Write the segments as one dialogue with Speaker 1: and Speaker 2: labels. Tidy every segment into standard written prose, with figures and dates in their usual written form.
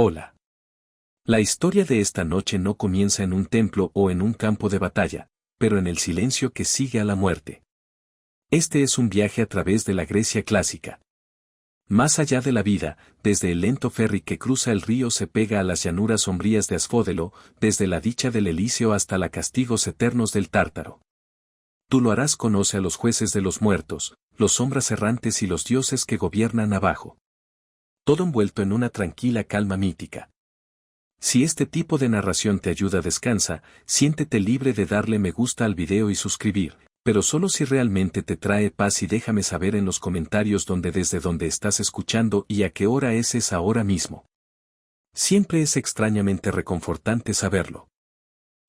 Speaker 1: Hola. La historia de esta noche no comienza en un templo o en un campo de batalla, pero en el silencio que sigue a la muerte. Este es un viaje a través de la Grecia clásica. Más allá de la vida, desde el lento ferry que cruza el río se pega a las llanuras sombrías de Asfódelo, desde la dicha del Elíseo hasta los castigos eternos del Tártaro. Tú lo harás conoce a los jueces de los muertos, los sombras errantes y los dioses que gobiernan abajo. Todo envuelto en una tranquila calma mítica. Si este tipo de narración te ayuda, descansa, siéntete libre de darle me gusta al video y suscribir, pero solo si realmente te trae paz, y déjame saber en los comentarios desde donde estás escuchando y a qué hora es ahora mismo. Siempre es extrañamente reconfortante saberlo.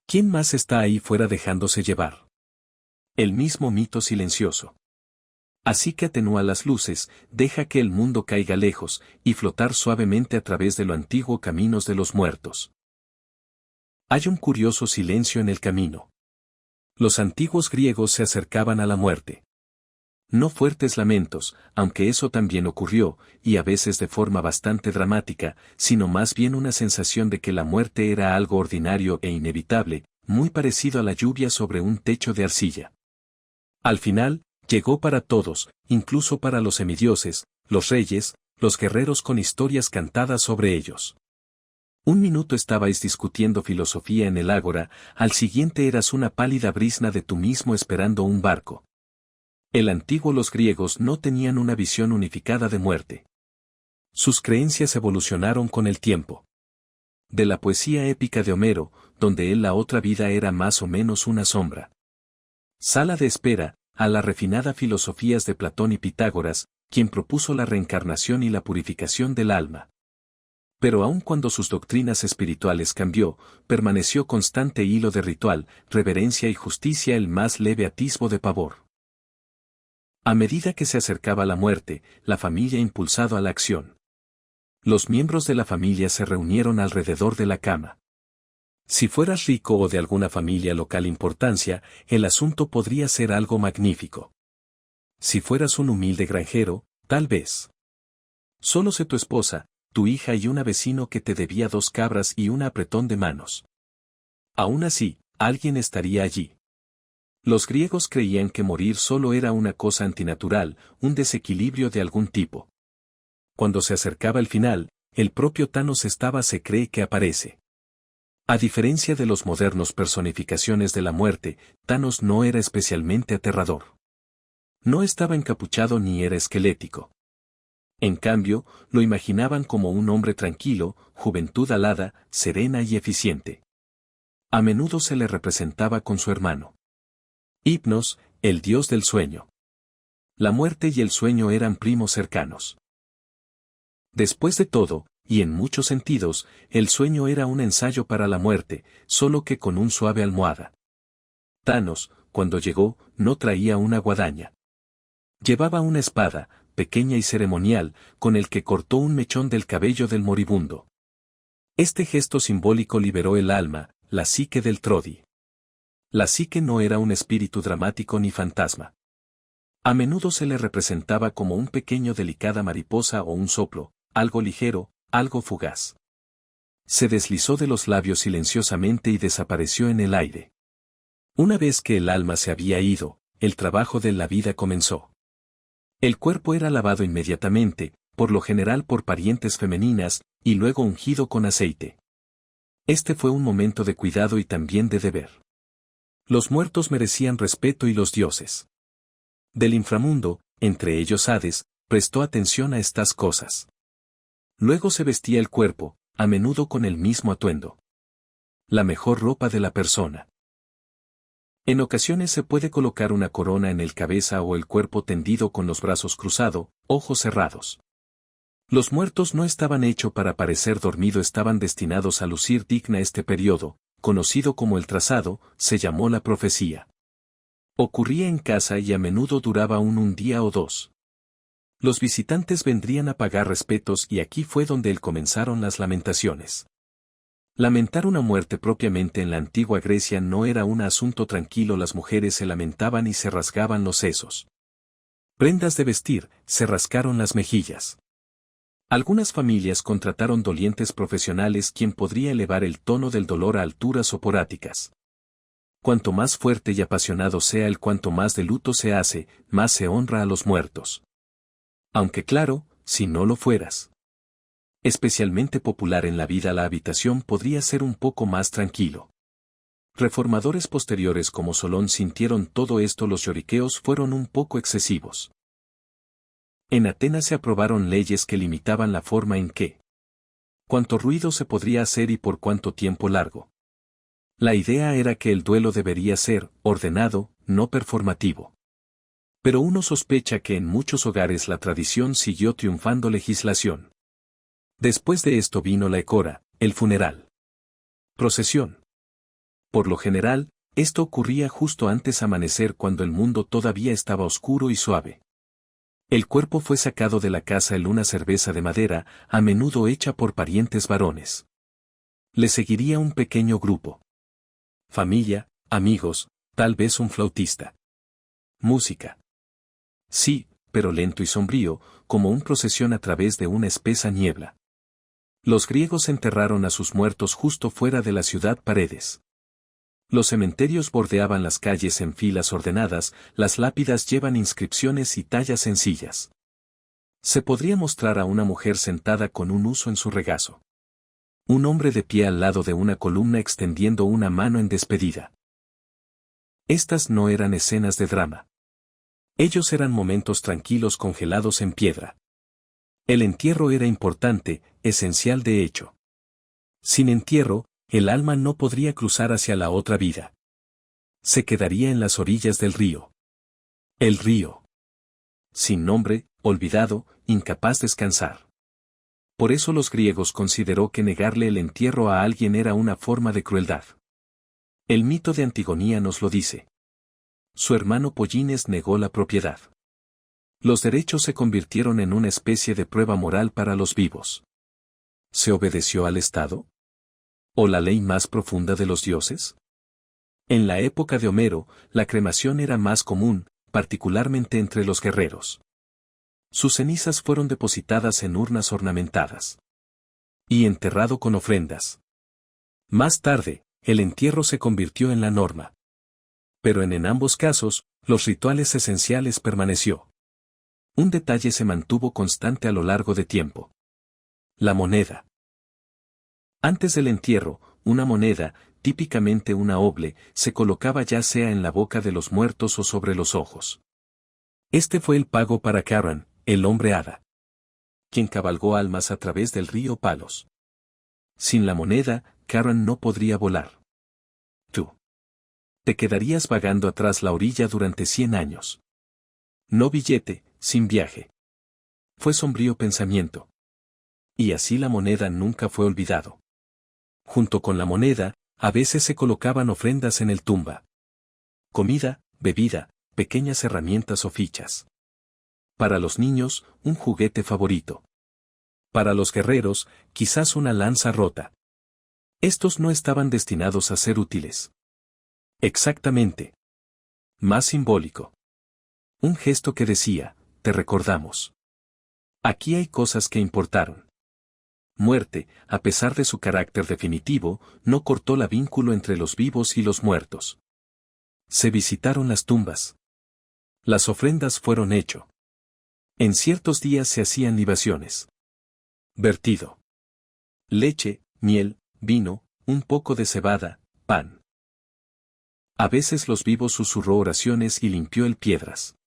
Speaker 1: ¿Quién más está ahí fuera dejándose llevar? El mismo mito silencioso. Así que atenúa las luces, deja que el mundo caiga lejos, y flotar suavemente a través de los antiguos caminos de los muertos. Hay un curioso silencio en el camino. Los antiguos griegos se acercaban a la muerte. No fuertes lamentos, aunque eso también ocurrió, y a veces de forma bastante dramática, sino más bien una sensación de que la muerte era algo ordinario e inevitable, muy parecido a la lluvia sobre un techo de arcilla. Al final, llegó para todos, incluso para los semidioses, los reyes, los guerreros con historias cantadas sobre ellos. Un minuto estabais discutiendo filosofía en el ágora, al siguiente eras una pálida brisna de tú mismo esperando un barco. El antiguo los griegos no tenían una visión unificada de muerte. Sus creencias evolucionaron con el tiempo. De la poesía épica de Homero, donde la otra vida era más o menos una sombra. Sala de espera, a la refinada filosofías de Platón y Pitágoras, quien propuso la reencarnación y la purificación del alma. Pero aun cuando sus doctrinas espirituales cambió, permaneció constante hilo de ritual, reverencia y justicia, el más leve atisbo de pavor. A medida que se acercaba la muerte, la familia impulsado a la acción. Los miembros de la familia se reunieron alrededor de la cama. Si fueras rico o de alguna familia local importancia, el asunto podría ser algo magnífico. Si fueras un humilde granjero, tal vez. Solo sé tu esposa, tu hija y un vecino que te debía 2 cabras y un apretón de manos. Aún así, alguien estaría allí. Los griegos creían que morir solo era una cosa antinatural, un desequilibrio de algún tipo. Cuando se acercaba el final, el propio Thanos se cree que aparece. A diferencia de los modernos personificaciones de la muerte, Thanos no era especialmente aterrador. No estaba encapuchado ni era esquelético. En cambio, lo imaginaban como un hombre tranquilo, juventud alada, serena y eficiente. A menudo se le representaba con su hermano Hipnos, el dios del sueño. La muerte y el sueño eran primos cercanos. Después de todo, y en muchos sentidos, el sueño era un ensayo para la muerte, solo que con un suave almohada. Thanos, cuando llegó, no traía una guadaña. Llevaba una espada, pequeña y ceremonial, con el que cortó un mechón del cabello del moribundo. Este gesto simbólico liberó el alma, la psique del Trodi. La psique no era un espíritu dramático ni fantasma. A menudo se le representaba como un pequeño delicada mariposa o un soplo, algo ligero, algo fugaz. Se deslizó de los labios silenciosamente y desapareció en el aire. Una vez que el alma se había ido, el trabajo de la vida comenzó. El cuerpo era lavado inmediatamente, por lo general por parientes femeninas, y luego ungido con aceite. Este fue un momento de cuidado y también de deber. Los muertos merecían respeto y los dioses del inframundo, entre ellos Hades, prestó atención a estas cosas. Luego se vestía el cuerpo, a menudo con el mismo atuendo. La mejor ropa de la persona. En ocasiones se puede colocar una corona en el cabeza o el cuerpo tendido con los brazos cruzados, ojos cerrados. Los muertos no estaban hechos para parecer dormido, estaban destinados a lucir digna. Este periodo, conocido como el trazado, se llamó la profecía. Ocurría en casa y a menudo duraba un día o 2. Los visitantes vendrían a pagar respetos y aquí fue donde comenzaron las lamentaciones. Lamentar una muerte propiamente en la antigua Grecia no era un asunto tranquilo, las mujeres se lamentaban y se rasgaban los sesos. Prendas de vestir, se rascaron las mejillas. Algunas familias contrataron dolientes profesionales quien podría elevar el tono del dolor a alturas soporáticas. Cuanto más fuerte y apasionado sea el cuanto más de luto se hace, más se honra a los muertos. Aunque claro, si no lo fueras. Especialmente popular en la vida, la habitación podría ser un poco más tranquilo. Reformadores posteriores como Solón sintieron todo esto. Los lloriqueos fueron un poco excesivos. En Atenas se aprobaron leyes que limitaban la forma en que cuánto ruido se podría hacer y por cuánto tiempo largo. La idea era que el duelo debería ser ordenado, no performativo. Pero uno sospecha que en muchos hogares la tradición siguió triunfando legislación. Después de esto vino la ecora, el funeral. Procesión. Por lo general, esto ocurría justo antes amanecer cuando el mundo todavía estaba oscuro y suave. El cuerpo fue sacado de la casa en una cerveza de madera, a menudo hecha por parientes varones. Le seguiría un pequeño grupo. Familia, amigos, tal vez un flautista. Música. Sí, pero lento y sombrío, como una procesión a través de una espesa niebla. Los griegos enterraron a sus muertos justo fuera de la ciudad paredes. Los cementerios bordeaban las calles en filas ordenadas, las lápidas llevan inscripciones y tallas sencillas. Se podría mostrar a una mujer sentada con un huso en su regazo. Un hombre de pie al lado de una columna extendiendo una mano en despedida. Estas no eran escenas de drama. Ellos eran momentos tranquilos congelados en piedra. El entierro era importante, esencial de hecho. Sin entierro, el alma no podría cruzar hacia la otra vida. Se quedaría en las orillas del río. El río. Sin nombre, olvidado, incapaz de descansar. Por eso los griegos consideró que negarle el entierro a alguien era una forma de crueldad. El mito de Antigonía nos lo dice. Su hermano Pollines negó la propiedad. Los derechos se convirtieron en una especie de prueba moral para los vivos. ¿Se obedeció al Estado? ¿O la ley más profunda de los dioses? En la época de Homero, la cremación era más común, particularmente entre los guerreros. Sus cenizas fueron depositadas en urnas ornamentadas. Y enterrado con ofrendas. Más tarde, el entierro se convirtió en la norma. Pero en ambos casos, los rituales esenciales permaneció. Un detalle se mantuvo constante a lo largo de tiempo. La moneda. Antes del entierro, una moneda, típicamente una oble, se colocaba ya sea en la boca de los muertos o sobre los ojos. Este fue el pago para Charon, el hombre hada, quien cabalgó almas a través del río Palos. Sin la moneda, Charon no podría volar. Tú te quedarías vagando atrás la orilla durante 100 años. No billete, sin viaje. Fue sombrío pensamiento. Y así la moneda nunca fue olvidado. Junto con la moneda, a veces se colocaban ofrendas en el tumba. Comida, bebida, pequeñas herramientas o fichas. Para los niños, un juguete favorito. Para los guerreros, quizás una lanza rota. Estos no estaban destinados a ser útiles. Exactamente. Más simbólico. Un gesto que decía, te recordamos. Aquí hay cosas que importaron. Muerte, a pesar de su carácter definitivo, no cortó la vínculo entre los vivos y los muertos. Se visitaron las tumbas. Las ofrendas fueron hecho. En ciertos días se hacían libaciones. Vertido. Leche, miel, vino, un poco de cebada, pan. A veces los vivos susurró oraciones y limpió el piedras.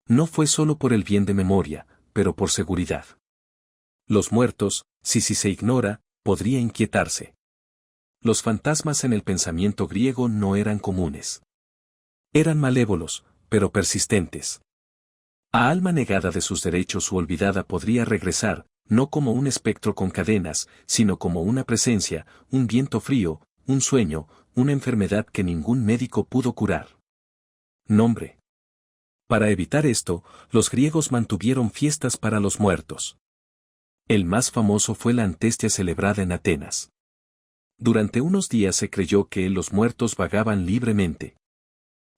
Speaker 1: No fue solo por el bien de memoria, pero por seguridad. Los muertos, si se ignora, podría inquietarse. Los fantasmas en el pensamiento griego no eran comunes. Eran malévolos, pero persistentes. A alma negada de sus derechos u olvidada podría regresar, no como un espectro con cadenas, sino como una presencia, un viento frío, un sueño, una enfermedad que ningún médico pudo curar. Nombre. Para evitar esto, los griegos mantuvieron fiestas para los muertos. El más famoso fue la Antestia celebrada en Atenas. Durante unos días se creyó que los muertos vagaban libremente.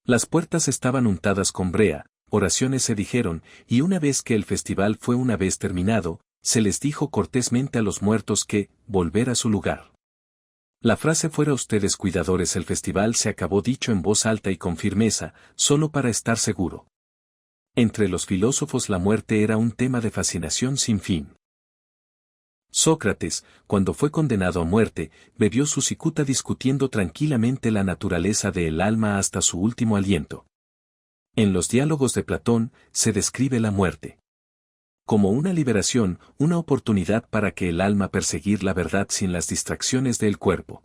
Speaker 1: Las puertas estaban untadas con brea, oraciones se dijeron, y una vez que el festival fue una vez terminado, Se les dijo cortésmente a los muertos que, volver a su lugar. La frase fuera ustedes cuidadores, el festival se acabó dicho en voz alta y con firmeza, solo para estar seguro. Entre los filósofos la muerte era un tema de fascinación sin fin. Sócrates, cuando fue condenado a muerte, bebió su cicuta discutiendo tranquilamente la naturaleza del alma hasta su último aliento. En los diálogos de Platón, se describe la muerte como una liberación, una oportunidad para que el alma perseguir la verdad sin las distracciones del cuerpo.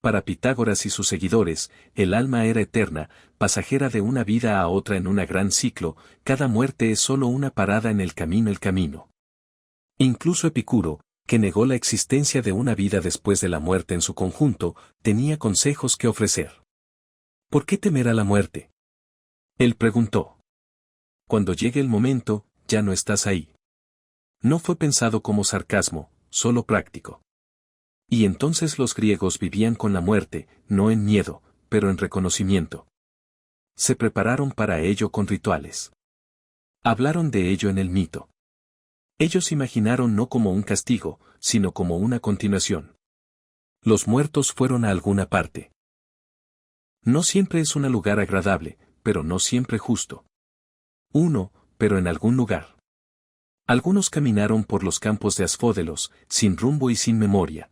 Speaker 1: Para Pitágoras y sus seguidores, el alma era eterna, pasajera de una vida a otra en un gran ciclo, cada muerte es solo una parada en el camino. Incluso Epicuro, que negó la existencia de una vida después de la muerte en su conjunto, tenía consejos que ofrecer. ¿Por qué temer a la muerte? Él preguntó. Cuando llegue el momento, ya no estás ahí. No fue pensado como sarcasmo, solo práctico. Y entonces los griegos vivían con la muerte, no en miedo, pero en reconocimiento. Se prepararon para ello con rituales. Hablaron de ello en el mito. Ellos imaginaron no como un castigo, sino como una continuación. Los muertos fueron a alguna parte. No siempre es un lugar agradable, pero no siempre justo. Pero en algún lugar. Algunos caminaron por los campos de Asfódelos, sin rumbo y sin memoria.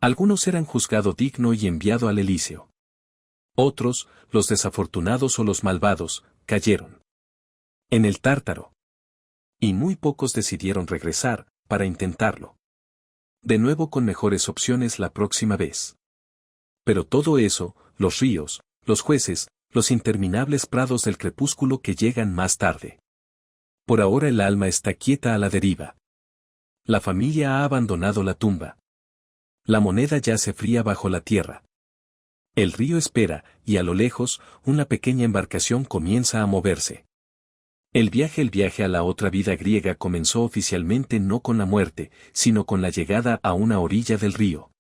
Speaker 1: Algunos eran juzgado digno y enviado al Elíseo. Otros, los desafortunados o los malvados, cayeron en el Tártaro. Y muy pocos decidieron regresar, para intentarlo. De nuevo con mejores opciones la próxima vez. Pero todo eso, los ríos, los jueces, los interminables prados del crepúsculo que llegan más tarde. Por ahora el alma está quieta a la deriva. La familia ha abandonado la tumba. La moneda yace fría bajo la tierra. El río espera, y a lo lejos, una pequeña embarcación comienza a moverse. El viaje a la otra vida griega comenzó oficialmente no con la muerte, sino con la llegada a una orilla del río.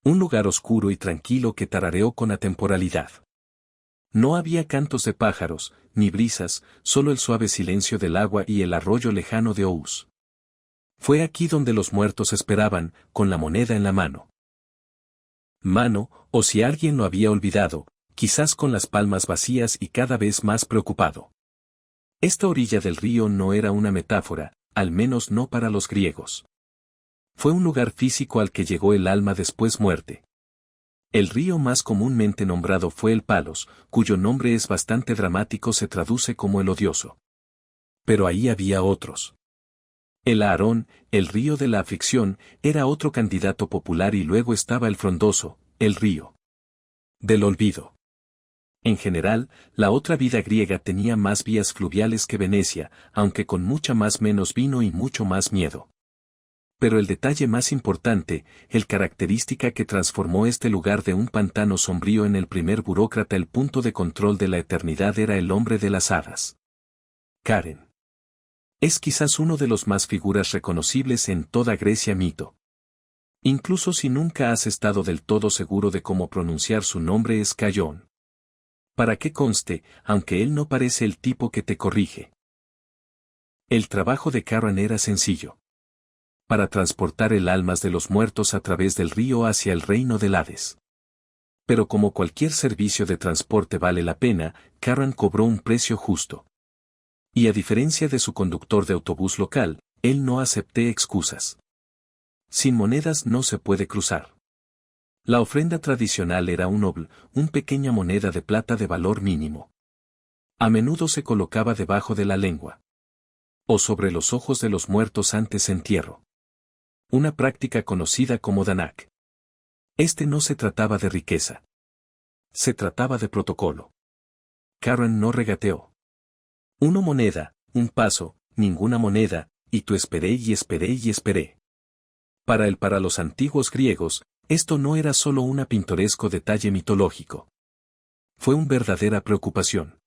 Speaker 1: Un lugar oscuro y tranquilo que tarareó con atemporalidad. No había cantos de pájaros, ni brisas, solo el suave silencio del agua y el arroyo lejano de Ous. Fue aquí donde los muertos esperaban, con la moneda en la mano. O si alguien lo había olvidado, quizás con las palmas vacías y cada vez más preocupado. Esta orilla del río no era una metáfora, al menos no para los griegos. Fue un lugar físico al que llegó el alma después muerte. El río más comúnmente nombrado fue el Palos, cuyo nombre es bastante dramático, se traduce como el odioso. Pero ahí había otros. El Aarón, el río de la aflicción, era otro candidato popular y luego estaba el frondoso, el río del olvido. En general, la otra vida griega tenía más vías fluviales que Venecia, aunque con mucha más menos vino y mucho más miedo. Pero el detalle más importante, el característica que transformó este lugar de un pantano sombrío en el primer burócrata, el punto de control de la eternidad, era el hombre de las hadas. Karen. Es quizás uno de los más figuras reconocibles en toda Grecia mito. Incluso si nunca has estado del todo seguro de cómo pronunciar su nombre, es Cayón. Para que conste, aunque él no parece el tipo que te corrige. El trabajo de Charon era sencillo. Para transportar el almas de los muertos a través del río hacia el reino del Hades. Pero como cualquier servicio de transporte vale la pena, Charon cobró un precio justo. Y a diferencia de su conductor de autobús local, él no acepté excusas. Sin monedas no se puede cruzar. La ofrenda tradicional era un obl, una pequeña moneda de plata de valor mínimo. A menudo se colocaba debajo de la lengua. O sobre los ojos de los muertos antes entierro. Una práctica conocida como danak. No se trataba de riqueza. Se trataba de protocolo. Charon no regateó. Una moneda, un paso, ninguna moneda, y tú esperé y esperé y esperé. Para los antiguos griegos, esto no era solo un pintoresco detalle mitológico. Fue una verdadera preocupación.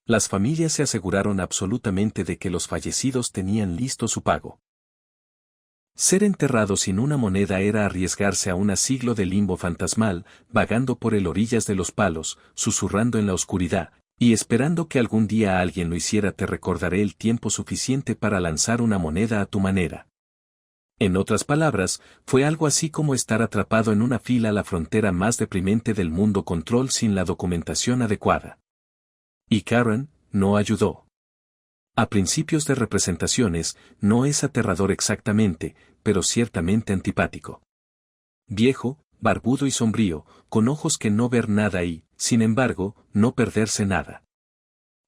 Speaker 1: Las familias se aseguraron absolutamente de que los fallecidos tenían listo su pago. Ser enterrado sin una moneda era arriesgarse a un siglo de limbo fantasmal, vagando por el orillas de los palos, susurrando en la oscuridad, Y esperando que algún día alguien lo hiciera, te recordaré el tiempo suficiente para lanzar una moneda a tu manera. En otras palabras, fue algo así como estar atrapado en una fila a la frontera más deprimente del mundo control sin la documentación adecuada. Y Karen no ayudó. A principios de representaciones, no es aterrador exactamente, pero ciertamente antipático. Viejo, barbudo y sombrío, con ojos que no ver nada y, sin embargo, no perderse nada.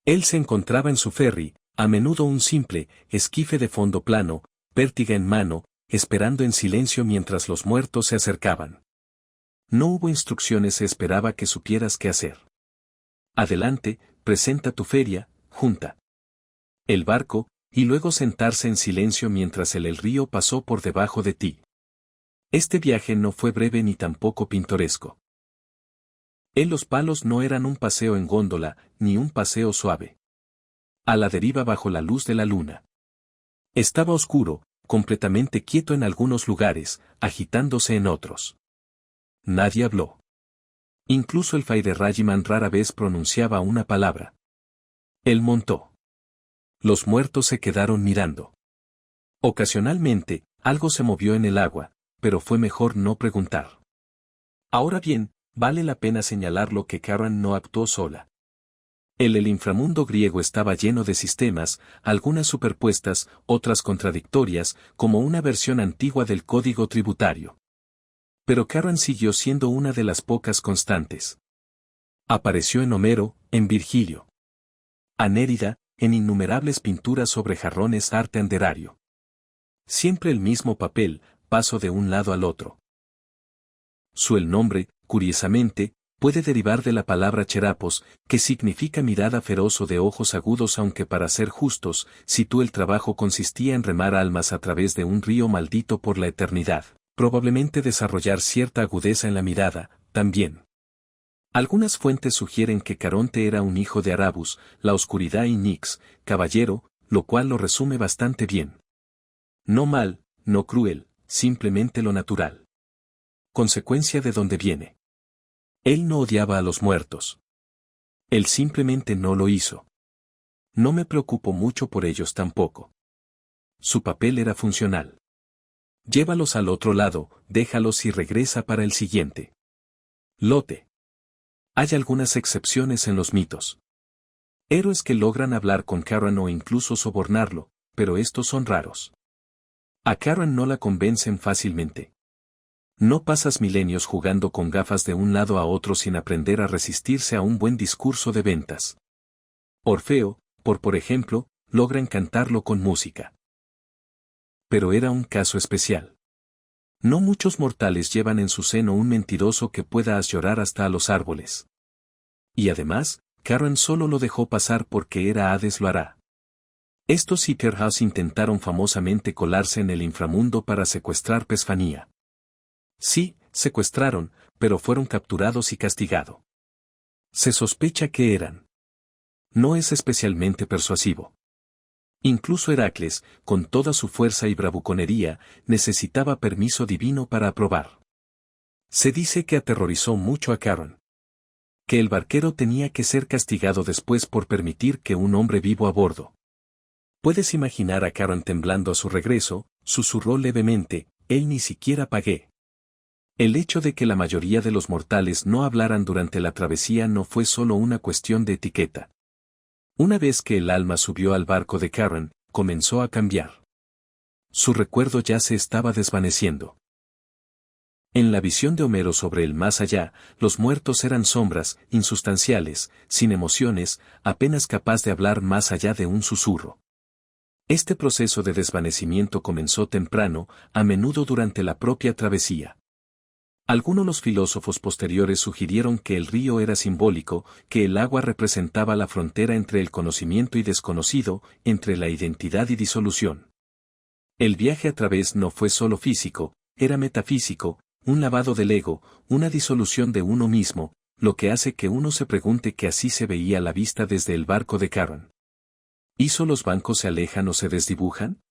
Speaker 1: Él se encontraba en su ferry, a menudo un simple esquife de fondo plano, pértiga en mano, esperando en silencio mientras los muertos se acercaban. No hubo instrucciones, se esperaba que supieras qué hacer. Adelante, presenta tu feria, junta el barco, y luego sentarse en silencio mientras el río pasó por debajo de ti. Este viaje no fue breve ni tampoco pintoresco. Los palos no eran un paseo en góndola, ni un paseo suave. A la deriva bajo la luz de la luna. Estaba oscuro, completamente quieto en algunos lugares, agitándose en otros. Nadie habló. Incluso el Faiderrajiman rara vez pronunciaba una palabra. Él montó. Los muertos se quedaron mirando. Ocasionalmente, algo se movió en el agua, pero fue mejor no preguntar. Ahora bien, vale la pena señalar que Karen no actuó sola. El inframundo griego estaba lleno de sistemas, algunas superpuestas, otras contradictorias, como una versión antigua del código tributario. Pero Karen siguió siendo una de las pocas constantes. Apareció en Homero, en Virgilio. A Nérida, en innumerables pinturas sobre jarrones, arte anderario. Siempre el mismo papel, paso de un lado al otro. El nombre, curiosamente, puede derivar de la palabra cherapos, que significa mirada feroz o de ojos agudos, aunque para ser justos, el trabajo consistía en remar almas a través de un río maldito por la eternidad, probablemente desarrollar cierta agudeza en la mirada, también. Algunas fuentes sugieren que Caronte era un hijo de Arabus, la oscuridad y Nix, caballero, lo cual lo resume bastante bien. No mal, no cruel, simplemente lo natural. Consecuencia de donde viene. Él no odiaba a los muertos. Él simplemente no lo hizo. No me preocupo mucho por ellos tampoco. Su papel era funcional. Llévalos al otro lado, déjalos y regresa para el siguiente lote. Hay algunas excepciones en los mitos. Héroes que logran hablar con Karen o incluso sobornarlo, pero estos son raros. A Karen no la convencen fácilmente. No pasas milenios jugando con gafas de un lado a otro sin aprender a resistirse a un buen discurso de ventas. Orfeo, por ejemplo, logra encantarlo con música. Pero era un caso especial. No muchos mortales llevan en su seno un mentiroso que pueda llorar hasta a los árboles. Y además, Karen solo lo dejó pasar porque era Hades lo hará. Estos Seekerhouse intentaron famosamente colarse en el inframundo para secuestrar Pesfanía. Sí, secuestraron, pero fueron capturados y castigados. Se sospecha que eran. No es especialmente persuasivo. Incluso Heracles, con toda su fuerza y bravuconería, necesitaba permiso divino para aprobar. Se dice que aterrorizó mucho a Karen. Que el barquero tenía que ser castigado después por permitir que un hombre vivo a bordo. Puedes imaginar a Karen temblando a su regreso, susurró levemente, él ni siquiera pagué. El hecho de que la mayoría de los mortales no hablaran durante la travesía no fue solo una cuestión de etiqueta. Una vez que el alma subió al barco de Karen, comenzó a cambiar. Su recuerdo ya se estaba desvaneciendo. En la visión de Homero sobre el más allá, los muertos eran sombras, insustanciales, sin emociones, apenas capaz de hablar más allá de un susurro. Este proceso de desvanecimiento comenzó temprano, a menudo durante la propia travesía. Algunos los filósofos posteriores sugirieron que el río era simbólico, que el agua representaba la frontera entre el conocimiento y desconocido, entre la identidad y disolución. El viaje a través no fue solo físico, era metafísico, un lavado del ego, una disolución de uno mismo, lo que hace que uno se pregunte que así se veía la vista desde el barco de Karen. ¿Hizo los bancos se alejan o se desdibujan?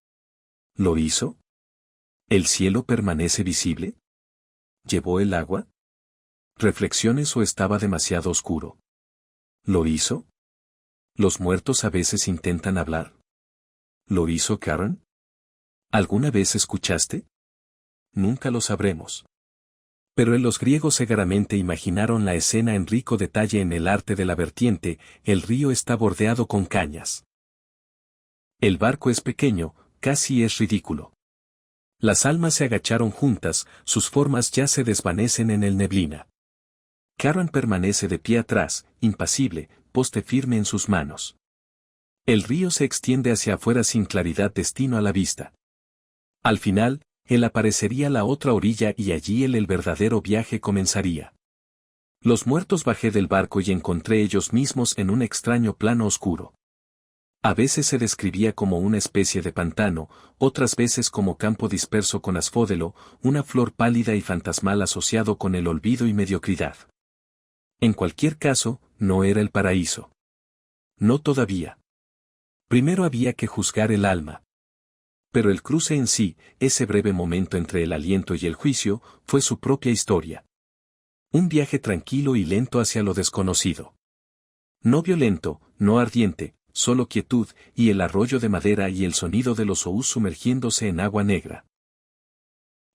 Speaker 1: ¿Lo hizo? ¿El cielo permanece visible? ¿Llevó el agua? ¿Reflexiones o estaba demasiado oscuro? ¿Lo hizo? Los muertos a veces intentan hablar. ¿Lo hizo Karen? ¿Alguna vez escuchaste? Nunca lo sabremos. Pero los griegos seguramente imaginaron la escena en rico detalle en el arte de la vertiente, el río está bordeado con cañas. El barco es pequeño, casi es ridículo. Las almas se agacharon juntas, sus formas ya se desvanecen en el neblina. Karen permanece de pie atrás, impasible, poste firme en sus manos. El río se extiende hacia afuera sin claridad destino a la vista. Al final, él aparecería a la otra orilla y allí el verdadero viaje comenzaría. Los muertos bajé del barco y encontré ellos mismos en un extraño plano oscuro. A veces se describía como una especie de pantano, otras veces como campo disperso con asfódelo, una flor pálida y fantasmal asociado con el olvido y mediocridad. En cualquier caso, no era el paraíso. No todavía. Primero había que juzgar el alma. Pero el cruce en sí, ese breve momento entre el aliento y el juicio, fue su propia historia. Un viaje tranquilo y lento hacia lo desconocido. No violento, no ardiente, solo quietud, y el arroyo de madera y el sonido de los oús sumergiéndose en agua negra.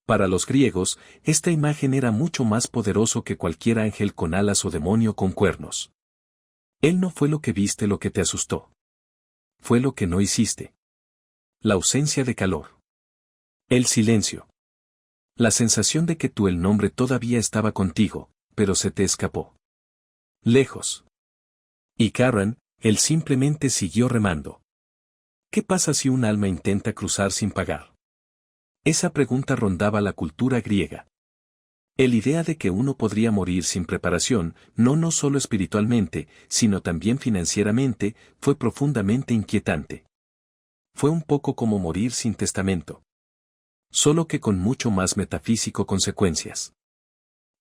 Speaker 1: Para los griegos, esta imagen era mucho más poderoso que cualquier ángel con alas o demonio con cuernos. Él no fue lo que viste lo que te asustó. Fue lo que no hiciste. La ausencia de calor. El silencio. La sensación de que el nombre todavía estaba contigo, pero se te escapó. Lejos. Y Karen, él simplemente siguió remando. ¿Qué pasa si un alma intenta cruzar sin pagar? Esa pregunta rondaba la cultura griega. El idea de que uno podría morir sin preparación, no solo espiritualmente, sino también financieramente, fue profundamente inquietante. Fue un poco como morir sin testamento. Solo que con mucho más metafísico consecuencias.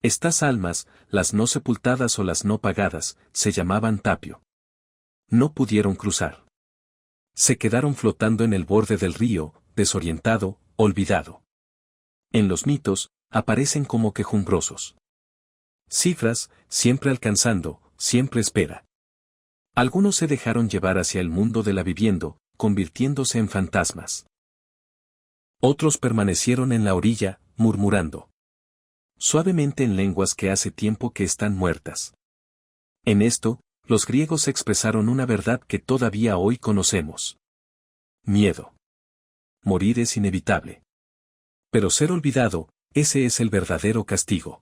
Speaker 1: Estas almas, las no sepultadas o las no pagadas, se llamaban tapio. No pudieron cruzar. Se quedaron flotando en el borde del río, desorientado, olvidado. En los mitos, aparecen como quejumbrosos. Cifras, siempre alcanzando, siempre espera. Algunos se dejaron llevar hacia el mundo de la viviendo, convirtiéndose en fantasmas. Otros permanecieron en la orilla, murmurando suavemente en lenguas que hace tiempo que están muertas. En esto, los griegos expresaron una verdad que todavía hoy conocemos. Miedo. Morir es inevitable. Pero ser olvidado, ese es el verdadero castigo.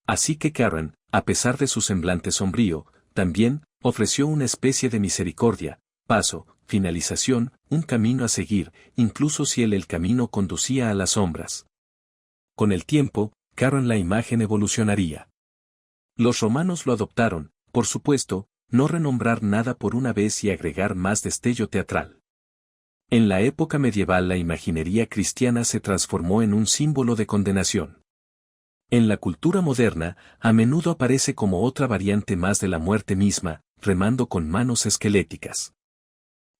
Speaker 1: Así que Karen, a pesar de su semblante sombrío, también ofreció una especie de misericordia, paso, finalización, un camino a seguir, incluso si el camino conducía a las sombras. Con el tiempo, Karen la imagen evolucionaría. Los romanos lo adoptaron, por supuesto, no renombrar nada por una vez y agregar más destello teatral. En la época medieval la imaginería cristiana se transformó en un símbolo de condenación. En la cultura moderna, a menudo aparece como otra variante más de la muerte misma, remando con manos esqueléticas.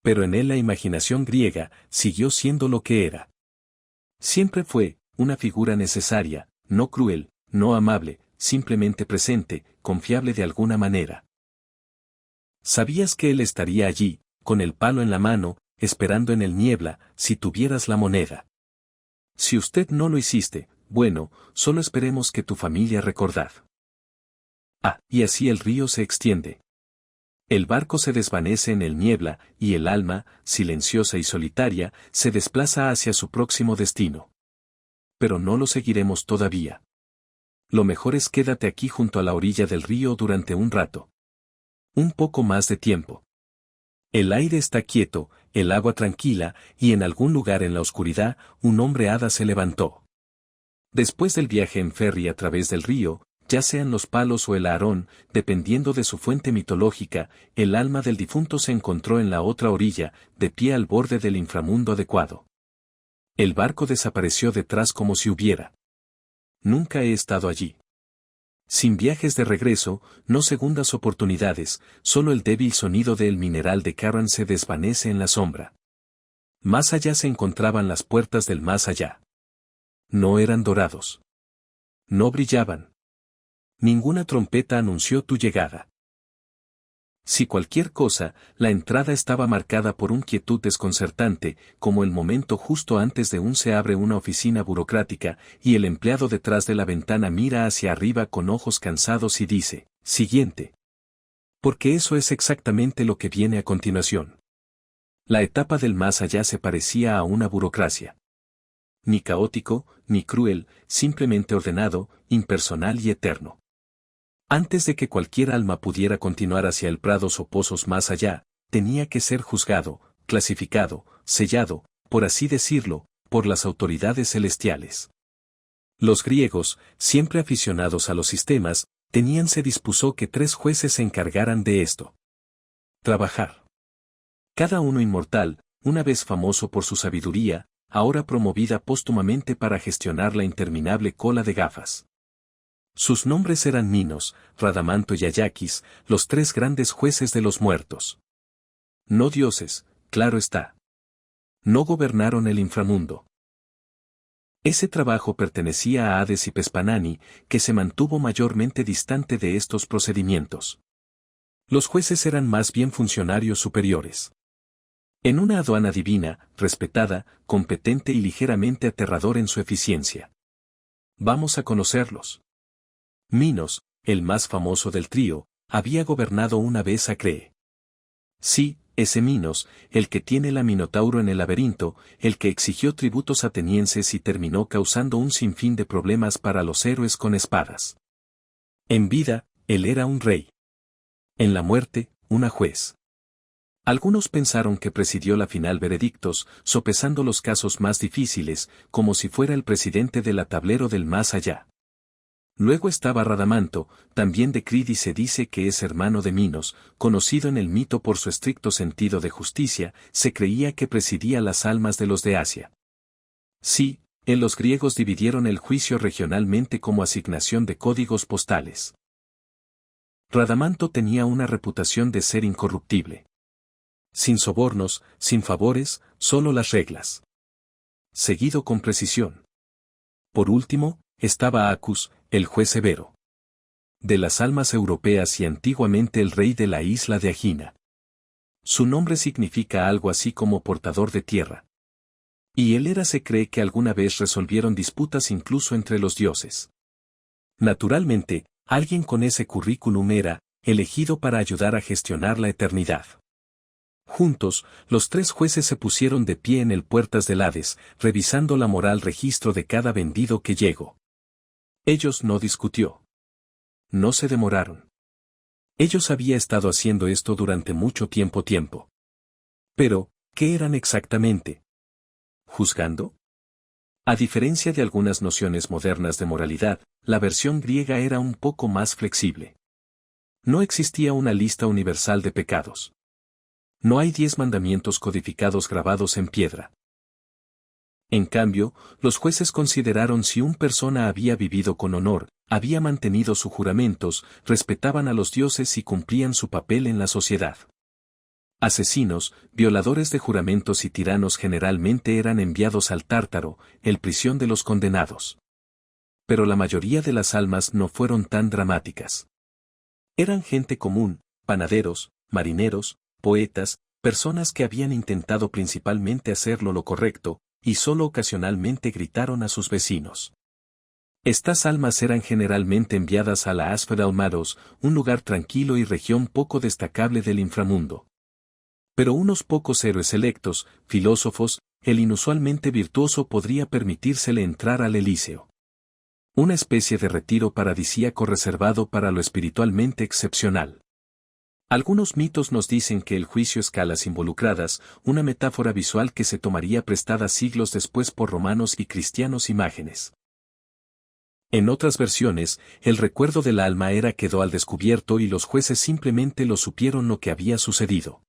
Speaker 1: Pero en él la imaginación griega siguió siendo lo que era. Siempre fue, una figura necesaria, no cruel, no amable, simplemente presente, confiable de alguna manera. ¿Sabías que él estaría allí, con el palo en la mano, esperando en el niebla, si tuvieras la moneda? Si usted no lo hiciste, bueno, solo esperemos que tu familia recordad. Y así el río se extiende. El barco se desvanece en el niebla, y el alma, silenciosa y solitaria, se desplaza hacia su próximo destino. Pero no lo seguiremos todavía. Lo mejor es quédate aquí junto a la orilla del río durante un rato. Un poco más de tiempo. El aire está quieto, el agua tranquila, y en algún lugar en la oscuridad, un hombre hada se levantó. Después del viaje en ferry a través del río, ya sean los palos o el Aarón, dependiendo de su fuente mitológica, el alma del difunto se encontró en la otra orilla, de pie al borde del inframundo adecuado. El barco desapareció detrás como si hubiera. Nunca he estado allí. Sin viajes de regreso, no segundas oportunidades, solo el débil sonido del mineral de Karen se desvanece en la sombra. Más allá se encontraban las puertas del más allá. No eran dorados. No brillaban. Ninguna trompeta anunció tu llegada. Si cualquier cosa, la entrada estaba marcada por una quietud desconcertante, como el momento justo antes de se abre una oficina burocrática, y el empleado detrás de la ventana mira hacia arriba con ojos cansados y dice, siguiente. Porque eso es exactamente lo que viene a continuación. La etapa del más allá se parecía a una burocracia. Ni caótico, ni cruel, simplemente ordenado, impersonal y eterno. Antes de que cualquier alma pudiera continuar hacia el prados o pozos más allá, tenía que ser juzgado, clasificado, sellado, por así decirlo, por las autoridades celestiales. Los griegos, siempre aficionados a los sistemas, se dispuso que 3 jueces se encargaran de esto. Trabajar. Cada uno inmortal, una vez famoso por su sabiduría, ahora promovida póstumamente para gestionar la interminable cola de gafas. Sus nombres eran Minos, Radamanto y Ayakis, los 3 grandes jueces de los muertos. No dioses, claro está. No gobernaron el inframundo. Ese trabajo pertenecía a Hades y Pespanani, que se mantuvo mayormente distante de estos procedimientos. Los jueces eran más bien funcionarios superiores. En una aduana divina, respetada, competente y ligeramente aterrador en su eficiencia. Vamos a conocerlos. Minos, el más famoso del trío, había gobernado una vez a Cree. Sí, ese Minos, el que tiene la Minotauro en el laberinto, el que exigió tributos atenienses y terminó causando un sinfín de problemas para los héroes con espadas. En vida, él era un rey. En la muerte, una juez. Algunos pensaron que presidió la final veredictos, sopesando los casos más difíciles, como si fuera el presidente de la tablero del más allá. Luego estaba Radamanto, también de Cridi se dice que es hermano de Minos, conocido en el mito por su estricto sentido de justicia, se creía que presidía las almas de los de Asia. Sí, los griegos dividieron el juicio regionalmente como asignación de códigos postales. Radamanto tenía una reputación de ser incorruptible. Sin sobornos, sin favores, solo las reglas. Seguido con precisión. Por último, estaba Acus, el juez severo. De las almas europeas y antiguamente el rey de la isla de Agina. Su nombre significa algo así como portador de tierra. Y se cree que alguna vez resolvieron disputas incluso entre los dioses. Naturalmente, alguien con ese currículum era elegido para ayudar a gestionar la eternidad. Juntos, los 3 jueces se pusieron de pie en el puertas del Hades, revisando la moral registro de cada vendido que llegó. Ellos no discutió. No se demoraron. Ellos había estado haciendo esto durante mucho tiempo. Pero, ¿qué eran exactamente? ¿Juzgando? A diferencia de algunas nociones modernas de moralidad, la versión griega era un poco más flexible. No existía una lista universal de pecados. No hay 10 mandamientos codificados grabados en piedra. En cambio, los jueces consideraron si una persona había vivido con honor, había mantenido sus juramentos, respetaban a los dioses y cumplían su papel en la sociedad. Asesinos, violadores de juramentos y tiranos generalmente eran enviados al Tártaro, el prisión de los condenados. Pero la mayoría de las almas no fueron tan dramáticas. Eran gente común, panaderos, marineros, poetas, personas que habían intentado principalmente hacerlo lo correcto, y solo ocasionalmente gritaron a sus vecinos. Estas almas eran generalmente enviadas a la Asphodalmaros, un lugar tranquilo y región poco destacable del inframundo. Pero unos pocos héroes electos, filósofos, el inusualmente virtuoso podría permitírsele entrar al Elíseo. Una especie de retiro paradisíaco reservado para lo espiritualmente excepcional. Algunos mitos nos dicen que el juicio escalas involucradas, una metáfora visual que se tomaría prestada siglos después por romanos y cristianos imágenes. En otras versiones, el recuerdo del alma quedó al descubierto y los jueces simplemente lo supieron lo que había sucedido.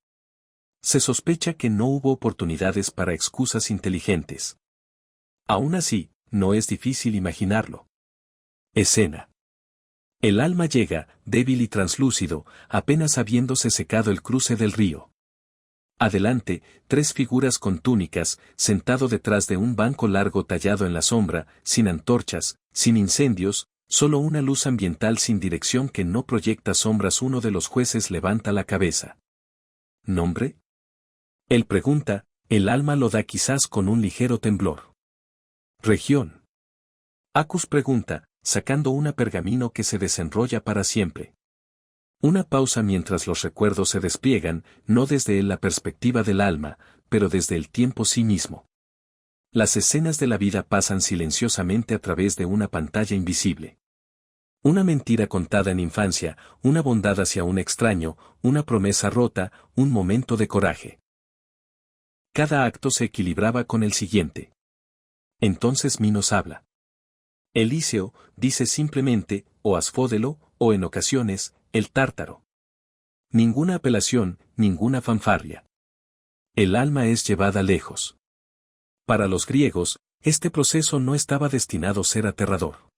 Speaker 1: Se sospecha que no hubo oportunidades para excusas inteligentes. Aún así, no es difícil imaginarlo. Escena. El alma llega, débil y translúcido, apenas habiéndose secado el cruce del río. Adelante, 3 figuras con túnicas, sentado detrás de un banco largo tallado en la sombra, sin antorchas, sin incendios, Solo una luz ambiental sin dirección que no proyecta sombras. Uno de los jueces levanta la cabeza. ¿Nombre? Él pregunta, el alma lo da quizás con un ligero temblor. Región. Acus pregunta, sacando una pergamino que se desenrolla para siempre. Una pausa mientras los recuerdos se despliegan, no desde la perspectiva del alma, pero desde el tiempo sí mismo. Las escenas de la vida pasan silenciosamente a través de una pantalla invisible. Una mentira contada en infancia, una bondad hacia un extraño, una promesa rota, un momento de coraje. Cada acto se equilibraba con el siguiente. Entonces Minos habla. Elíseo dice simplemente, o Asfódelo, o en ocasiones, el Tártaro. Ninguna apelación, ninguna fanfarria. El alma es llevada lejos. Para los griegos, este proceso no estaba destinado a ser aterrador.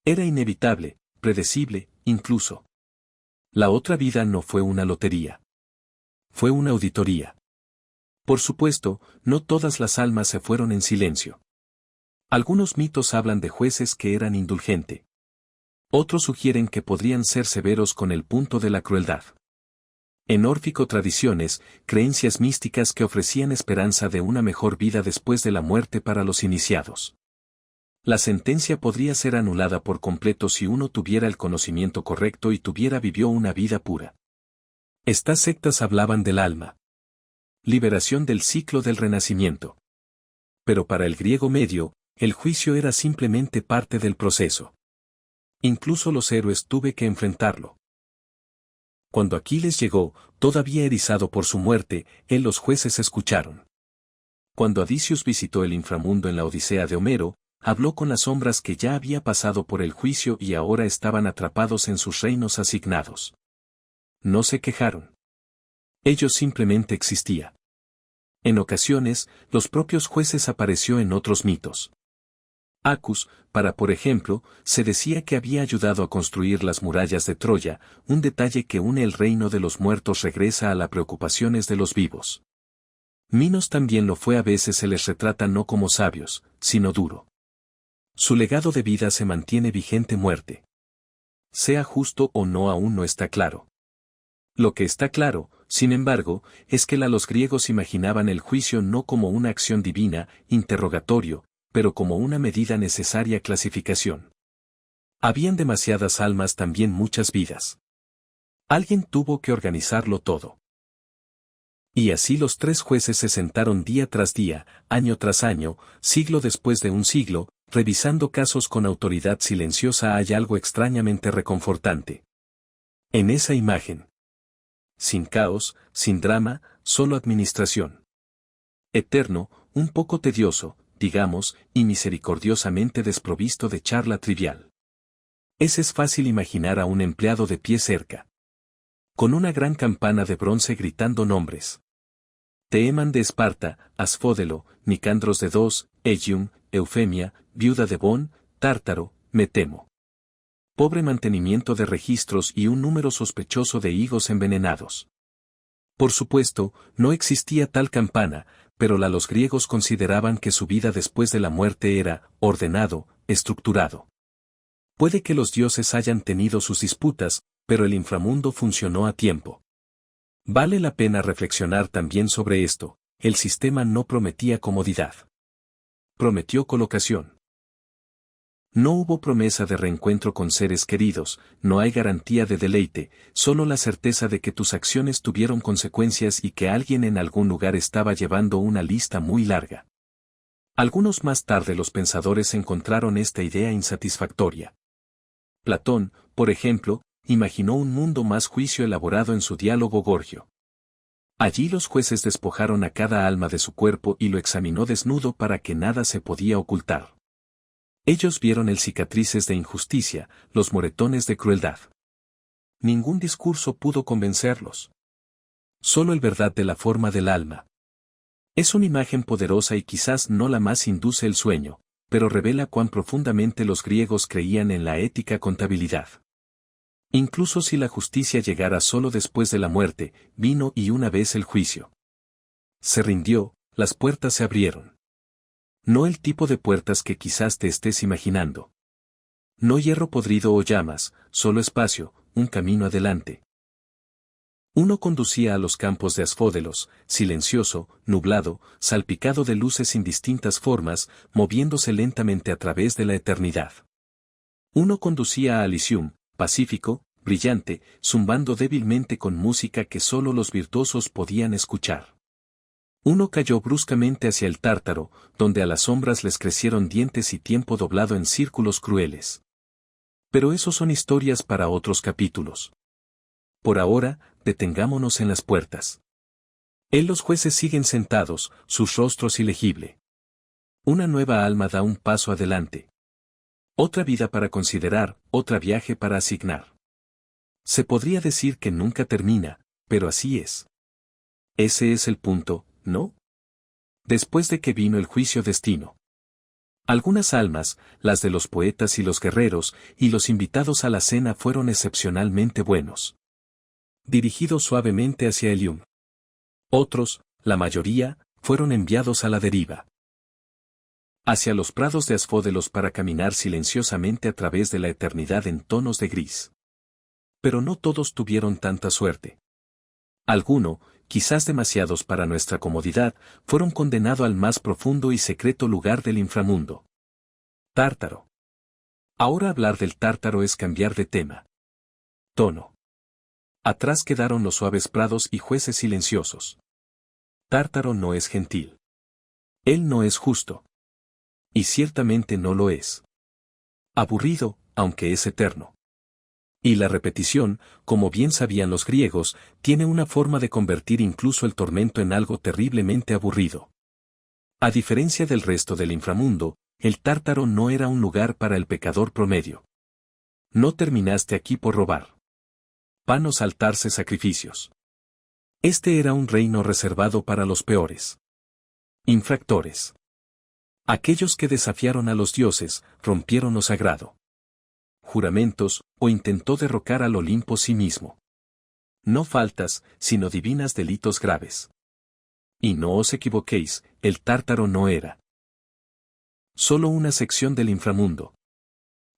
Speaker 1: Era inevitable, predecible, incluso. La otra vida no fue una lotería. Fue una auditoría. Por supuesto, no todas las almas se fueron en silencio. Algunos mitos hablan de jueces que eran indulgentes. Otros sugieren que podrían ser severos con el punto de la crueldad. En órfico tradiciones, creencias místicas que ofrecían esperanza de una mejor vida después de la muerte para los iniciados. La sentencia podría ser anulada por completo si uno tuviera el conocimiento correcto y vivió una vida pura. Estas sectas hablaban del alma. Liberación del ciclo del renacimiento. Pero para el griego medio, el juicio era simplemente parte del proceso. Incluso los héroes tuve que enfrentarlo. Cuando Aquiles llegó, todavía erizado por su muerte, los jueces escucharon. Cuando Odysseus visitó el inframundo en la Odisea de Homero, habló con las sombras que ya había pasado por el juicio y ahora estaban atrapados en sus reinos asignados. No se quejaron. Ellos simplemente existían. En ocasiones, los propios jueces apareció en otros mitos. Acus, por ejemplo, se decía que había ayudado a construir las murallas de Troya, un detalle que une el reino de los muertos regresa a las preocupaciones de los vivos. Minos también lo fue. A veces se les retrata no como sabios, sino duro. Su legado de vida se mantiene vigente muerte. Sea justo o no aún no está claro. Lo que está claro, sin embargo, es que los griegos imaginaban el juicio no como una acción divina, interrogatorio, pero como una medida necesaria clasificación. Habían demasiadas almas, también muchas vidas. Alguien tuvo que organizarlo todo. Y así los tres jueces se sentaron día tras día, año tras año, siglo después de un siglo, revisando casos con autoridad silenciosa. Hay algo extrañamente reconfortante en esa imagen. Sin caos, sin drama, solo administración. Eterno, un poco tedioso, digamos, y misericordiosamente desprovisto de charla trivial. Es fácil imaginar a un empleado de pie cerca, con una gran campana de bronce gritando nombres. Teeman de Esparta, Asfódelo, Nicandros de Dos, Egium, Eufemia, viuda de Bon, Tártaro, Metemo. Pobre mantenimiento de registros y un número sospechoso de higos envenenados. Por supuesto, no existía tal campana, pero los griegos consideraban que su vida después de la muerte era ordenado, estructurado. Puede que los dioses hayan tenido sus disputas, pero el inframundo funcionó a tiempo. Vale la pena reflexionar también sobre esto. El sistema no prometía comodidad. Prometió colocación. No hubo promesa de reencuentro con seres queridos, no hay garantía de deleite, solo la certeza de que tus acciones tuvieron consecuencias y que alguien en algún lugar estaba llevando una lista muy larga. Algunos más tarde los pensadores encontraron esta idea insatisfactoria. Platón, por ejemplo, imaginó un mundo más juicio elaborado en su diálogo Gorgio. Allí los jueces despojaron a cada alma de su cuerpo y lo examinó desnudo para que nada se podía ocultar. Ellos vieron el cicatrices de injusticia, los moretones de crueldad. Ningún discurso pudo convencerlos. Solo el verdad de la forma del alma. Es una imagen poderosa y quizás no la más induce el sueño, pero revela cuán profundamente los griegos creían en la ética contabilidad. Incluso si la justicia llegara solo después de la muerte, vino y una vez el juicio se rindió, las puertas se abrieron. No el tipo de puertas que quizás te estés imaginando. No hierro podrido o llamas, solo espacio, un camino adelante. Uno conducía a los campos de Asfódelos, silencioso, nublado, salpicado de luces indistintas formas, moviéndose lentamente a través de la eternidad. Uno conducía a Elysium, pacífico, brillante, zumbando débilmente con música que solo los virtuosos podían escuchar. Uno cayó bruscamente hacia el Tártaro, donde a las sombras les crecieron dientes y tiempo doblado en círculos crueles. Pero esos son historias para otros capítulos. Por ahora, detengámonos en las puertas. Los jueces siguen sentados, sus rostros ilegible. Una nueva alma da un paso adelante. Otra vida para considerar, otro viaje para asignar. Se podría decir que nunca termina, pero así es. Ese es el punto, ¿no? Después de que vino el juicio destino. Algunas almas, las de los poetas y los guerreros, y los invitados a la cena fueron excepcionalmente buenos. Dirigidos suavemente hacia Elysium. Otros, la mayoría, fueron enviados a la deriva. Hacia los prados de Asfódelos para caminar silenciosamente a través de la eternidad en tonos de gris. Pero no todos tuvieron tanta suerte. Alguno, quizás demasiados para nuestra comodidad, fueron condenados al más profundo y secreto lugar del inframundo. Tártaro. Ahora hablar del Tártaro es cambiar de tema. Tono. Atrás quedaron los suaves prados y jueces silenciosos. Tártaro no es gentil. Él no es justo. Y ciertamente no lo es. Aburrido, aunque es eterno. Y la repetición, como bien sabían los griegos, tiene una forma de convertir incluso el tormento en algo terriblemente aburrido. A diferencia del resto del inframundo, el Tártaro no era un lugar para el pecador promedio. No terminaste aquí por robar. Pan o saltarse sacrificios. Este era un reino reservado para los peores. Infractores. Aquellos que desafiaron a los dioses, rompieron lo sagrado. Juramentos, o intentó derrocar al Olimpo sí mismo. No faltas, sino divinas delitos graves. Y no os equivoquéis, el Tártaro no era solo una sección del inframundo.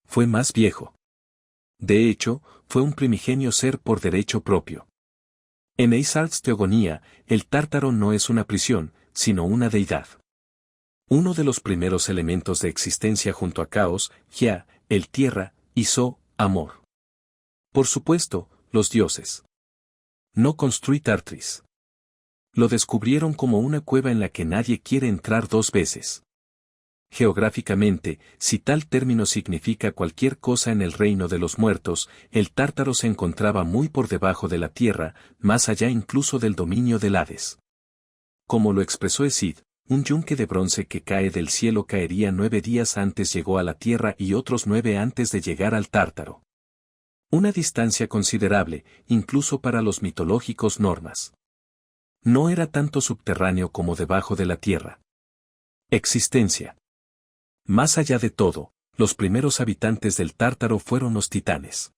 Speaker 1: Fue más viejo. De hecho, fue un primigenio ser por derecho propio. En Eisart's teogonía, el Tártaro no es una prisión, sino una deidad. Uno de los primeros elementos de existencia junto a Caos, Gia, el tierra, y So, amor. Por supuesto, los dioses. No construí Tartris. Lo descubrieron como una cueva en la que nadie quiere entrar dos veces. Geográficamente, si tal término significa cualquier cosa en el reino de los muertos, el Tártaro se encontraba muy por debajo de la tierra, más allá incluso del dominio del Hades. Como lo expresó Hesíod, un yunque de bronce que cae del cielo caería 9 días antes llegó a la tierra y otros 9 antes de llegar al Tártaro. Una distancia considerable, incluso para los mitológicos normas. No era tanto subterráneo como debajo de la tierra. Existencia. Más allá de todo, los primeros habitantes del Tártaro fueron los titanes.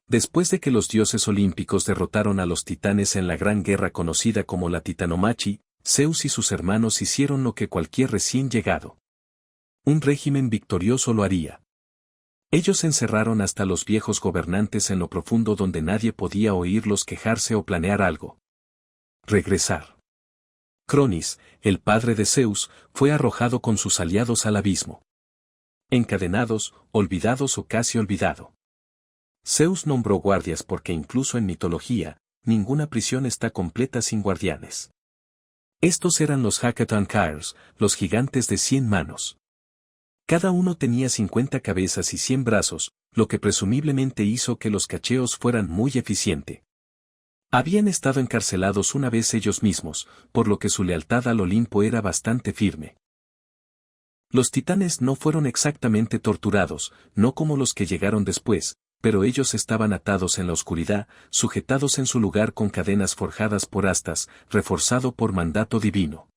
Speaker 1: Después de que los dioses olímpicos derrotaron a los titanes en la gran guerra conocida como la Titanomachi, Zeus y sus hermanos hicieron lo que cualquier recién llegado. Un régimen victorioso lo haría. Ellos encerraron hasta los viejos gobernantes en lo profundo donde nadie podía oírlos quejarse o planear algo. Regresar. Cronis, el padre de Zeus, fue arrojado con sus aliados al abismo. Encadenados, olvidados o casi olvidado. Zeus nombró guardias porque incluso en mitología, ninguna prisión está completa sin guardianes. Estos eran los Hecatonkairs, los gigantes de 100 manos. Cada uno tenía 50 cabezas y 100 brazos, lo que presumiblemente hizo que los cacheos fueran muy eficientes. Habían estado encarcelados una vez ellos mismos, por lo que su lealtad al Olimpo era bastante firme. Los titanes no fueron exactamente torturados, no como los que llegaron después, pero ellos estaban atados en la oscuridad, sujetados en su lugar con cadenas forjadas por astas, reforzado por mandato divino.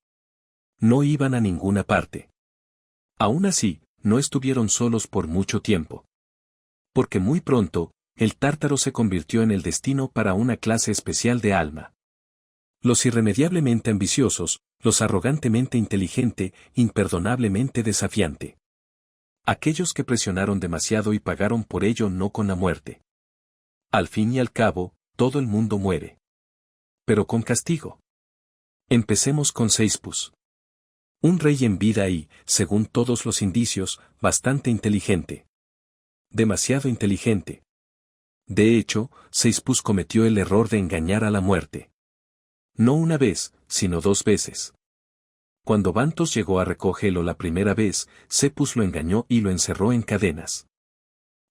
Speaker 1: No iban a ninguna parte. Aún así, no estuvieron solos por mucho tiempo. Porque muy pronto, el Tártaro se convirtió en el destino para una clase especial de alma. Los irremediablemente ambiciosos, los arrogantemente inteligente, imperdonablemente desafiante. Aquellos que presionaron demasiado y pagaron por ello no con la muerte. Al fin y al cabo, todo el mundo muere. Pero con castigo. Empecemos con Seispus. Un rey en vida y, según todos los indicios, bastante inteligente. Demasiado inteligente. De hecho, Seispus cometió el error de engañar a la muerte. No una vez, sino 2 veces. Cuando Bantos llegó a recogerlo la primera vez, Cepus lo engañó y lo encerró en cadenas.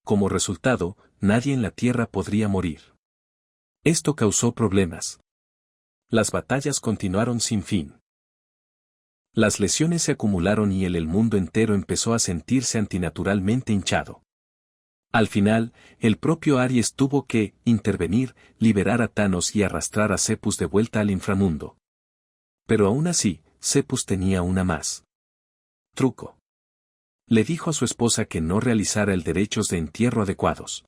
Speaker 1: Como resultado, nadie en la tierra podría morir. Esto causó problemas. Las batallas continuaron sin fin. Las lesiones se acumularon y el mundo entero empezó a sentirse antinaturalmente hinchado. Al final, el propio Aries tuvo que intervenir, liberar a Thanos y arrastrar a Cepus de vuelta al inframundo. Pero aún así, Cepus tenía una más. Truco. Le dijo a su esposa que no realizara el derechos de entierro adecuados.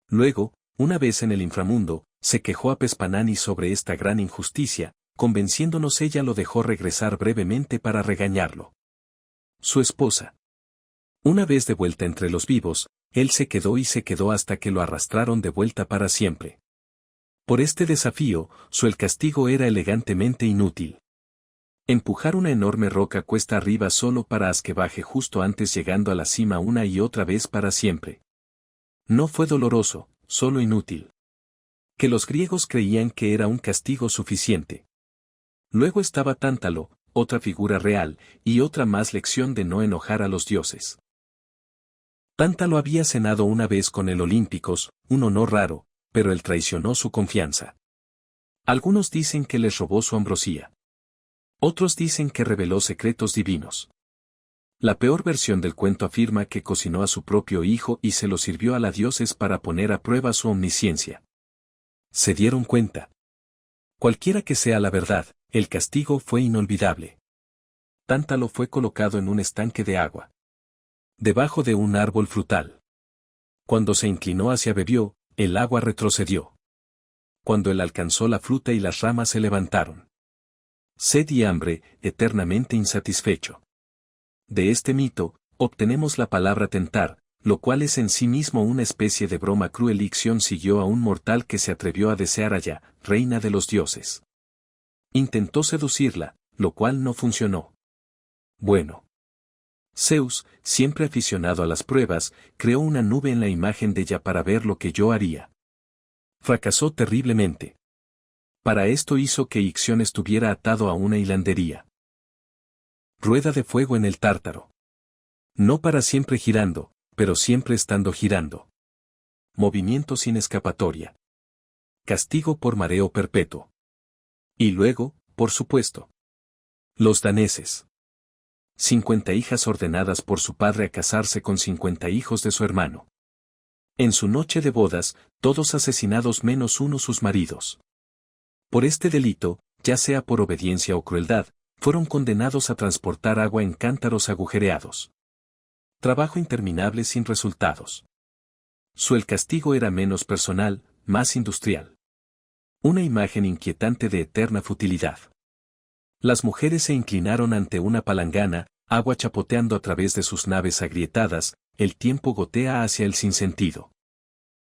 Speaker 1: Luego, una vez en el inframundo, se quejó a Pespanani sobre esta gran injusticia, convenciéndonos ella lo dejó regresar brevemente para regañarlo. Su esposa. Una vez de vuelta entre los vivos, él se quedó hasta que lo arrastraron de vuelta para siempre. Por este desafío, el castigo era elegantemente inútil. Empujar una enorme roca cuesta arriba solo para que baje justo antes llegando a la cima una y otra vez para siempre. No fue doloroso, solo inútil. Que los griegos creían que era un castigo suficiente. Luego estaba Tántalo, otra figura real, y otra más lección de no enojar a los dioses. Tántalo había cenado una vez con el Olímpicos, un honor raro, pero él traicionó su confianza. Algunos dicen que les robó su ambrosía. Otros dicen que reveló secretos divinos. La peor versión del cuento afirma que cocinó a su propio hijo y se lo sirvió a la dioses para poner a prueba su omnisciencia. ¿Se dieron cuenta? Cualquiera que sea la verdad, el castigo fue inolvidable. Tántalo fue colocado en un estanque de agua. Debajo de un árbol frutal. Cuando se inclinó hacia bebió, el agua retrocedió. Cuando él alcanzó la fruta y las ramas se levantaron. Sed y hambre, eternamente insatisfecho. De este mito, obtenemos la palabra tentar, lo cual es en sí mismo una especie de broma cruel. Ixión siguió a un mortal que se atrevió a desear a Ya, reina de los dioses. Intentó seducirla, lo cual no funcionó. Bueno. Zeus, siempre aficionado a las pruebas, creó una nube en la imagen de ella para ver lo que yo haría. Fracasó terriblemente. Para esto hizo que Ixión estuviera atado a una hilandería. Rueda de fuego en el Tártaro. No para siempre girando, pero siempre estando girando. Movimiento sin escapatoria. Castigo por mareo perpetuo. Y luego, por supuesto. Los daneses. 50 hijas ordenadas por su padre a casarse con 50 hijos de su hermano. En su noche de bodas, todos asesinados menos uno sus maridos. Por este delito, ya sea por obediencia o crueldad, fueron condenados a transportar agua en cántaros agujereados. Trabajo interminable sin resultados. El castigo era menos personal, más industrial. Una imagen inquietante de eterna futilidad. Las mujeres se inclinaron ante una palangana, agua chapoteando a través de sus naves agrietadas, el tiempo gotea hacia el sinsentido.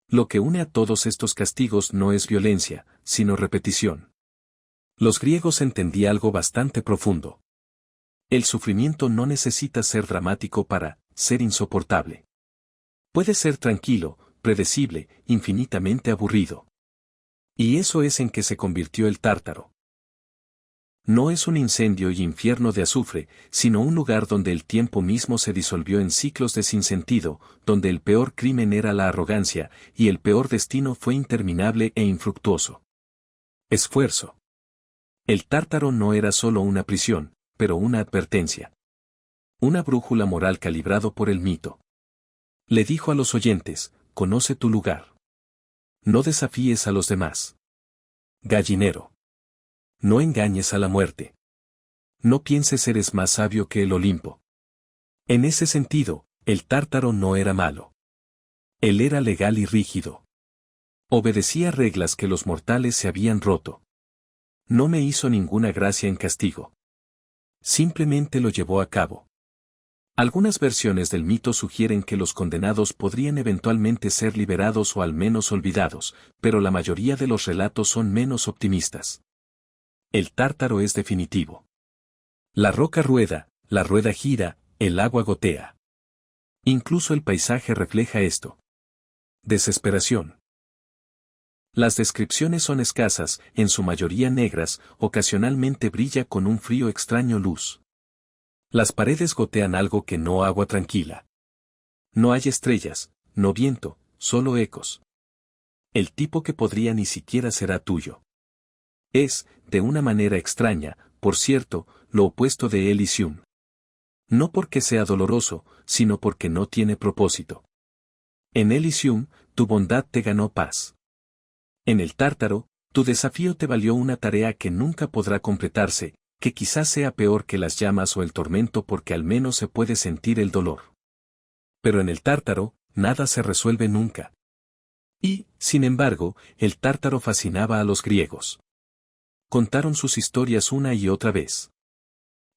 Speaker 1: Lo que une a todos estos castigos no es violencia, sino repetición. Los griegos entendían algo bastante profundo. El sufrimiento no necesita ser dramático para ser insoportable. Puede ser tranquilo, predecible, infinitamente aburrido. Y eso es en que se convirtió el Tártaro. No es un incendio y infierno de azufre, sino un lugar donde el tiempo mismo se disolvió en ciclos de sinsentido, donde el peor crimen era la arrogancia, y el peor destino fue interminable e infructuoso. Esfuerzo. El Tártaro no era solo una prisión, pero una advertencia. Una brújula moral calibrado por el mito. Le dijo a los oyentes, conoce tu lugar. No desafíes a los demás. Gallinero. No engañes a la muerte. No pienses eres más sabio que el Olimpo. En ese sentido, el Tártaro no era malo. Él era legal y rígido. Obedecía reglas que los mortales se habían roto. No me hizo ninguna gracia en castigo. Simplemente lo llevó a cabo. Algunas versiones del mito sugieren que los condenados podrían eventualmente ser liberados o al menos olvidados, pero la mayoría de los relatos son menos optimistas. El Tártaro es definitivo. La roca rueda, la rueda gira, el agua gotea. Incluso el paisaje refleja esto. Desesperación. Las descripciones son escasas, en su mayoría negras, ocasionalmente brilla con un frío extraño luz. Las paredes gotean algo que no agua tranquila. No hay estrellas, no viento, solo ecos. El tipo que podría ni siquiera será tuyo. Es, de una manera extraña, por cierto, lo opuesto de Elysium. No porque sea doloroso, sino porque no tiene propósito. En Elysium, tu bondad te ganó paz. En el Tártaro, tu desafío te valió una tarea que nunca podrá completarse, que quizás sea peor que las llamas o el tormento porque al menos se puede sentir el dolor. Pero en el Tártaro, nada se resuelve nunca. Y, sin embargo, el Tártaro fascinaba a los griegos. Contaron sus historias una y otra vez.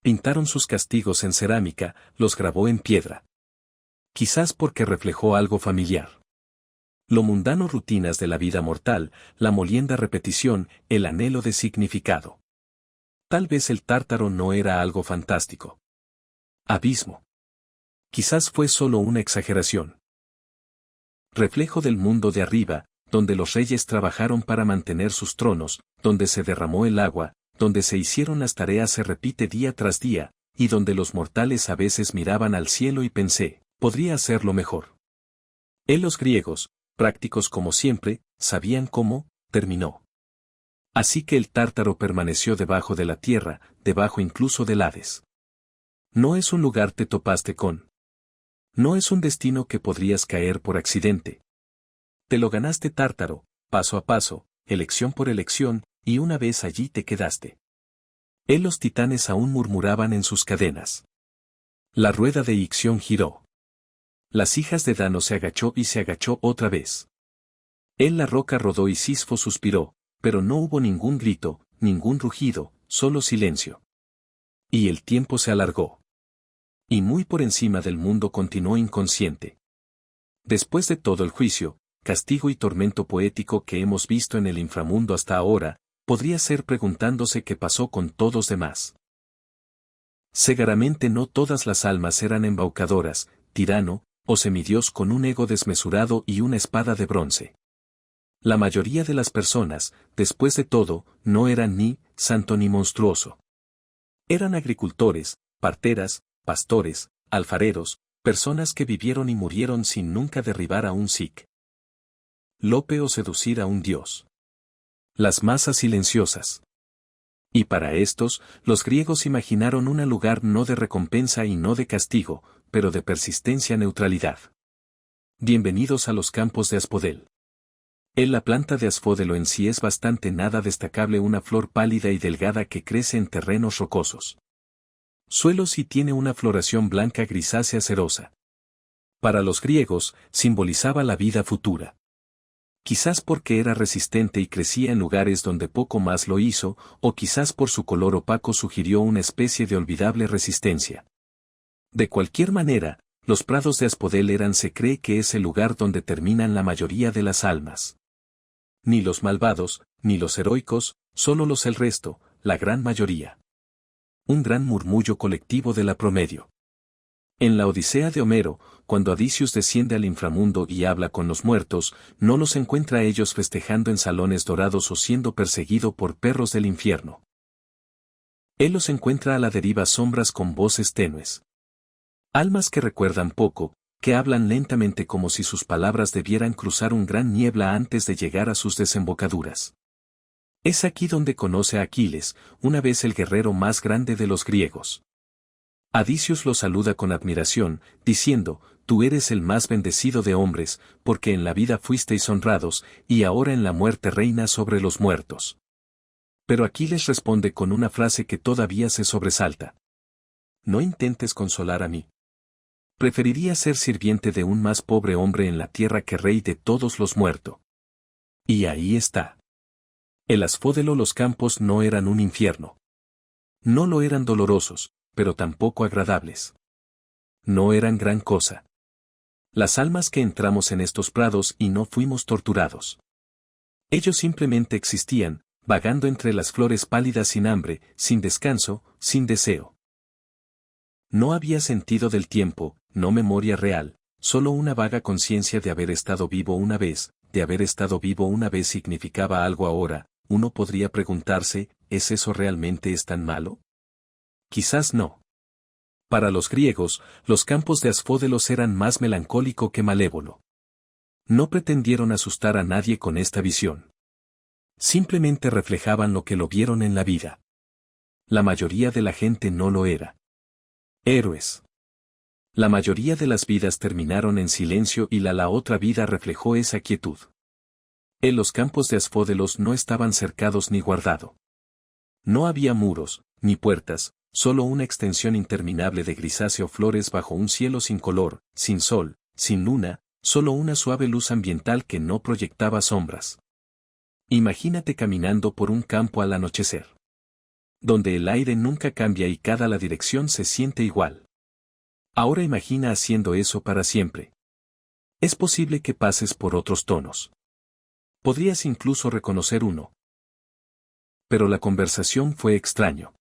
Speaker 1: Pintaron sus castigos en cerámica, los grabó en piedra. Quizás porque reflejó algo familiar. Lo mundano rutinas de la vida mortal, la molienda repetición, el anhelo de significado. Tal vez el Tártaro no era algo fantástico. Abismo. Quizás fue solo una exageración. Reflejo del mundo de arriba, donde los reyes trabajaron para mantener sus tronos, donde se derramó el agua, donde se hicieron las tareas se repite día tras día, y donde los mortales a veces miraban al cielo y pensé, podría hacerlo mejor. Los griegos, prácticos como siempre, sabían cómo, terminó. Así que el Tártaro permaneció debajo de la tierra, debajo incluso del Hades. No es un lugar te topaste con. No es un destino que podrías caer por accidente. Te lo ganaste Tártaro, paso a paso, elección por elección, y una vez allí te quedaste. Los titanes aún murmuraban en sus cadenas. La rueda de Ixión giró. Las hijas de Dano se agachó y se agachó otra vez. La roca rodó y Sisfo suspiró, pero no hubo ningún grito, ningún rugido, solo silencio. Y el tiempo se alargó. Y muy por encima del mundo continuó inconsciente. Después de todo el juicio, castigo y tormento poético que hemos visto en el inframundo hasta ahora, podría ser preguntándose qué pasó con todos demás. Seguramente no todas las almas eran embaucadoras, tirano, o semidios con un ego desmesurado y una espada de bronce. La mayoría de las personas, después de todo, no eran ni santo ni monstruoso. Eran agricultores, parteras, pastores, alfareros, personas que vivieron y murieron sin nunca derribar a un sikh. Lope o seducir a un dios. Las masas silenciosas. Y para estos, los griegos imaginaron un lugar no de recompensa y no de castigo, pero de persistencia neutralidad. Bienvenidos a los campos de Aspodel. La planta de Asfódelo en sí es bastante nada destacable, una flor pálida y delgada que crece en terrenos rocosos. Suelos y tiene una floración blanca grisácea cerosa. Para los griegos, simbolizaba la vida futura. Quizás porque era resistente y crecía en lugares donde poco más lo hizo, o quizás por su color opaco sugirió una especie de olvidable resistencia. De cualquier manera, los prados de Aspodel se cree que es el lugar donde terminan la mayoría de las almas. Ni los malvados, ni los heroicos, solo los el resto, la gran mayoría. Un gran murmullo colectivo de la promedio. En la Odisea de Homero, cuando Odisius desciende al inframundo y habla con los muertos, no los encuentra a ellos festejando en salones dorados o siendo perseguido por perros del infierno. Él los encuentra a la deriva, sombras con voces tenues. Almas que recuerdan poco, que hablan lentamente como si sus palabras debieran cruzar un gran niebla antes de llegar a sus desembocaduras. Es aquí donde conoce a Aquiles, una vez el guerrero más grande de los griegos. Odisius lo saluda con admiración, diciendo, tú eres el más bendecido de hombres, porque en la vida fuisteis honrados, y ahora en la muerte reinas sobre los muertos. Pero Aquiles responde con una frase que todavía se sobresalta. No intentes consolar a mí. Preferiría ser sirviente de un más pobre hombre en la tierra que rey de todos los muertos. Y ahí está. El Asfódelo, los campos no eran un infierno. No lo eran dolorosos, pero tampoco agradables. no eran gran cosa. Las almas que entramos en estos prados y no fuimos torturados. Ellos simplemente existían, vagando entre las flores pálidas sin hambre, sin descanso, sin deseo. No había sentido del tiempo, no memoria real, solo una vaga conciencia de haber estado vivo una vez. De haber estado vivo una vez significaba algo ahora. Uno podría preguntarse, ¿es eso realmente tan malo? Quizás no. Para los griegos, los campos de Asfódelos eran más melancólico que malévolo. No pretendieron asustar a nadie con esta visión. Simplemente reflejaban lo que lo vieron en la vida. La mayoría de la gente no lo era. Héroes. La mayoría de las vidas terminaron en silencio y la otra vida reflejó esa quietud. En los campos de Asfódelos no estaban cercados ni guardados. No había muros, ni puertas, solo una extensión interminable de grisáceo flores bajo un cielo sin color, sin sol, sin luna, solo una suave luz ambiental que no proyectaba sombras. Imagínate caminando por un campo al anochecer, donde el aire nunca cambia y cada la dirección se siente igual. Ahora imagina haciendo eso para siempre. Es posible que pases por otros tonos. Podrías incluso reconocer uno. Pero la conversación fue extraño.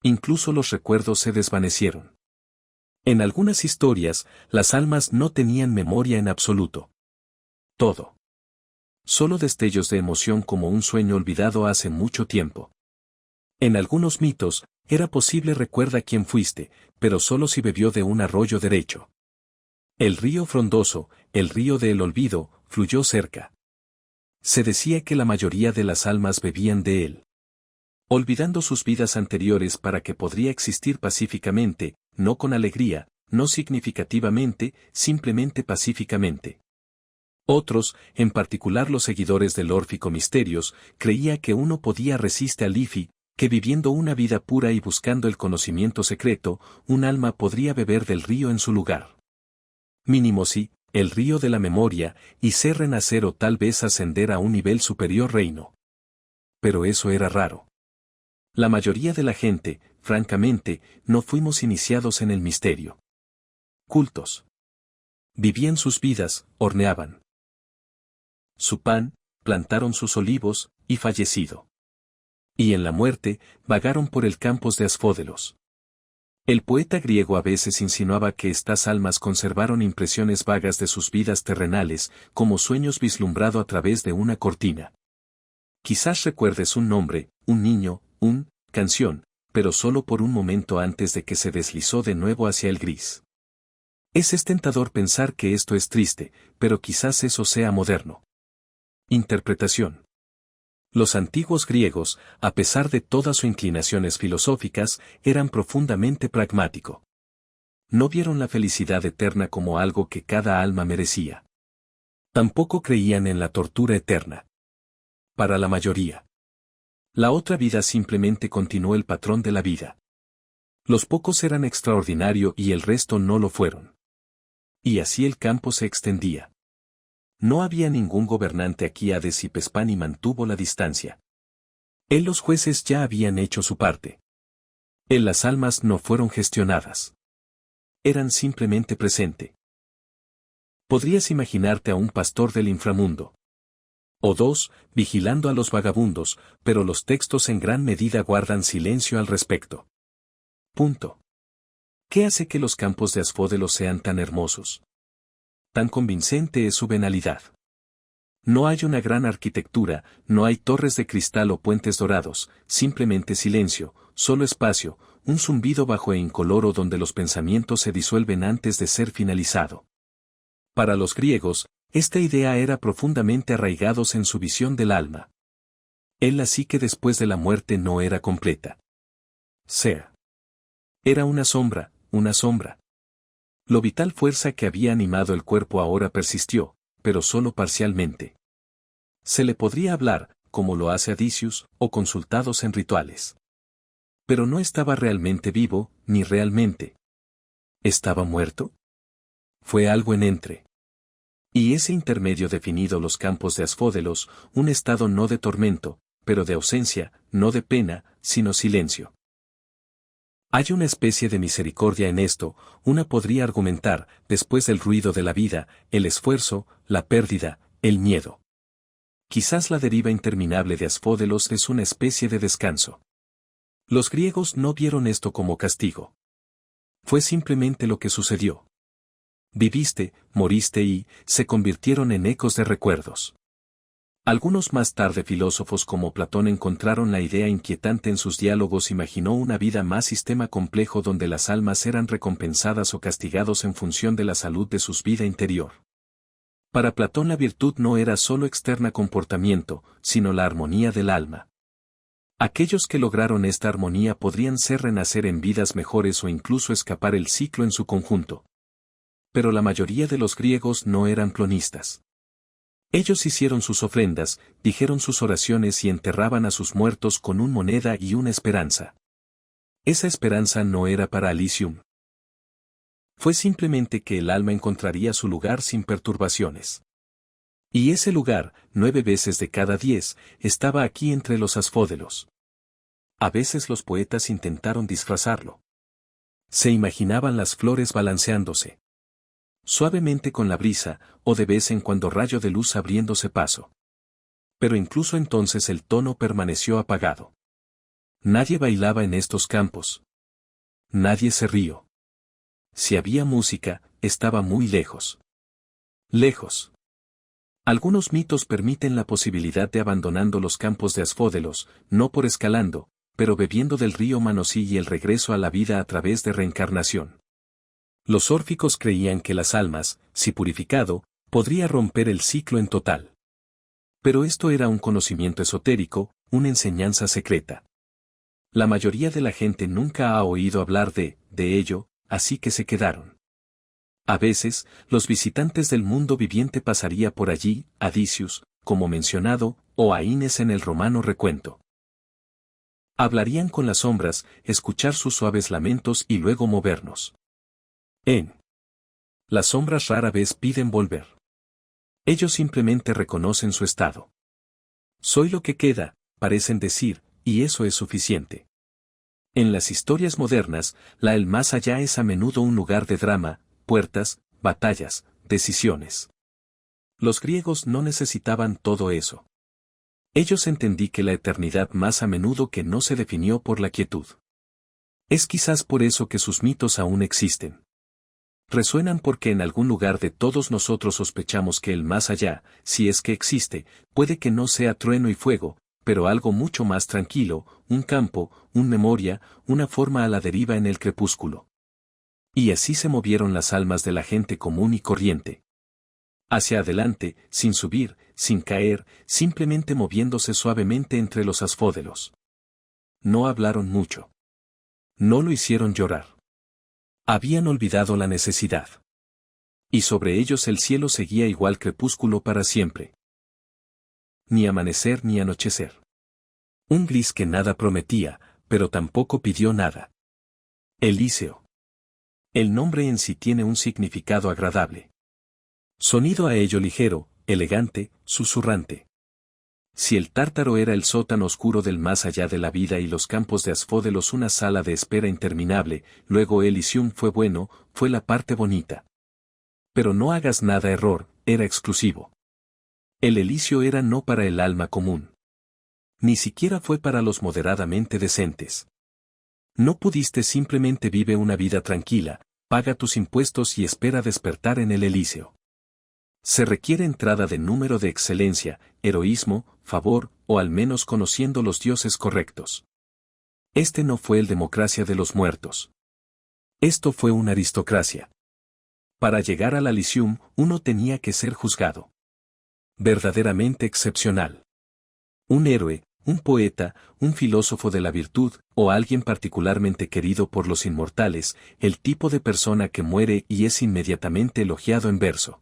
Speaker 1: Incluso los recuerdos se desvanecieron. En algunas historias, las almas no tenían memoria en absoluto. Todo. Solo destellos de emoción como un sueño olvidado hace mucho tiempo. En algunos mitos, era posible recuerda quién fuiste, pero solo si bebió de un arroyo derecho. El río frondoso, el río del olvido, fluyó cerca. Se decía que la mayoría de las almas bebían de él, olvidando sus vidas anteriores para que podría existir pacíficamente, no con alegría, no significativamente, simplemente pacíficamente. Otros, en particular los seguidores del Órfico Misterios, creía que uno podía resistir al Ifi, que viviendo una vida pura y buscando el conocimiento secreto, un alma podría beber del río en su lugar. Mínimo sí, el río de la memoria, y ser renacer o tal vez ascender a un nivel superior reino. Pero eso era raro. La mayoría de la gente, francamente, no fuimos iniciados en el misterio. Cultos. Vivían sus vidas, horneaban su pan, plantaron sus olivos, y fallecido. Y en la muerte, vagaron por el campos de Asfódelos. El poeta griego a veces insinuaba que estas almas conservaron impresiones vagas de sus vidas terrenales, como sueños vislumbrado a través de una cortina. Quizás recuerdes un nombre, un niño, canción, pero solo por un momento antes de que se deslizó de nuevo hacia el gris. Es tentador pensar que esto es triste, pero quizás eso sea moderno. Interpretación. Los antiguos griegos, a pesar de todas sus inclinaciones filosóficas, eran profundamente pragmáticos. No vieron la felicidad eterna como algo que cada alma merecía. Tampoco creían en la tortura eterna. Para la mayoría, la otra vida simplemente continuó el patrón de la vida. Los pocos eran extraordinario y el resto no lo fueron. Y así el campo se extendía. No había ningún gobernante aquí a Pespani mantuvo la distancia. Los jueces ya habían hecho su parte. Las almas no fueron gestionadas. Eran simplemente presente. Podrías imaginarte a un pastor del inframundo. O dos, vigilando a los vagabundos, pero los textos en gran medida guardan silencio al respecto. Punto. ¿Qué hace que los campos de Asfódelos sean tan hermosos? Tan convincente es su venalidad. No hay una gran arquitectura, no hay torres de cristal o puentes dorados, simplemente silencio, solo espacio, un zumbido bajo e incoloro donde los pensamientos se disuelven antes de ser finalizado. Para los griegos, esta idea era profundamente arraigados en su visión del alma. La psique después de la muerte no era completa. Era una sombra, una sombra. Lo vital fuerza que había animado el cuerpo ahora persistió, pero solo parcialmente. Se le podría hablar, como lo hace Adicius, o consultados en rituales. Pero no estaba realmente vivo, ni realmente. ¿Estaba muerto? Fue algo en entre. Y ese intermedio definido los campos de Asfódelos, un estado no de tormento, pero de ausencia, no de pena, sino silencio. Hay una especie de misericordia en esto, una podría argumentar, después del ruido de la vida, el esfuerzo, la pérdida, el miedo. Quizás la deriva interminable de Asfódelos es una especie de descanso. Los griegos no vieron esto como castigo. Fue simplemente lo que sucedió. Viviste, moriste y se convirtieron en ecos de recuerdos. Algunos más tarde filósofos como Platón encontraron la idea inquietante en sus diálogos. Imaginó una vida más sistema complejo donde las almas eran recompensadas o castigados en función de la salud de su vida interior. Para Platón la virtud no era solo externa comportamiento, sino la armonía del alma. Aquellos que lograron esta armonía podrían ser renacer en vidas mejores o incluso escapar el ciclo en su conjunto. Pero la mayoría de los griegos no eran plonistas. Ellos hicieron sus ofrendas, dijeron sus oraciones y enterraban a sus muertos con una moneda y una esperanza. Esa esperanza no era para Elysium. Fue simplemente que el alma encontraría su lugar sin perturbaciones. Y ese lugar, 9 veces de cada 10, estaba aquí entre los Asfódelos. A veces los poetas intentaron disfrazarlo. Se imaginaban las flores balanceándose suavemente con la brisa, o de vez en cuando rayo de luz abriéndose paso. Pero incluso entonces el tono permaneció apagado. Nadie bailaba en estos campos. Nadie se rió. Si había música, estaba muy lejos. Lejos. Algunos mitos permiten la posibilidad de abandonando los campos de Asfódelos, no por escalando, pero bebiendo del río Manosí y el regreso a la vida a través de reencarnación. Los órficos creían que las almas, si purificado, podría romper el ciclo en total. Pero esto era un conocimiento esotérico, una enseñanza secreta. La mayoría de la gente nunca ha oído hablar de ello, así que se quedaron. A veces, los visitantes del mundo viviente pasaría por allí, a Dicius, como mencionado, o a Ines en el romano recuento. Hablarían con las sombras, escuchar sus suaves lamentos y luego movernos. Las sombras rara vez piden volver. Ellos simplemente reconocen su estado. Soy lo que queda, parecen decir, y eso es suficiente. En las historias modernas, el más allá es a menudo un lugar de drama, puertas, batallas, decisiones. Los griegos no necesitaban todo eso. Ellos entendí que la eternidad más a menudo que no se definió por la quietud. Es quizás por eso que sus mitos aún existen. Resuenan porque en algún lugar de todos nosotros sospechamos que el más allá, si es que existe, puede que no sea trueno y fuego, pero algo mucho más tranquilo, un campo, una memoria, una forma a la deriva en el crepúsculo. Y así se movieron las almas de la gente común y corriente. Hacia adelante, sin subir, sin caer, simplemente moviéndose suavemente entre los Asfódelos. No hablaron mucho. No lo hicieron llorar. Habían olvidado la necesidad. Y sobre ellos el cielo seguía igual crepúsculo para siempre. Ni amanecer ni anochecer. Un gris que nada prometía, pero tampoco pidió nada. Elíseo. El nombre en sí tiene un significado agradable. Sonido a ello ligero, elegante, susurrante. Si el Tártaro era el sótano oscuro del más allá de la vida y los campos de Asfódelos una sala de espera interminable, luego Elysium fue bueno, fue la parte bonita. Pero no hagas nada error, era exclusivo. El Elíseo era no para el alma común. Ni siquiera fue para los moderadamente decentes. No pudiste simplemente vive una vida tranquila, paga tus impuestos y espera despertar en el Elíseo. Se requiere entrada de número de excelencia, heroísmo, favor, o al menos conociendo los dioses correctos. Este no fue el democracia de los muertos. Esto fue una aristocracia. Para llegar al Elysium, uno tenía que ser juzgado. Verdaderamente excepcional. Un héroe, un poeta, un filósofo de la virtud, o alguien particularmente querido por los inmortales, el tipo de persona que muere y es inmediatamente elogiado en verso.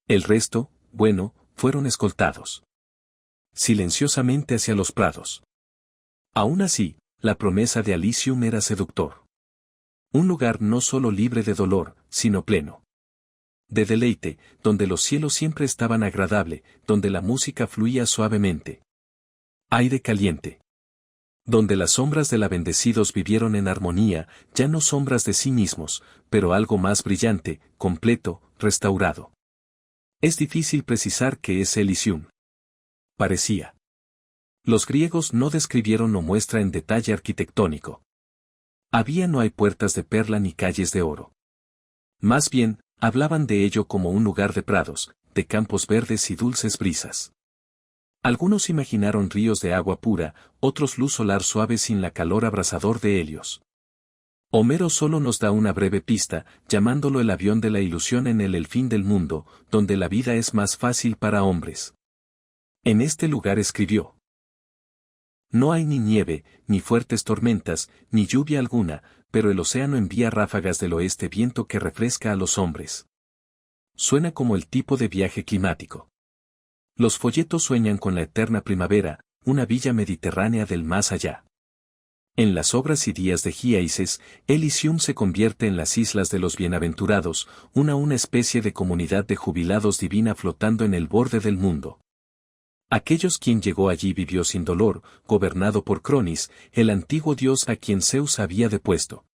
Speaker 1: El resto, bueno, fueron escoltados silenciosamente hacia los prados. Aún así, la promesa de Elysium era seductor. Un lugar no solo libre de dolor, sino pleno de deleite, donde los cielos siempre estaban agradable, donde la música fluía suavemente. Aire caliente. Donde las sombras de la bendecidos vivieron en armonía, ya no sombras de sí mismos, pero algo más brillante, completo, restaurado. Es difícil precisar qué es Elysium. Parecía. Los griegos no describieron o muestra en detalle arquitectónico. No hay puertas de perla ni calles de oro. Más bien, hablaban de ello como un lugar de prados, de campos verdes y dulces brisas. Algunos imaginaron ríos de agua pura, otros luz solar suave sin la calor abrasador de Helios. Homero solo nos da una breve pista, llamándolo el avión de la ilusión en el fin del mundo, donde la vida es más fácil para hombres. En este lugar escribió: no hay ni nieve, ni fuertes tormentas, ni lluvia alguna, pero el océano envía ráfagas del oeste viento que refresca a los hombres. Suena como el tipo de viaje climático. Los folletos sueñan con la eterna primavera, una villa mediterránea del más allá. En las obras y días de Giaces, Elysium se convierte en las islas de los bienaventurados, una especie de comunidad de jubilados divina flotando en el borde del mundo. Aquellos quien llegó allí vivió sin dolor, gobernado por Cronis, el antiguo dios a quien Zeus había depuesto.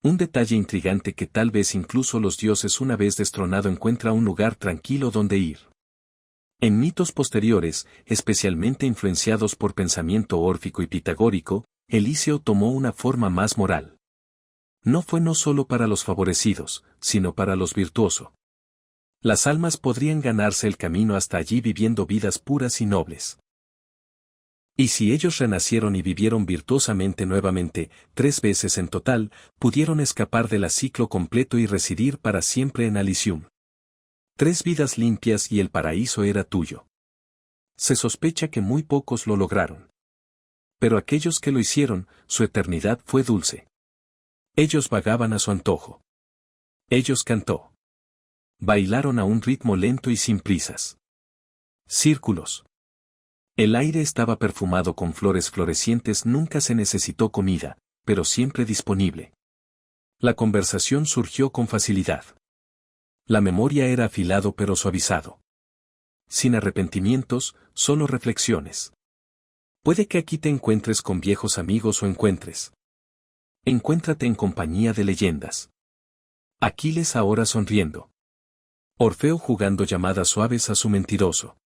Speaker 1: Un detalle intrigante que tal vez incluso los dioses una vez destronado encuentra un lugar tranquilo donde ir. En mitos posteriores, especialmente influenciados por pensamiento órfico y pitagórico, Eliseo tomó una forma más moral. No solo para los favorecidos, sino para los virtuosos. Las almas podrían ganarse el camino hasta allí viviendo vidas puras y nobles. Y si ellos renacieron y vivieron virtuosamente nuevamente, 3 veces en total, pudieron escapar del ciclo completo y residir para siempre en Elysium. 3 vidas limpias y el paraíso era tuyo. Se sospecha que muy pocos lo lograron. Pero aquellos que lo hicieron, su eternidad fue dulce. Ellos vagaban a su antojo. Ellos cantó. Bailaron a un ritmo lento y sin prisas. Círculos. El aire estaba perfumado con flores florecientes, nunca se necesitó comida, pero siempre disponible. La conversación surgió con facilidad. La memoria era afilado pero suavizado. Sin arrepentimientos, solo reflexiones. Puede que aquí te encuentres con viejos amigos o encuéntrate en compañía de leyendas. Aquiles ahora sonriendo. Orfeo jugando llamadas suaves a su mentiroso.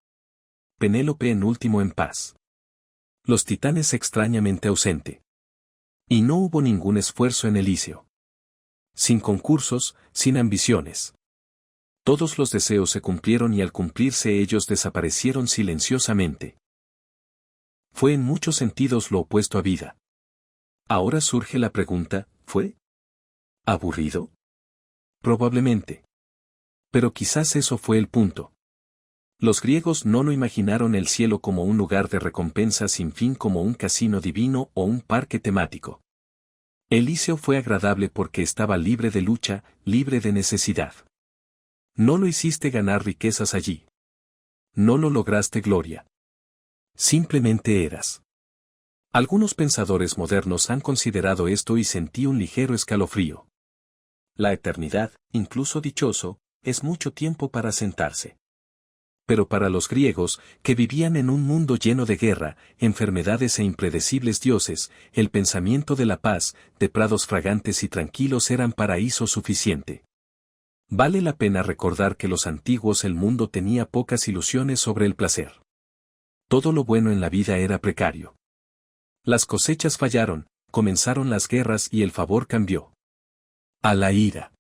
Speaker 1: Penélope en último en paz. Los titanes extrañamente ausente. Y no hubo ningún esfuerzo en Elysium. Sin concursos, sin ambiciones. Todos los deseos se cumplieron y al cumplirse ellos desaparecieron silenciosamente. Fue en muchos sentidos lo opuesto a vida. Ahora surge la pregunta, ¿fue aburrido? Probablemente. Pero quizás eso fue el punto. Los griegos no lo imaginaron el cielo como un lugar de recompensa sin fin, como un casino divino o un parque temático. Elysium fue agradable porque estaba libre de lucha, libre de necesidad. No lo hiciste ganar riquezas allí. No lo lograste gloria. Simplemente eras. Algunos pensadores modernos han considerado esto y sentí un ligero escalofrío. La eternidad, incluso dichoso, es mucho tiempo para sentarse. Pero para los griegos, que vivían en un mundo lleno de guerra, enfermedades e impredecibles dioses, el pensamiento de la paz, de prados fragantes y tranquilos eran paraíso suficiente. Vale la pena recordar que los antiguos el mundo tenía pocas ilusiones sobre el placer. Todo lo bueno en la vida era precario. Las cosechas fallaron, comenzaron las guerras y el favor cambió a la ira.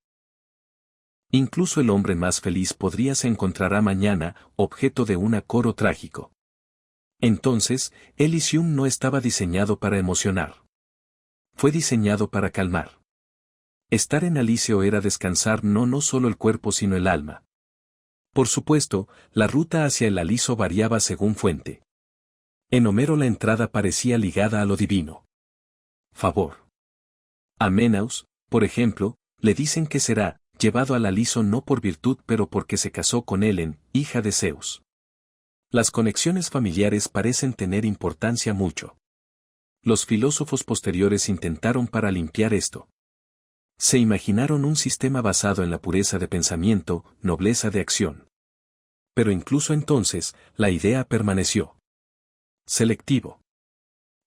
Speaker 1: Incluso el hombre más feliz se encontrará mañana, objeto de un coro trágico. Entonces, Elysium no estaba diseñado para emocionar. Fue diseñado para calmar. Estar en Elysium era descansar no solo el cuerpo sino el alma. Por supuesto, la ruta hacia el Aliso variaba según fuente. En Homero la entrada parecía ligada a lo divino. Favor. A Menaus, por ejemplo, le dicen que será llevado al Aliso no por virtud pero porque se casó con Helen, hija de Zeus. Las conexiones familiares parecen tener importancia mucho. Los filósofos posteriores intentaron para limpiar esto. Se imaginaron un sistema basado en la pureza de pensamiento, nobleza de acción. Pero incluso entonces, la idea permaneció selectivo.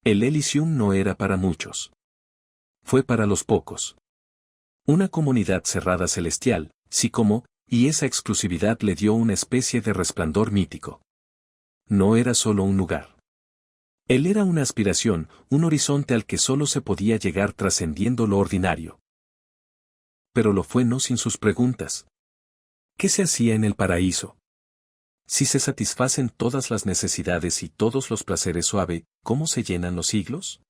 Speaker 1: El Elysium no era para muchos. Fue para los pocos. Una comunidad cerrada celestial, sí como, y esa exclusividad le dio una especie de resplandor mítico. No era solo un lugar. Él era una aspiración, un horizonte al que solo se podía llegar trascendiendo lo ordinario. Pero lo fue no sin sus preguntas. ¿Qué se hacía en el paraíso? Si se satisfacen todas las necesidades y todos los placeres suave, ¿cómo se llenan los siglos?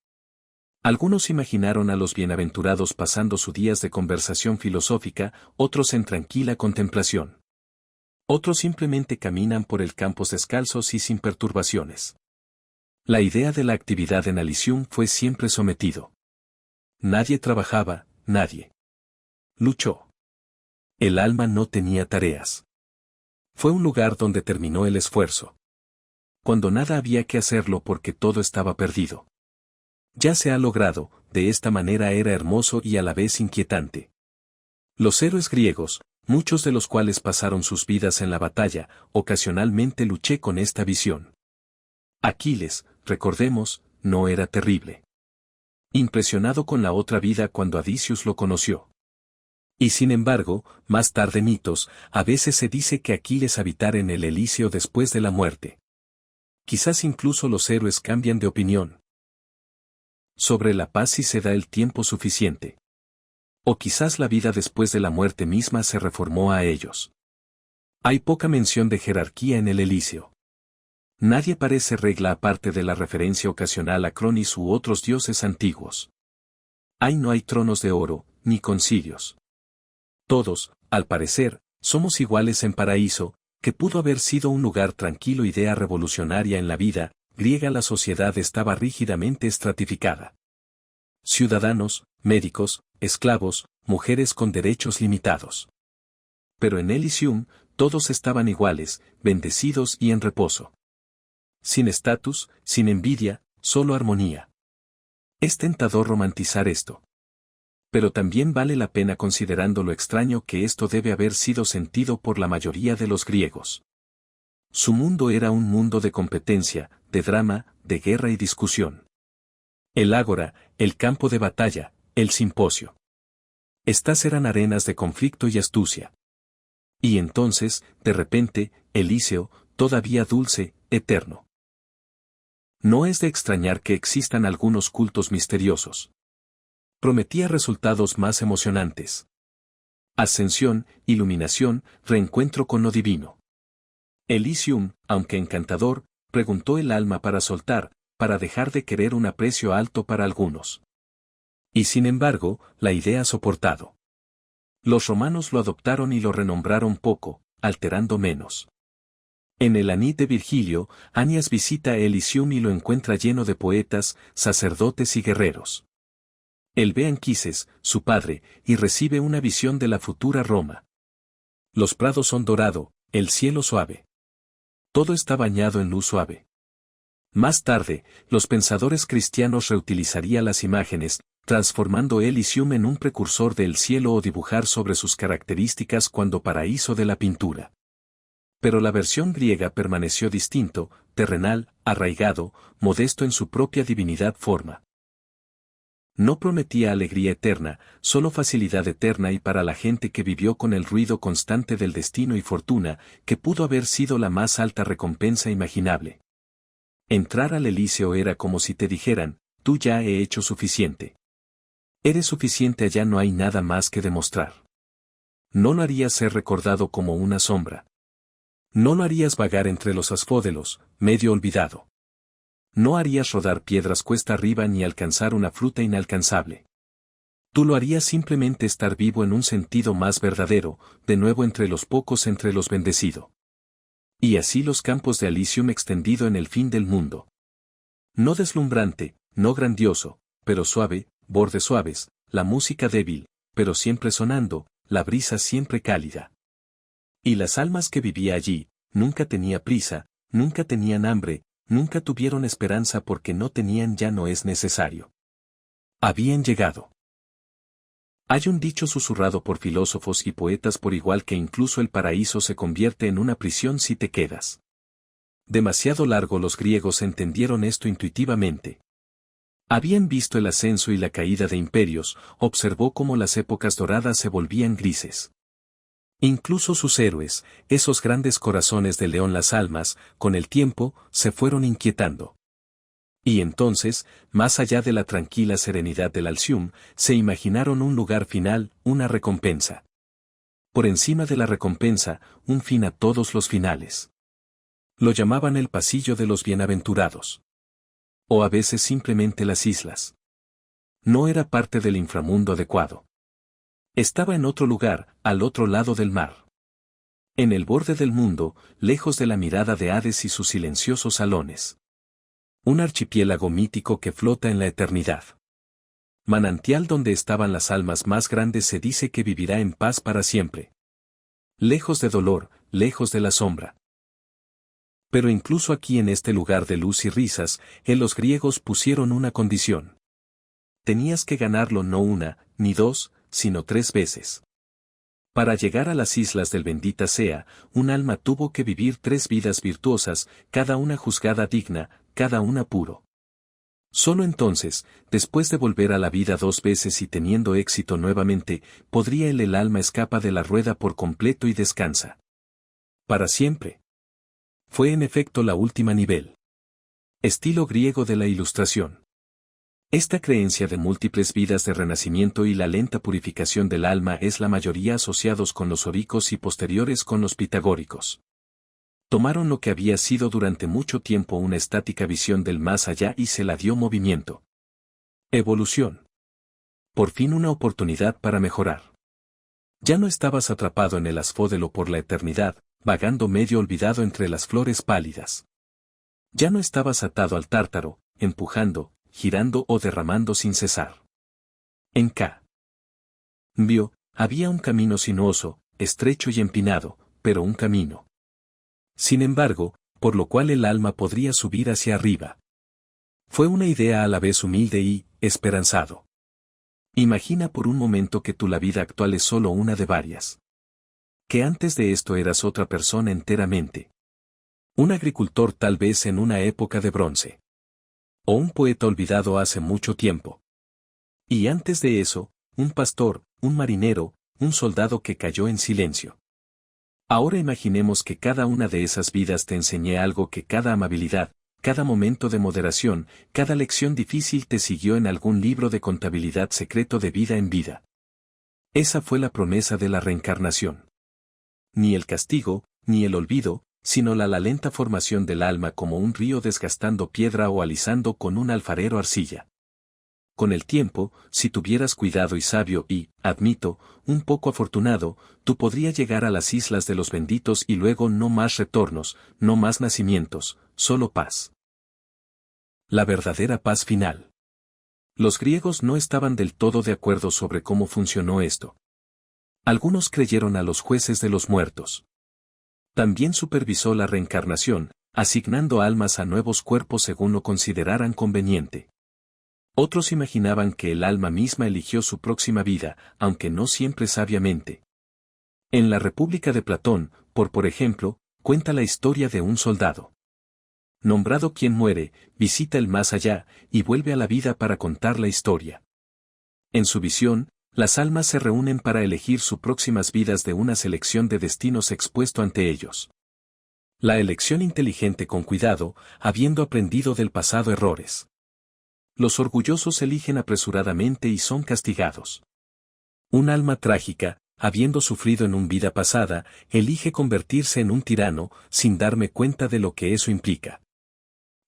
Speaker 1: Algunos imaginaron a los bienaventurados pasando sus días de conversación filosófica, otros en tranquila contemplación. Otros simplemente caminan por el campos descalzos y sin perturbaciones. La idea de la actividad en Elysium fue siempre sometido. Nadie trabajaba, nadie luchó. El alma no tenía tareas. Fue un lugar donde terminó el esfuerzo. Cuando nada había que hacerlo porque todo estaba perdido. Ya se ha logrado, de esta manera era hermoso y a la vez inquietante. Los héroes griegos, muchos de los cuales pasaron sus vidas en la batalla, ocasionalmente luché con esta visión. Aquiles, recordemos, no era terrible. Impresionado con la otra vida cuando Odysseus lo conoció. Y sin embargo, más tarde mitos, a veces se dice que Aquiles habitara en el Elíseo después de la muerte. Quizás incluso los héroes cambian de opinión sobre la paz si se da el tiempo suficiente. O quizás la vida después de la muerte misma se reformó a ellos. Hay poca mención de jerarquía en el Elíseo. Nadie parece regla aparte de la referencia ocasional a Cronis u otros dioses antiguos. Ahí no hay tronos de oro, ni concilios. Todos, al parecer, somos iguales en paraíso, que pudo haber sido un lugar tranquilo. Idea revolucionaria en la vida griega. La sociedad estaba rígidamente estratificada. Ciudadanos, médicos, esclavos, mujeres con derechos limitados. Pero en Elysium, todos estaban iguales, bendecidos y en reposo. Sin estatus, sin envidia, solo armonía. Es tentador romantizar esto. Pero también vale la pena considerando lo extraño que esto debe haber sido sentido por la mayoría de los griegos. Su mundo era un mundo de competencia, de drama, de guerra y discusión. El ágora, el campo de batalla, el simposio. Estas eran arenas de conflicto y astucia. Y entonces, de repente, Elíseo, todavía dulce, eterno. No es de extrañar que existan algunos cultos misteriosos. Prometía resultados más emocionantes. Ascensión, iluminación, reencuentro con lo divino. Elysium, aunque encantador, preguntó el alma para soltar, para dejar de querer un aprecio alto para algunos. Y sin embargo, la idea ha soportado. Los romanos lo adoptaron y lo renombraron poco, alterando menos. En el Anid de Virgilio, Anias visita Elysium y lo encuentra lleno de poetas, sacerdotes y guerreros. Él ve a Anquises, su padre, y recibe una visión de la futura Roma. Los prados son dorado, el cielo suave. Todo está bañado en luz suave. Más tarde, los pensadores cristianos reutilizarían las imágenes, transformando Elysium en un precursor del cielo o dibujar sobre sus características cuando paraíso de la pintura. Pero la versión griega permaneció distinto, terrenal, arraigado, modesto en su propia divinidad forma. No prometía alegría eterna, solo facilidad eterna y para la gente que vivió con el ruido constante del destino y fortuna, que pudo haber sido la más alta recompensa imaginable. Entrar al Elíseo era como si te dijeran, tú ya he hecho suficiente. Eres suficiente, allá no hay nada más que demostrar. No lo harías ser recordado como una sombra. No lo harías vagar entre los asfódelos, medio olvidado. No harías rodar piedras cuesta arriba ni alcanzar una fruta inalcanzable. Tú lo harías simplemente estar vivo en un sentido más verdadero, de nuevo entre los pocos, entre los bendecidos. Y así los campos de Elysium extendido en el fin del mundo. No deslumbrante, no grandioso, pero suave, bordes suaves, la música débil, pero siempre sonando, la brisa siempre cálida. Y las almas que vivía allí, nunca tenía prisa, nunca tenían hambre, nunca tuvieron esperanza porque no tenían, ya no es necesario. Habían llegado. Hay un dicho susurrado por filósofos y poetas por igual que incluso el paraíso se convierte en una prisión si te quedas. Demasiado largo. Los griegos entendieron esto intuitivamente. Habían visto el ascenso y la caída de imperios, observó cómo las épocas doradas se volvían grises. Incluso sus héroes, esos grandes corazones de león, las almas, con el tiempo, se fueron inquietando. Y entonces, más allá de la tranquila serenidad del Alsium, se imaginaron un lugar final, una recompensa. Por encima de la recompensa, un fin a todos los finales. Lo llamaban el pasillo de los bienaventurados. O a veces simplemente las islas. No era parte del inframundo adecuado. Estaba en otro lugar, al otro lado del mar. En el borde del mundo, lejos de la mirada de Hades y sus silenciosos salones. Un archipiélago mítico que flota en la eternidad. Manantial donde estaban las almas más grandes, se dice que vivirá en paz para siempre. Lejos de dolor, lejos de la sombra. Pero incluso aquí, en este lugar de luz y risas, los griegos pusieron una condición. Tenías que ganarlo no una, ni dos, sino 3 veces. Para llegar a las islas del bendita sea, un alma tuvo que vivir 3 vidas virtuosas, cada una juzgada digna, cada una puro. Solo entonces, después de volver a la vida 2 veces y teniendo éxito nuevamente, podría el alma escapa de la rueda por completo y descansa. Para siempre. Fue en efecto la última nivel. Estilo griego de la Ilustración. Esta creencia de múltiples vidas de renacimiento y la lenta purificación del alma es la mayoría asociados con los oricos y posteriores con los pitagóricos. Tomaron lo que había sido durante mucho tiempo una estática visión del más allá y se la dio movimiento. Evolución. Por fin una oportunidad para mejorar. Ya no estabas atrapado en el asfódelo por la eternidad, vagando medio olvidado entre las flores pálidas. Ya no estabas atado al tártaro, empujando, girando o derramando sin cesar. En K. Vio, había un camino sinuoso, estrecho y empinado, pero un camino. Sin embargo, por lo cual el alma podría subir hacia arriba. Fue una idea a la vez humilde y esperanzado. Imagina por un momento que la vida actual es solo una de varias. Que antes de esto eras otra persona enteramente. Un agricultor tal vez en una época de bronce. O un poeta olvidado hace mucho tiempo. Y antes de eso, un pastor, un marinero, un soldado que cayó en silencio. Ahora imaginemos que cada una de esas vidas te enseñé algo, que cada amabilidad, cada momento de moderación, cada lección difícil te siguió en algún libro de contabilidad secreto de vida en vida. Esa fue la promesa de la reencarnación. Ni el castigo, ni el olvido, sino la lenta formación del alma como un río desgastando piedra o alisando con un alfarero arcilla. Con el tiempo, si tuvieras cuidado y sabio y, admito, un poco afortunado, tú podrías llegar a las islas de los benditos y luego no más retornos, no más nacimientos, solo paz. La verdadera paz final. Los griegos no estaban del todo de acuerdo sobre cómo funcionó esto. Algunos creyeron a los jueces de los muertos. También supervisó la reencarnación, asignando almas a nuevos cuerpos según lo consideraran conveniente. Otros imaginaban que el alma misma eligió su próxima vida, aunque no siempre sabiamente. En la República de Platón, por ejemplo, cuenta la historia de un soldado. Nombrado quien muere, visita el más allá, y vuelve a la vida para contar la historia. En su visión, las almas se reúnen para elegir sus próximas vidas de una selección de destinos expuesto ante ellos. La elección inteligente con cuidado, habiendo aprendido del pasado errores. Los orgullosos eligen apresuradamente y son castigados. Un alma trágica, habiendo sufrido en una vida pasada, elige convertirse en un tirano, sin darme cuenta de lo que eso implica.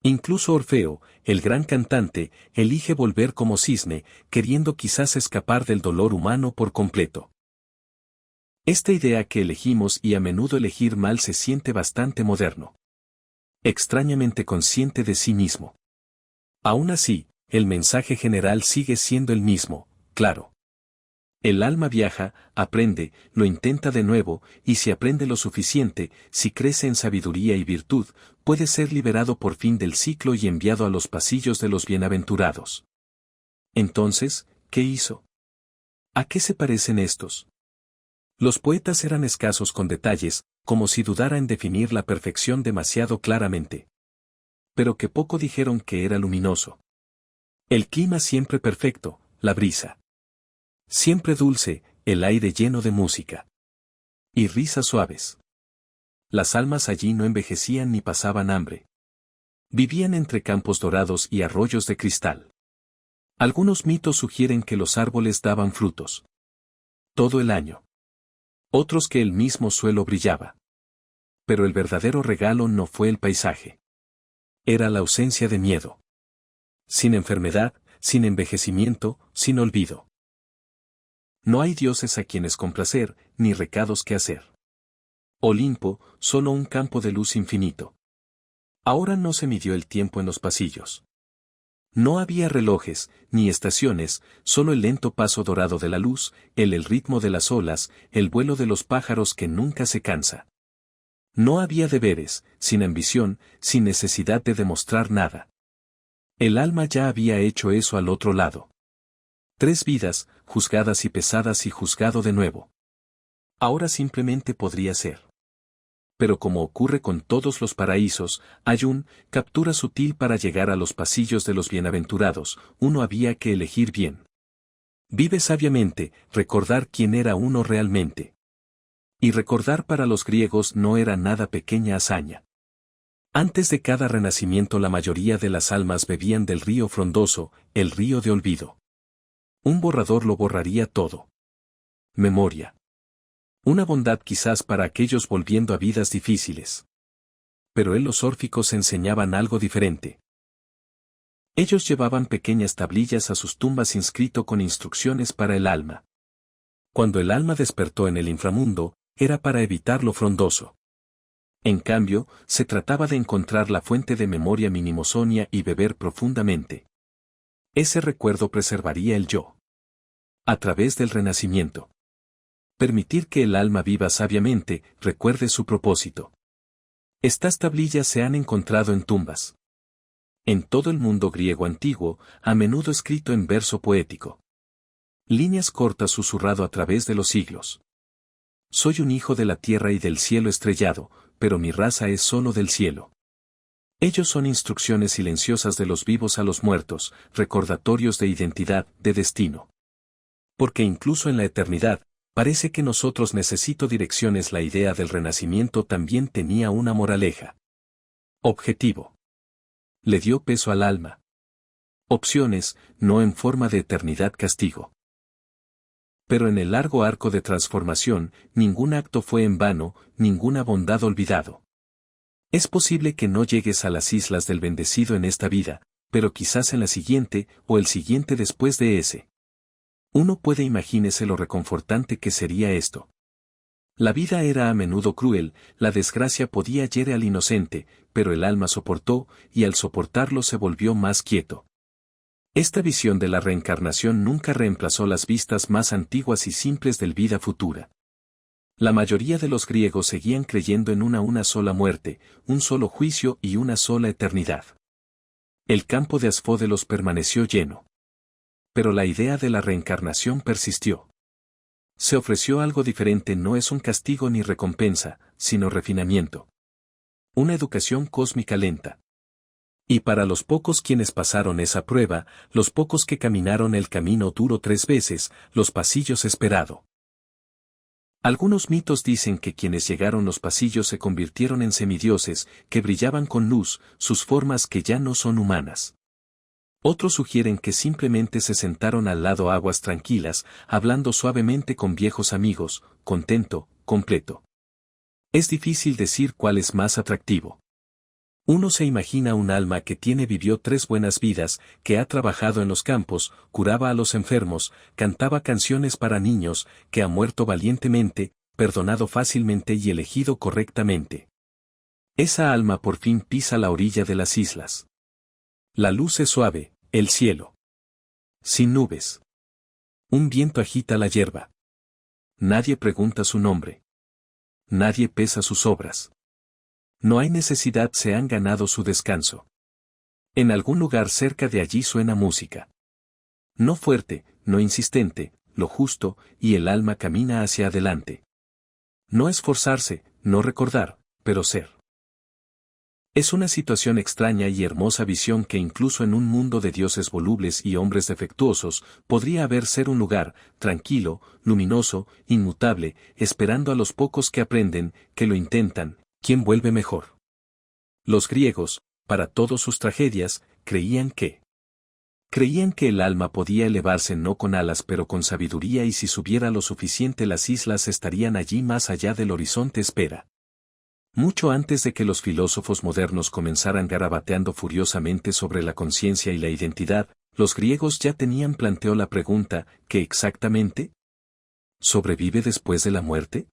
Speaker 1: Incluso Orfeo, el gran cantante, elige volver como cisne, queriendo quizás escapar del dolor humano por completo. Esta idea que elegimos y a menudo elegir mal se siente bastante moderno. Extrañamente consciente de sí mismo. Aún así, el mensaje general sigue siendo el mismo, claro. El alma viaja, aprende, lo intenta de nuevo, y si aprende lo suficiente, si crece en sabiduría y virtud, puede ser liberado por fin del ciclo y enviado a los pasillos de los bienaventurados. Entonces, ¿qué hizo? ¿A qué se parecen estos? Los poetas eran escasos con detalles, como si dudara en definir la perfección demasiado claramente. Pero que poco dijeron que era luminoso. El clima siempre perfecto, la brisa. Siempre dulce, el aire lleno de música. Y risas suaves. Las almas allí no envejecían ni pasaban hambre. Vivían entre campos dorados y arroyos de cristal. Algunos mitos sugieren que los árboles daban frutos todo el año. Otros que el mismo suelo brillaba. Pero el verdadero regalo no fue el paisaje. Era la ausencia de miedo. Sin enfermedad, sin envejecimiento, sin olvido. No hay dioses a quienes complacer, ni recados que hacer. Olimpo, solo un campo de luz infinito. Ahora no se midió el tiempo en los pasillos. No había relojes, ni estaciones, solo el lento paso dorado de la luz, el ritmo de las olas, el vuelo de los pájaros que nunca se cansa. No había deberes, sin ambición, sin necesidad de demostrar nada. El alma ya había hecho eso al otro lado. 3 vidas, juzgadas y pesadas y juzgado de nuevo. Ahora simplemente podría ser. Pero como ocurre con todos los paraísos, hay un captura sutil para llegar a los pasillos de los bienaventurados, uno había que elegir bien. Vive sabiamente, recordar quién era uno realmente. Y recordar para los griegos no era nada pequeña hazaña. Antes de cada renacimiento la mayoría de las almas bebían del río frondoso, el río de olvido. Un borrador lo borraría todo. Memoria. Una bondad quizás para aquellos volviendo a vidas difíciles. Pero los órficos enseñaban algo diferente. Ellos llevaban pequeñas tablillas a sus tumbas inscrito con instrucciones para el alma. Cuando el alma despertó en el inframundo, era para evitar lo frondoso. En cambio, se trataba de encontrar la fuente de memoria minimosonia y beber profundamente. Ese recuerdo preservaría el yo. A través del renacimiento. Permitir que el alma viva sabiamente, recuerde su propósito. Estas tablillas se han encontrado en tumbas. En todo el mundo griego antiguo, a menudo escrito en verso poético. Líneas cortas susurrado a través de los siglos. Soy un hijo de la tierra y del cielo estrellado, pero mi raza es solo del cielo. Ellos son instrucciones silenciosas de los vivos a los muertos, recordatorios de identidad, de destino. Porque incluso en la eternidad, parece que nosotros necesito direcciones. La idea del renacimiento también tenía una moraleja. Objetivo. Le dio peso al alma. Opciones, no en forma de eternidad castigo. Pero en el largo arco de transformación, ningún acto fue en vano, ninguna bondad olvidado. Es posible que no llegues a las islas del bendecido en esta vida, pero quizás en la siguiente, o el siguiente después de ese. Uno puede imagínese lo reconfortante que sería esto. La vida era a menudo cruel, la desgracia podía hiere al inocente, pero el alma soportó, y al soportarlo se volvió más quieto. Esta visión de la reencarnación nunca reemplazó las vistas más antiguas y simples del vida futura. La mayoría de los griegos seguían creyendo en una sola muerte, un solo juicio y una sola eternidad. El campo de Asfódelos permaneció lleno. Pero la idea de la reencarnación persistió. Se ofreció algo diferente, no es un castigo ni recompensa, sino refinamiento. Una educación cósmica lenta. Y para los pocos quienes pasaron esa prueba, los pocos que caminaron el camino duro 3 veces, los pasillos esperado. Algunos mitos dicen que quienes llegaron los pasillos se convirtieron en semidioses, que brillaban con luz, sus formas que ya no son humanas. Otros sugieren que simplemente se sentaron al lado aguas tranquilas, hablando suavemente con viejos amigos, contento, completo. Es difícil decir cuál es más atractivo. Uno se imagina un alma que vivió 3 buenas vidas, que ha trabajado en los campos, curaba a los enfermos, cantaba canciones para niños, que ha muerto valientemente, perdonado fácilmente y elegido correctamente. Esa alma por fin pisa la orilla de las islas. La luz es suave, el cielo. Sin nubes. Un viento agita la hierba. Nadie pregunta su nombre. Nadie pesa sus obras. No hay necesidad, se han ganado su descanso. En algún lugar cerca de allí suena música. No fuerte, no insistente, lo justo, y el alma camina hacia adelante. No esforzarse, no recordar, pero ser. Es una situación extraña y hermosa visión que incluso en un mundo de dioses volubles y hombres defectuosos, podría haber ser un lugar, tranquilo, luminoso, inmutable, esperando a los pocos que aprenden, que lo intentan, ¿quién vuelve mejor? Los griegos, para todas sus tragedias, creían que el alma podía elevarse no con alas pero con sabiduría y si subiera lo suficiente las islas estarían allí más allá del horizonte espera. Mucho antes de que los filósofos modernos comenzaran garabateando furiosamente sobre la conciencia y la identidad, los griegos ya tenían planteado la pregunta, ¿qué exactamente? ¿Sobrevive después de la muerte?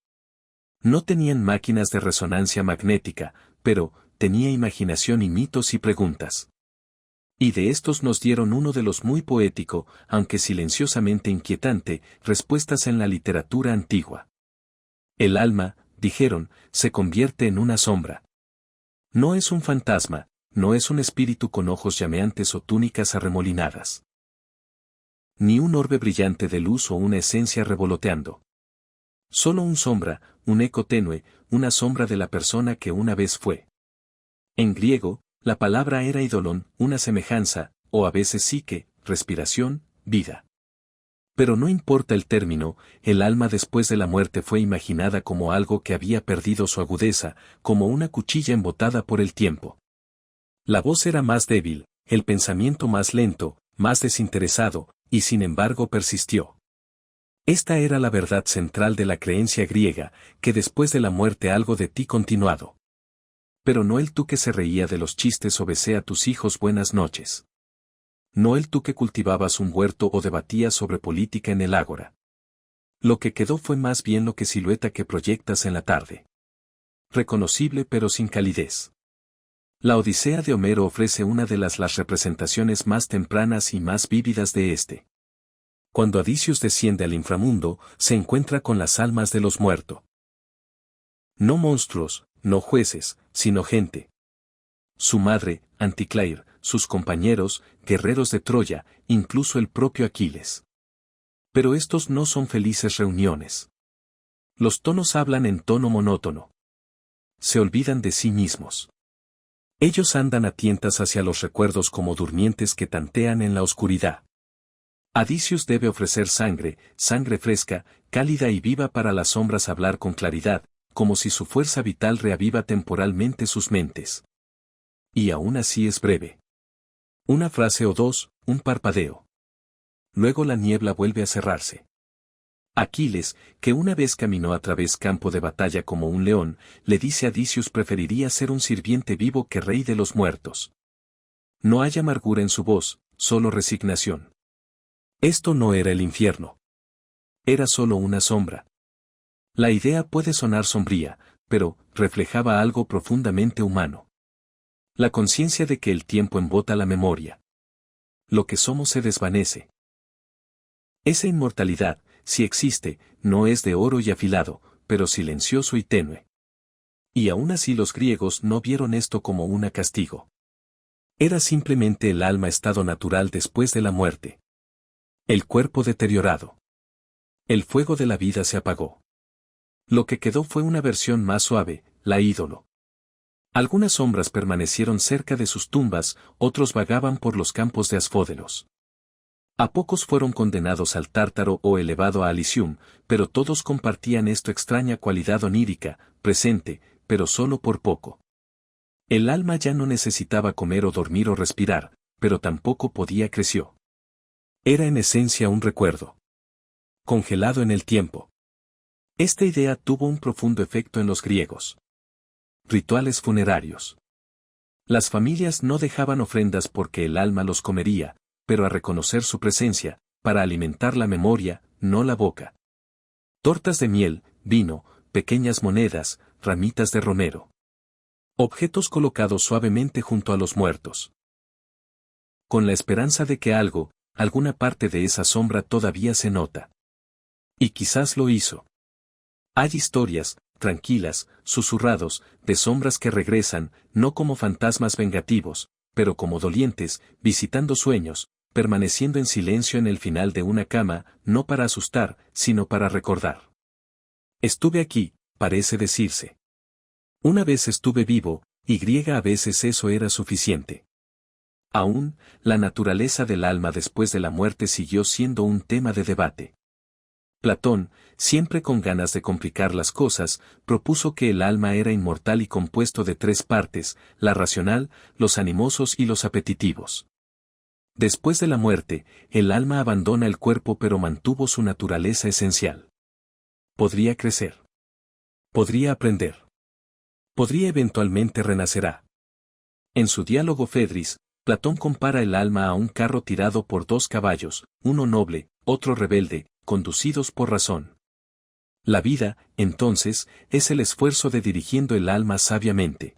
Speaker 1: No tenían máquinas de resonancia magnética, pero tenía imaginación y mitos y preguntas. Y de estos nos dieron uno de los muy poético, aunque silenciosamente inquietante, respuestas en la literatura antigua. El alma, dijeron, se convierte en una sombra. No es un fantasma, no es un espíritu con ojos llameantes o túnicas arremolinadas. Ni un orbe brillante de luz o una esencia revoloteando. Solo un sombra, un eco tenue, una sombra de la persona que una vez fue. En griego, la palabra era eidolon, una semejanza, o a veces psique, respiración, vida. Pero no importa el término, el alma después de la muerte fue imaginada como algo que había perdido su agudeza, como una cuchilla embotada por el tiempo. La voz era más débil, el pensamiento más lento, más desinteresado, y sin embargo persistió. Esta era la verdad central de la creencia griega, que después de la muerte algo de ti continuado. Pero no el tú que se reía de los chistes o besé a tus hijos buenas noches. No el tú que cultivabas un huerto o debatías sobre política en el ágora. Lo que quedó fue más bien lo que silueta que proyectas en la tarde. Reconocible pero sin calidez. La Odisea de Homero ofrece una de las representaciones más tempranas y más vívidas de este. Cuando Odisius desciende al inframundo, se encuentra con las almas de los muertos. No monstruos, no jueces, sino gente. Su madre, Anticlair, sus compañeros, guerreros de Troya, incluso el propio Aquiles. Pero estos no son felices reuniones. Los tonos hablan en tono monótono. Se olvidan de sí mismos. Ellos andan a tientas hacia los recuerdos como durmientes que tantean en la oscuridad. Odisius debe ofrecer sangre, sangre fresca, cálida y viva para las sombras hablar con claridad, como si su fuerza vital reaviva temporalmente sus mentes. Y aún así es breve. Una frase o dos, un parpadeo. Luego la niebla vuelve a cerrarse. Aquiles, que una vez caminó a través campo de batalla como un león, le dice a Odisius preferiría ser un sirviente vivo que rey de los muertos. No hay amargura en su voz, solo resignación. Esto no era el infierno. Era solo una sombra. La idea puede sonar sombría, pero reflejaba algo profundamente humano. La conciencia de que el tiempo embota la memoria. Lo que somos se desvanece. Esa inmortalidad, si existe, no es de oro y afilado, pero silencioso y tenue. Y aún así los griegos no vieron esto como un castigo. Era simplemente el alma estado natural después de la muerte. El cuerpo deteriorado. El fuego de la vida se apagó. Lo que quedó fue una versión más suave, la ídolo. Algunas sombras permanecieron cerca de sus tumbas, otros vagaban por los campos de Asfódelos. A pocos fueron condenados al Tártaro o elevado a Alisium, pero todos compartían esta extraña cualidad onírica, presente, pero solo por poco. El alma ya no necesitaba comer o dormir o respirar, pero tampoco podía creció. Era en esencia un recuerdo. Congelado en el tiempo. Esta idea tuvo un profundo efecto en los griegos. Rituales funerarios. Las familias no dejaban ofrendas porque el alma los comería, pero a reconocer su presencia, para alimentar la memoria, no la boca. Tortas de miel, vino, pequeñas monedas, ramitas de romero. Objetos colocados suavemente junto a los muertos. Con la esperanza de que algo, alguna parte de esa sombra todavía se nota. Y quizás lo hizo. Hay historias, tranquilas, susurrados, de sombras que regresan, no como fantasmas vengativos, pero como dolientes, visitando sueños, permaneciendo en silencio en el final de una cama, no para asustar, sino para recordar. Estuve aquí, parece decirse. Una vez estuve vivo, y a veces eso era suficiente. Aún, la naturaleza del alma después de la muerte siguió siendo un tema de debate. Platón, siempre con ganas de complicar las cosas, propuso que el alma era inmortal y compuesto de tres partes, la racional, los animosos y los apetitivos. Después de la muerte, el alma abandona el cuerpo pero mantuvo su naturaleza esencial. Podría crecer. Podría aprender. Podría eventualmente renacerá. En su diálogo Fedris, Platón compara el alma a un carro tirado por dos caballos, uno noble, otro rebelde, conducidos por razón. La vida, entonces, es el esfuerzo de dirigiendo el alma sabiamente.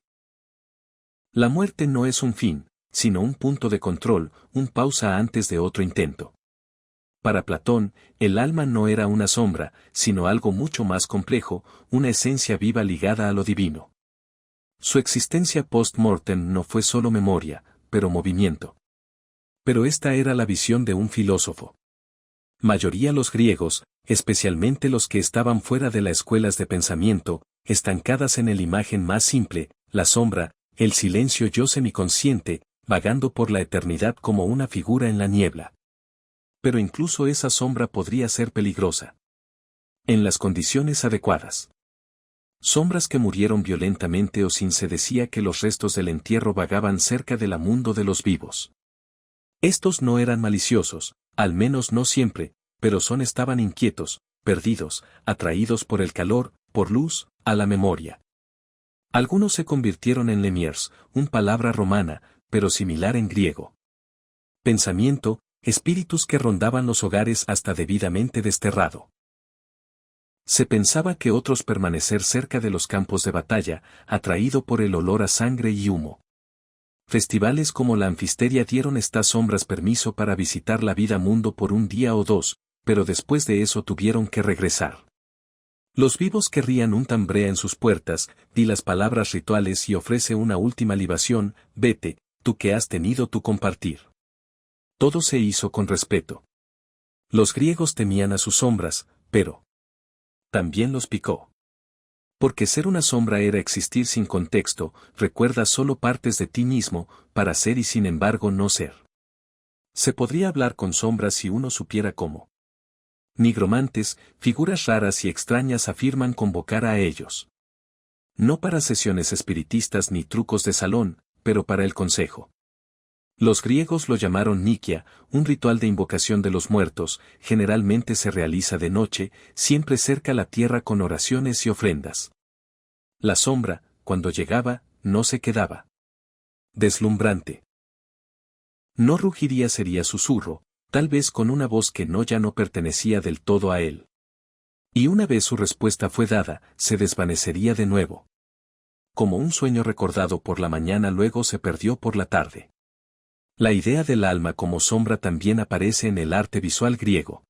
Speaker 1: La muerte no es un fin, sino un punto de control, un pausa antes de otro intento. Para Platón, el alma no era una sombra, sino algo mucho más complejo, una esencia viva ligada a lo divino. Su existencia post-mortem no fue solo memoria, pero movimiento. Pero esta era la visión de un filósofo. Mayoría los griegos, especialmente los que estaban fuera de las escuelas de pensamiento, estancadas en la imagen más simple, la sombra, el silencio yo semiconsciente, vagando por la eternidad como una figura en la niebla. Pero incluso esa sombra podría ser peligrosa. En las condiciones adecuadas. Sombras que murieron violentamente o sin se decía que los restos del entierro vagaban cerca del mundo de los vivos. Estos no eran maliciosos, al menos no siempre, pero estaban inquietos, perdidos, atraídos por el calor, por luz, a la memoria. Algunos se convirtieron en lemiers, una palabra romana, pero similar en griego. Pensamiento, espíritus que rondaban los hogares hasta debidamente desterrado. Se pensaba que otros permanecer cerca de los campos de batalla, atraído por el olor a sangre y humo. Festivales como la Anfisteria dieron estas sombras permiso para visitar la vida mundo por un día o dos, pero después de eso tuvieron que regresar. Los vivos querrían un tambrea en sus puertas, di las palabras rituales y ofrece una última libación, vete, tú que has tenido tu compartir. Todo se hizo con respeto. Los griegos temían a sus sombras, pero también los picó. Porque ser una sombra era existir sin contexto, recuerda solo partes de ti mismo, para ser y sin embargo no ser. Se podría hablar con sombras si uno supiera cómo. Nigromantes, figuras raras y extrañas afirman convocar a ellos. No para sesiones espiritistas ni trucos de salón, pero para el consejo. Los griegos lo llamaron nikia, un ritual de invocación de los muertos, generalmente se realiza de noche, siempre cerca a la tierra con oraciones y ofrendas. La sombra, cuando llegaba, no se quedaba. Deslumbrante. No rugiría, sería susurro, tal vez con una voz que ya no pertenecía del todo a él. Y una vez su respuesta fue dada, se desvanecería de nuevo. Como un sueño recordado por la mañana luego se perdió por la tarde. La idea del alma como sombra también aparece en el arte visual griego.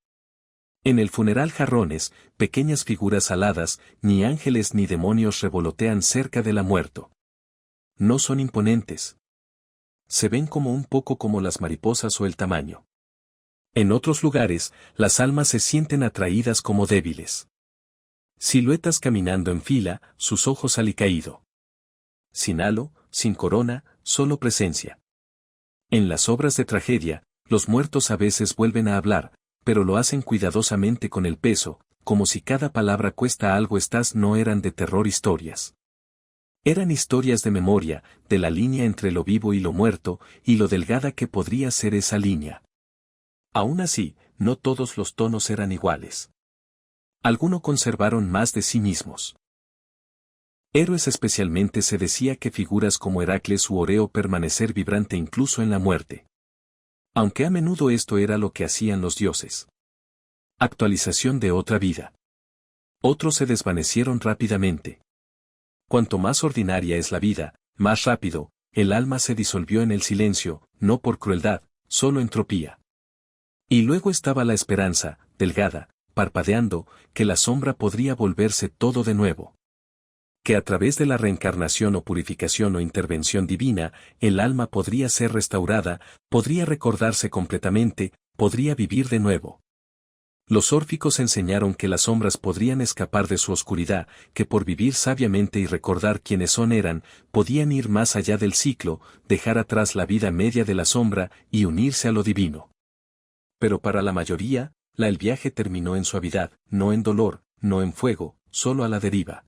Speaker 1: En el funeral jarrones, pequeñas figuras aladas, ni ángeles ni demonios revolotean cerca del muerto. No son imponentes. Se ven como un poco como las mariposas o el tamaño. En otros lugares, las almas se sienten atraídas como débiles. Siluetas caminando en fila, sus ojos alicaído. Sin halo, sin corona, solo presencia. En las obras de tragedia, los muertos a veces vuelven a hablar, pero lo hacen cuidadosamente con el peso, como si cada palabra cuesta algo. Estas no eran de terror historias. Eran historias de memoria, de la línea entre lo vivo y lo muerto, y lo delgada que podría ser esa línea. Aún así, no todos los tonos eran iguales. Algunos conservaron más de sí mismos. Héroes especialmente se decía que figuras como Heracles u Oreo permanecer vibrante incluso en la muerte. Aunque a menudo esto era lo que hacían los dioses. Actualización de otra vida. Otros se desvanecieron rápidamente. Cuanto más ordinaria es la vida, más rápido, el alma se disolvió en el silencio, no por crueldad, solo entropía. Y luego estaba la esperanza, delgada, parpadeando, que la sombra podría volverse todo de nuevo. Que a través de la reencarnación o purificación o intervención divina, el alma podría ser restaurada, podría recordarse completamente, podría vivir de nuevo. Los órficos enseñaron que las sombras podrían escapar de su oscuridad, que por vivir sabiamente y recordar quiénes eran, podían ir más allá del ciclo, dejar atrás la vida media de la sombra y unirse a lo divino. Pero para la mayoría, el viaje terminó en suavidad, no en dolor, no en fuego, solo a la deriva.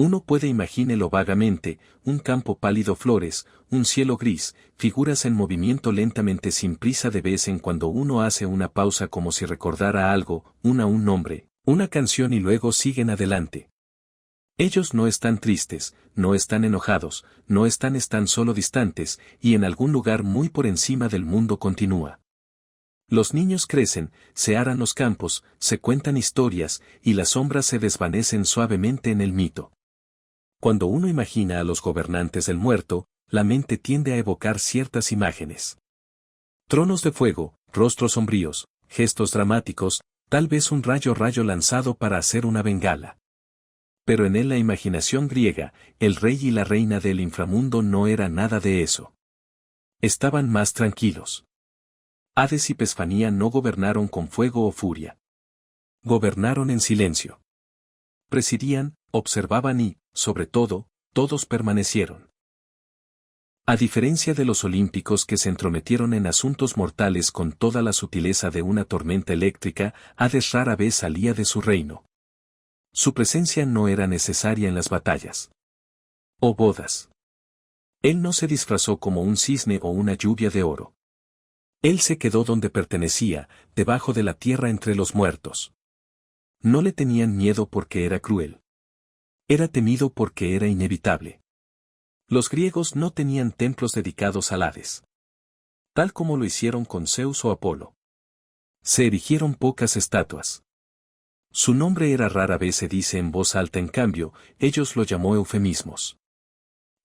Speaker 1: Uno puede imagínelo vagamente, un campo pálido, flores, un cielo gris, figuras en movimiento lentamente sin prisa de vez en cuando uno hace una pausa como si recordara algo, un nombre, una canción y luego siguen adelante. Ellos no están tristes, no están enojados, no están solo distantes, y en algún lugar muy por encima del mundo continúa. Los niños crecen, se aran los campos, se cuentan historias, y las sombras se desvanecen suavemente en el mito. Cuando uno imagina a los gobernantes del muerto, la mente tiende a evocar ciertas imágenes. Tronos de fuego, rostros sombríos, gestos dramáticos, tal vez un rayo lanzado para hacer una bengala. Pero en la imaginación griega, el rey y la reina del inframundo no era nada de eso. Estaban más tranquilos. Hades y Pesfanía no gobernaron con fuego o furia. Gobernaron en silencio. Presidían, observaban y, sobre todo, todos permanecieron. A diferencia de los olímpicos que se entrometieron en asuntos mortales con toda la sutileza de una tormenta eléctrica, Hades rara vez salía de su reino. Su presencia no era necesaria en las batallas o bodas. Él no se disfrazó como un cisne o una lluvia de oro. Él se quedó donde pertenecía, debajo de la tierra entre los muertos. No le tenían miedo porque era cruel. Era temido porque era inevitable. Los griegos no tenían templos dedicados al Hades, tal como lo hicieron con Zeus o Apolo. Se erigieron pocas estatuas. Su nombre era rara vez se dice en voz alta, en cambio, ellos lo llamó eufemismos.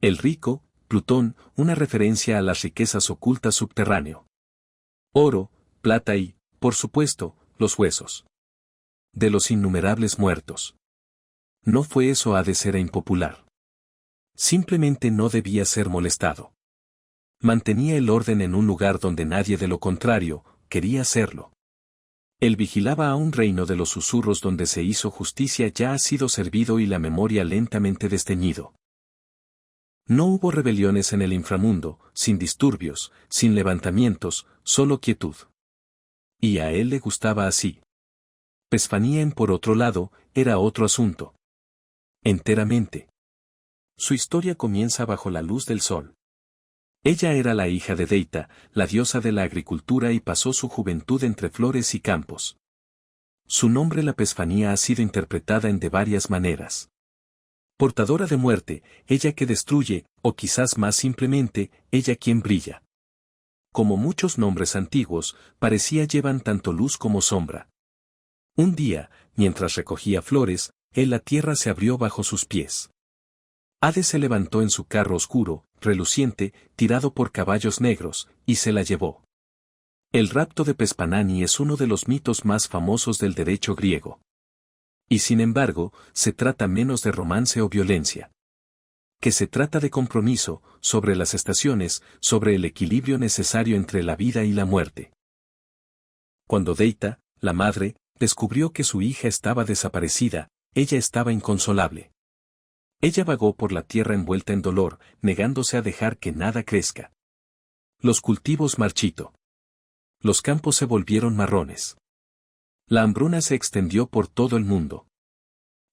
Speaker 1: El rico, Plutón, una referencia a las riquezas ocultas subterráneo. Oro, plata y, por supuesto, los huesos de los innumerables muertos. No fue eso, Hades era impopular. Simplemente no debía ser molestado. Mantenía el orden en un lugar donde nadie, de lo contrario, quería hacerlo. Él vigilaba a un reino de los susurros donde se hizo justicia ya ha sido servido y la memoria lentamente desteñido. No hubo rebeliones en el inframundo, sin disturbios, sin levantamientos, solo quietud. Y a él le gustaba así. Pesfanía, por otro lado, era otro asunto. Enteramente. Su historia comienza bajo la luz del sol. Ella era la hija de Deita, la diosa de la agricultura, y pasó su juventud entre flores y campos. Su nombre, la Pesfanía, ha sido interpretada de varias maneras. Portadora de muerte, ella que destruye, o quizás más simplemente, ella quien brilla. Como muchos nombres antiguos, parecía llevan tanto luz como sombra. Un día, mientras recogía flores, la tierra se abrió bajo sus pies. Hades se levantó en su carro oscuro, reluciente, tirado por caballos negros, y se la llevó. El rapto de Pespanani es uno de los mitos más famosos del derecho griego. Y sin embargo, se trata menos de romance o violencia. Que se trata de compromiso, sobre las estaciones, sobre el equilibrio necesario entre la vida y la muerte. Cuando Deita, la madre, descubrió que su hija estaba desaparecida, ella estaba inconsolable. Ella vagó por la tierra envuelta en dolor, negándose a dejar que nada crezca. Los cultivos marchito. Los campos se volvieron marrones. La hambruna se extendió por todo el mundo.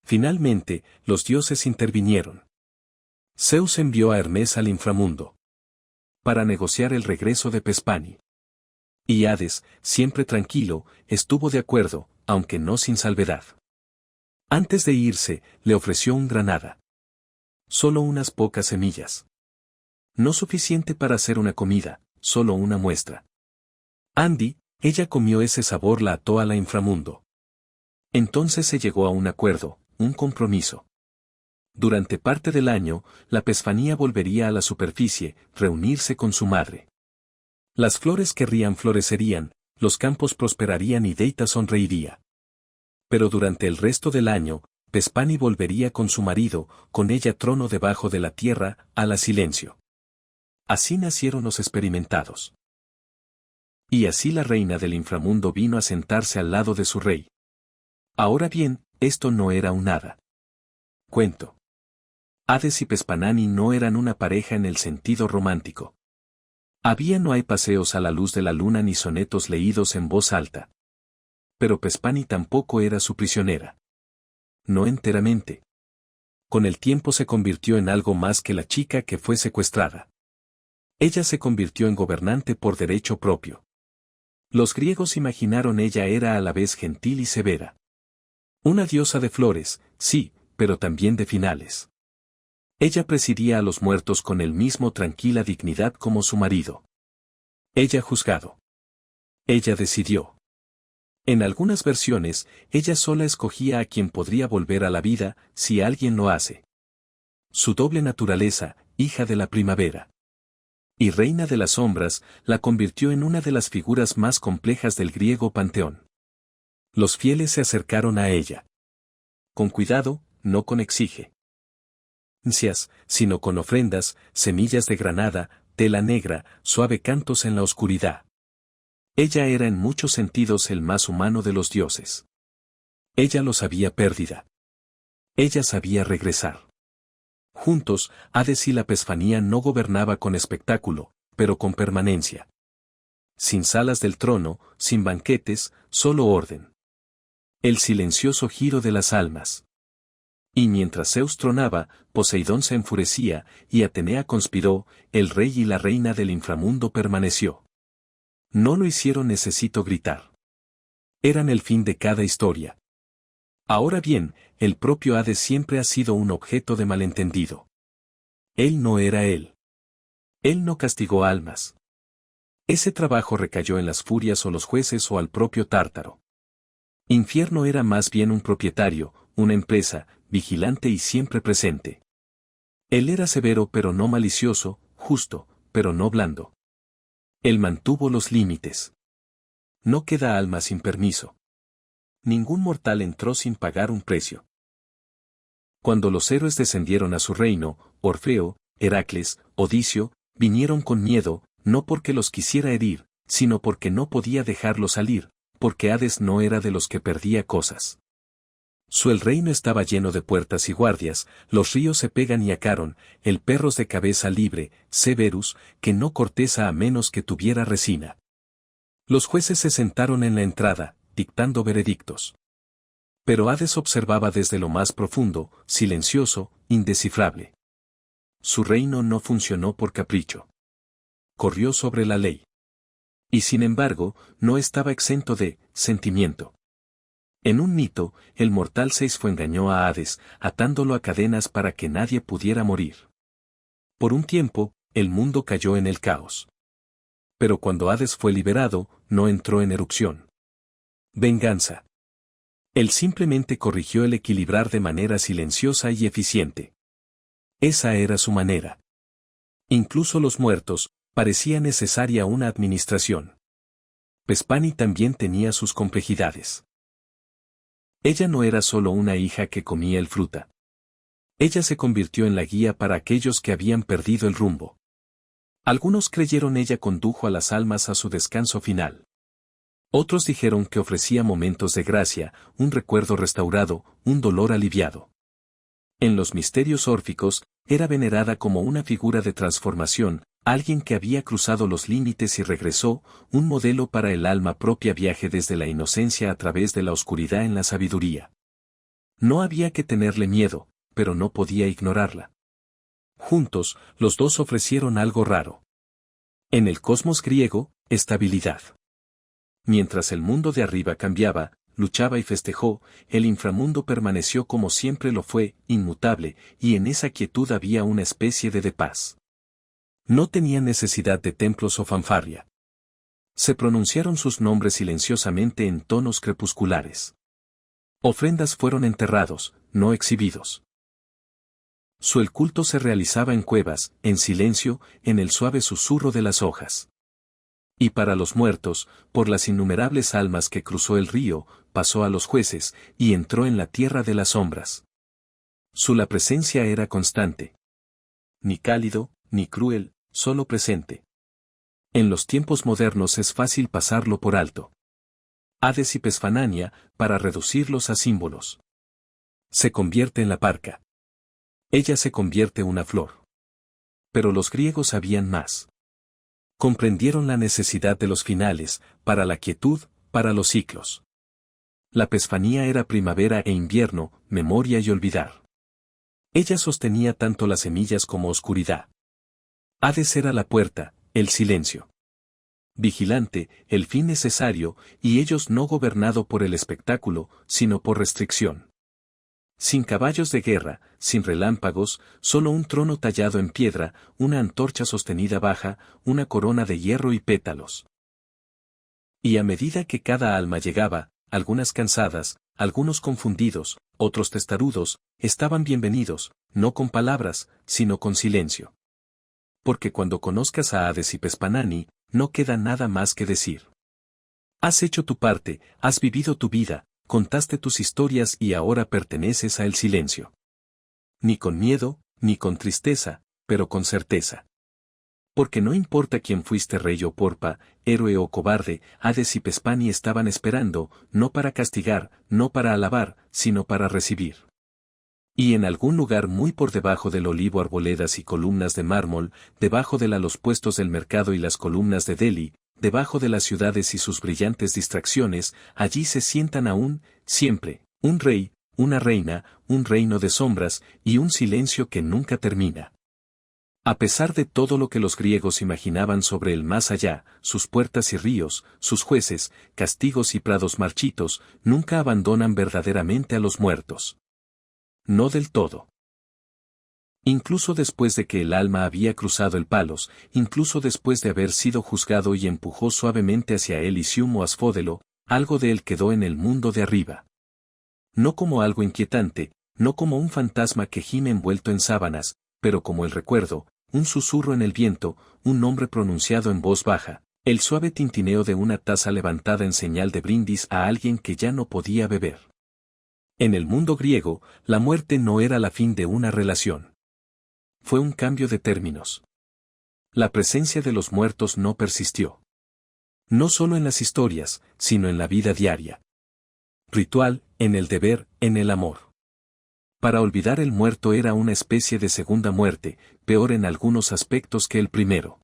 Speaker 1: Finalmente, los dioses intervinieron. Zeus envió a Hermes al inframundo para negociar el regreso de Pespani. Y Hades, siempre tranquilo, estuvo de acuerdo, aunque no sin salvedad. Antes de irse, le ofreció un granada. Solo unas pocas semillas. No suficiente para hacer una comida, solo una muestra. Andy, ella comió ese sabor, la ató a la inframundo. Entonces se llegó a un acuerdo, un compromiso. Durante parte del año, la Pesfanía volvería a la superficie, reunirse con su madre. Las flores florecerían, los campos prosperarían y Deita sonreiría. Pero durante el resto del año, Pespani volvería con su marido, con ella trono debajo de la tierra, a la silencio. Así nacieron los experimentados. Y así la reina del inframundo vino a sentarse al lado de su rey. Ahora bien, esto no era un hada. Cuento. Hades y Pespanani no eran una pareja en el sentido romántico. No hay paseos a la luz de la luna ni sonetos leídos en voz alta. Pero Pespani tampoco era su prisionera. No enteramente. Con el tiempo se convirtió en algo más que la chica que fue secuestrada. Ella se convirtió en gobernante por derecho propio. Los griegos imaginaron ella era a la vez gentil y severa. Una diosa de flores, sí, pero también de finales. Ella presidía a los muertos con el mismo tranquila dignidad como su marido. Ella juzgado. Ella decidió. En algunas versiones, ella sola escogía a quien podría volver a la vida, si alguien lo hace. Su doble naturaleza, hija de la primavera y reina de las sombras, la convirtió en una de las figuras más complejas del griego panteón. Los fieles se acercaron a ella. Con cuidado, no con exige. Sino con ofrendas, semillas de granada, tela negra, suave cantos en la oscuridad. Ella era en muchos sentidos el más humano de los dioses. Ella lo sabía pérdida. Ella sabía regresar. Juntos, Hades y la Pesfanía no gobernaba con espectáculo, pero con permanencia. Sin salas del trono, sin banquetes, solo orden. El silencioso giro de las almas. Y mientras Zeus tronaba, Poseidón se enfurecía, y Atenea conspiró, el rey y la reina del inframundo permaneció. No lo hicieron necesito gritar. Eran el fin de cada historia. Ahora bien, el propio Hades siempre ha sido un objeto de malentendido. Él no era él. Él no castigó almas. Ese trabajo recayó en las furias o los jueces o al propio Tártaro. Infierno era más bien un propietario, una empresa, vigilante y siempre presente. Él era severo pero no malicioso, justo, pero no blando. Él mantuvo los límites. No queda alma sin permiso. Ningún mortal entró sin pagar un precio. Cuando los héroes descendieron a su reino, Orfeo, Heracles, Odicio, vinieron con miedo, no porque los quisiera herir, sino porque no podía dejarlos salir, porque Hades no era de los que perdía cosas. El reino estaba lleno de puertas y guardias, los ríos se pegan y acaron, el perros de cabeza libre, Severus, que no corteza a menos que tuviera resina. Los jueces se sentaron en la entrada, dictando veredictos. Pero Hades observaba desde lo más profundo, silencioso, indescifrable. Su reino no funcionó por capricho. Corrió sobre la ley. Y sin embargo, no estaba exento de sentimiento. En un mito, el mortal Seisfo engañó a Hades, atándolo a cadenas para que nadie pudiera morir. Por un tiempo, el mundo cayó en el caos. Pero cuando Hades fue liberado, no entró en erupción. Venganza. Él simplemente corrigió el equilibrar de manera silenciosa y eficiente. Esa era su manera. Incluso los muertos, parecía necesaria una administración. Pespani también tenía sus complejidades. Ella no era solo una hija que comía el fruta. Ella se convirtió en la guía para aquellos que habían perdido el rumbo. Algunos creyeron ella condujo a las almas a su descanso final. Otros dijeron que ofrecía momentos de gracia, un recuerdo restaurado, un dolor aliviado. En los misterios órficos, era venerada como una figura de transformación, alguien que había cruzado los límites y regresó, un modelo para el alma propia viaje desde la inocencia a través de la oscuridad en la sabiduría. No había que tenerle miedo, pero no podía ignorarla. Juntos, los dos ofrecieron algo raro. En el cosmos griego, estabilidad. Mientras el mundo de arriba cambiaba, luchaba y festejó, el inframundo permaneció como siempre lo fue, inmutable, y en esa quietud había una especie de paz. No tenía necesidad de templos o fanfarria. Se pronunciaron sus nombres silenciosamente en tonos crepusculares. Ofrendas fueron enterrados, no exhibidos. El culto se realizaba en cuevas, en silencio, en el suave susurro de las hojas. Y para los muertos, por las innumerables almas que cruzó el río, pasó a los jueces, y entró en la tierra de las sombras. La presencia era constante. Ni cálido, ni cruel, solo presente. En los tiempos modernos es fácil pasarlo por alto. Hades y Pesfanania, para reducirlos a símbolos. Se convierte en la parca. Ella se convierte en una flor. Pero los griegos sabían más. Comprendieron la necesidad de los finales, para la quietud, para los ciclos. La Pesfanía era primavera e invierno, memoria y olvidar. Ella sostenía tanto las semillas como oscuridad. Hades era la puerta, el silencio. Vigilante, el fin necesario, y ellos no gobernado por el espectáculo, sino por restricción. Sin caballos de guerra, sin relámpagos, solo un trono tallado en piedra, una antorcha sostenida baja, una corona de hierro y pétalos. Y a medida que cada alma llegaba, algunas cansadas, algunos confundidos, otros testarudos, estaban bienvenidos, no con palabras, sino con silencio. Porque cuando conozcas a Hades y Pespanani, no queda nada más que decir. Has hecho tu parte, has vivido tu vida, contaste tus historias y ahora perteneces a el silencio. Ni con miedo, ni con tristeza, pero con certeza. Porque no importa quién fuiste, rey o porpa, héroe o cobarde, Hades y Pespani estaban esperando, no para castigar, no para alabar, sino para recibir. Y en algún lugar muy por debajo del olivo, arboledas y columnas de mármol, debajo de los puestos del mercado y las columnas de Delhi, debajo de las ciudades y sus brillantes distracciones, allí se sientan aún, siempre, un rey, una reina, un reino de sombras, y un silencio que nunca termina. A pesar de todo lo que los griegos imaginaban sobre el más allá, sus puertas y ríos, sus jueces, castigos y prados marchitos, nunca abandonan verdaderamente a los muertos. No del todo. Incluso después de que el alma había cruzado el palos, incluso después de haber sido juzgado y empujó suavemente hacia Elysium o Asfódelo, algo de él quedó en el mundo de arriba. No como algo inquietante, no como un fantasma que gime envuelto en sábanas, pero como el recuerdo, un susurro en el viento, un nombre pronunciado en voz baja, el suave tintineo de una taza levantada en señal de brindis a alguien que ya no podía beber. En el mundo griego, la muerte no era la fin de una relación. Fue un cambio de términos. La presencia de los muertos no persistió. No solo en las historias, sino en la vida diaria. Ritual, en el deber, en el amor. Para olvidar el muerto era una especie de segunda muerte, peor en algunos aspectos que el primero.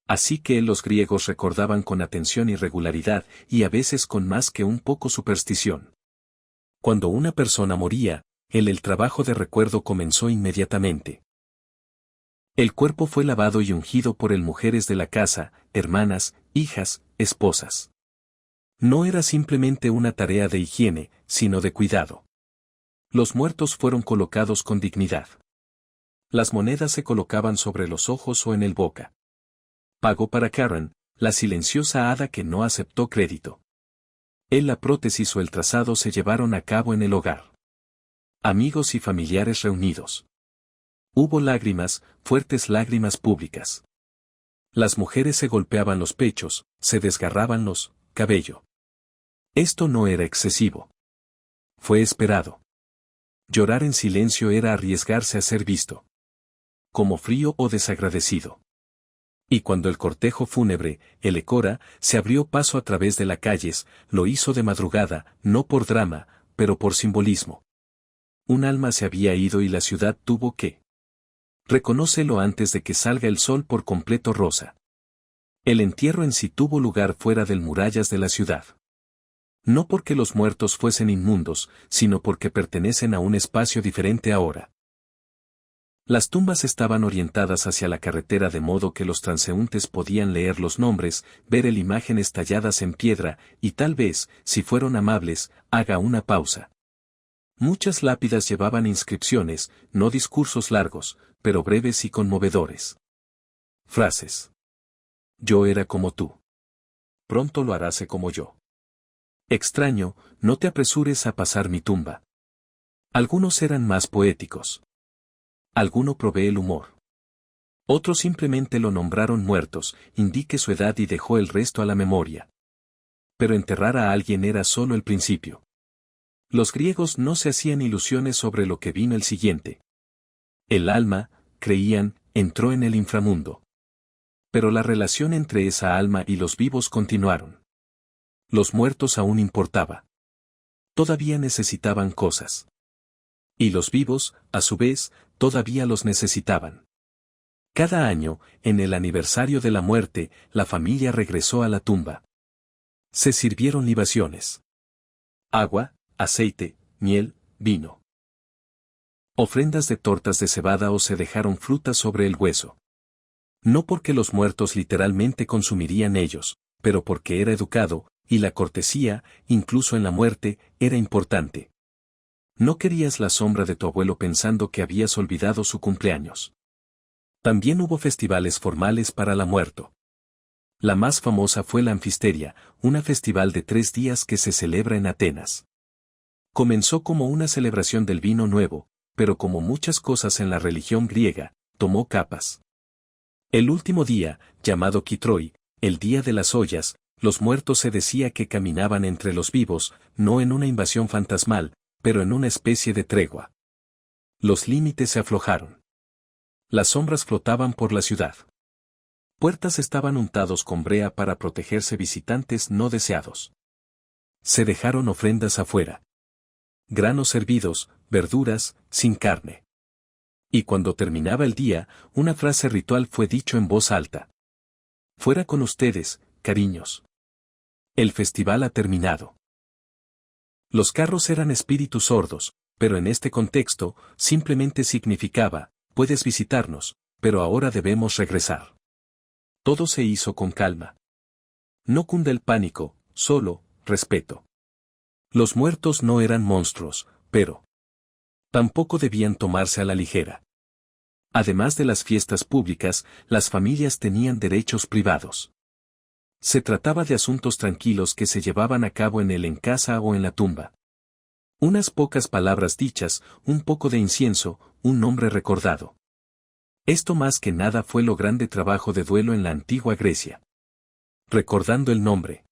Speaker 1: Así que los griegos recordaban con atención y regularidad, y a veces con más que un poco superstición. Cuando una persona moría, el trabajo de recuerdo comenzó inmediatamente. El cuerpo fue lavado y ungido por mujeres de la casa, hermanas, hijas, esposas. No era simplemente una tarea de higiene, sino de cuidado. Los muertos fueron colocados con dignidad. Las monedas se colocaban sobre los ojos o en el boca. Pagó para Karen, la silenciosa hada que no aceptó crédito. La prótesis o el trazado se llevaron a cabo en el hogar. Amigos y familiares reunidos. Hubo lágrimas, fuertes lágrimas públicas. Las mujeres se golpeaban los pechos, se desgarraban los cabello. Esto no era excesivo. Fue esperado. Llorar en silencio era arriesgarse a ser visto como frío o desagradecido. Y cuando el cortejo fúnebre, el Ecora, se abrió paso a través de las calles, lo hizo de madrugada, no por drama, pero por simbolismo. Un alma se había ido y la ciudad tuvo que reconócelo antes de que salga el sol por completo rosa. El entierro en sí tuvo lugar fuera del murallas de la ciudad. No porque los muertos fuesen inmundos, sino porque pertenecen a un espacio diferente ahora. Las tumbas estaban orientadas hacia la carretera de modo que los transeúntes podían leer los nombres, ver imágenes talladas en piedra, y tal vez, si fueron amables, haga una pausa. Muchas lápidas llevaban inscripciones, no discursos largos, pero breves y conmovedores. Frases. Yo era como tú. Pronto lo harás como yo. Extraño, no te apresures a pasar mi tumba. Algunos eran más poéticos. Alguno provee el humor. Otros simplemente lo nombraron muertos, indique su edad y dejó el resto a la memoria. Pero enterrar a alguien era solo el principio. Los griegos no se hacían ilusiones sobre lo que vino el siguiente. El alma, creían, entró en el inframundo. Pero la relación entre esa alma y los vivos continuaron. Los muertos aún importaba. Todavía necesitaban cosas. Y los vivos, a su vez, todavía los necesitaban. Cada año, en el aniversario de la muerte, la familia regresó a la tumba. Se sirvieron libaciones. Agua, aceite, miel, vino. Ofrendas de tortas de cebada o se dejaron frutas sobre el hueso. No porque los muertos literalmente consumirían ellos, pero porque era educado, y la cortesía, incluso en la muerte, era importante. No querías la sombra de tu abuelo pensando que habías olvidado su cumpleaños. También hubo festivales formales para la muerto. La más famosa fue la Anfisteria, un festival de 3 días que se celebra en Atenas. Comenzó como una celebración del vino nuevo, pero como muchas cosas en la religión griega, tomó capas. El último día, llamado Kitroi, el día de las ollas, los muertos se decía que caminaban entre los vivos, no en una invasión fantasmal, pero en una especie de tregua. Los límites se aflojaron. Las sombras flotaban por la ciudad. Puertas estaban untados con brea para protegerse visitantes no deseados. Se dejaron ofrendas afuera. Granos hervidos, verduras, sin carne. Y cuando terminaba el día, una frase ritual fue dicho en voz alta. Fuera con ustedes, cariños. El festival ha terminado. Los carros eran espíritus sordos, pero en este contexto, simplemente significaba, puedes visitarnos, pero ahora debemos regresar. Todo se hizo con calma. No cunde el pánico, solo, respeto. Los muertos no eran monstruos, pero tampoco debían tomarse a la ligera. Además de las fiestas públicas, las familias tenían derechos privados. Se trataba de asuntos tranquilos que se llevaban a cabo en casa o en la tumba. Unas pocas palabras dichas, un poco de incienso, un nombre recordado. Esto más que nada fue lo grande trabajo de duelo en la antigua Grecia. Recordando el nombre.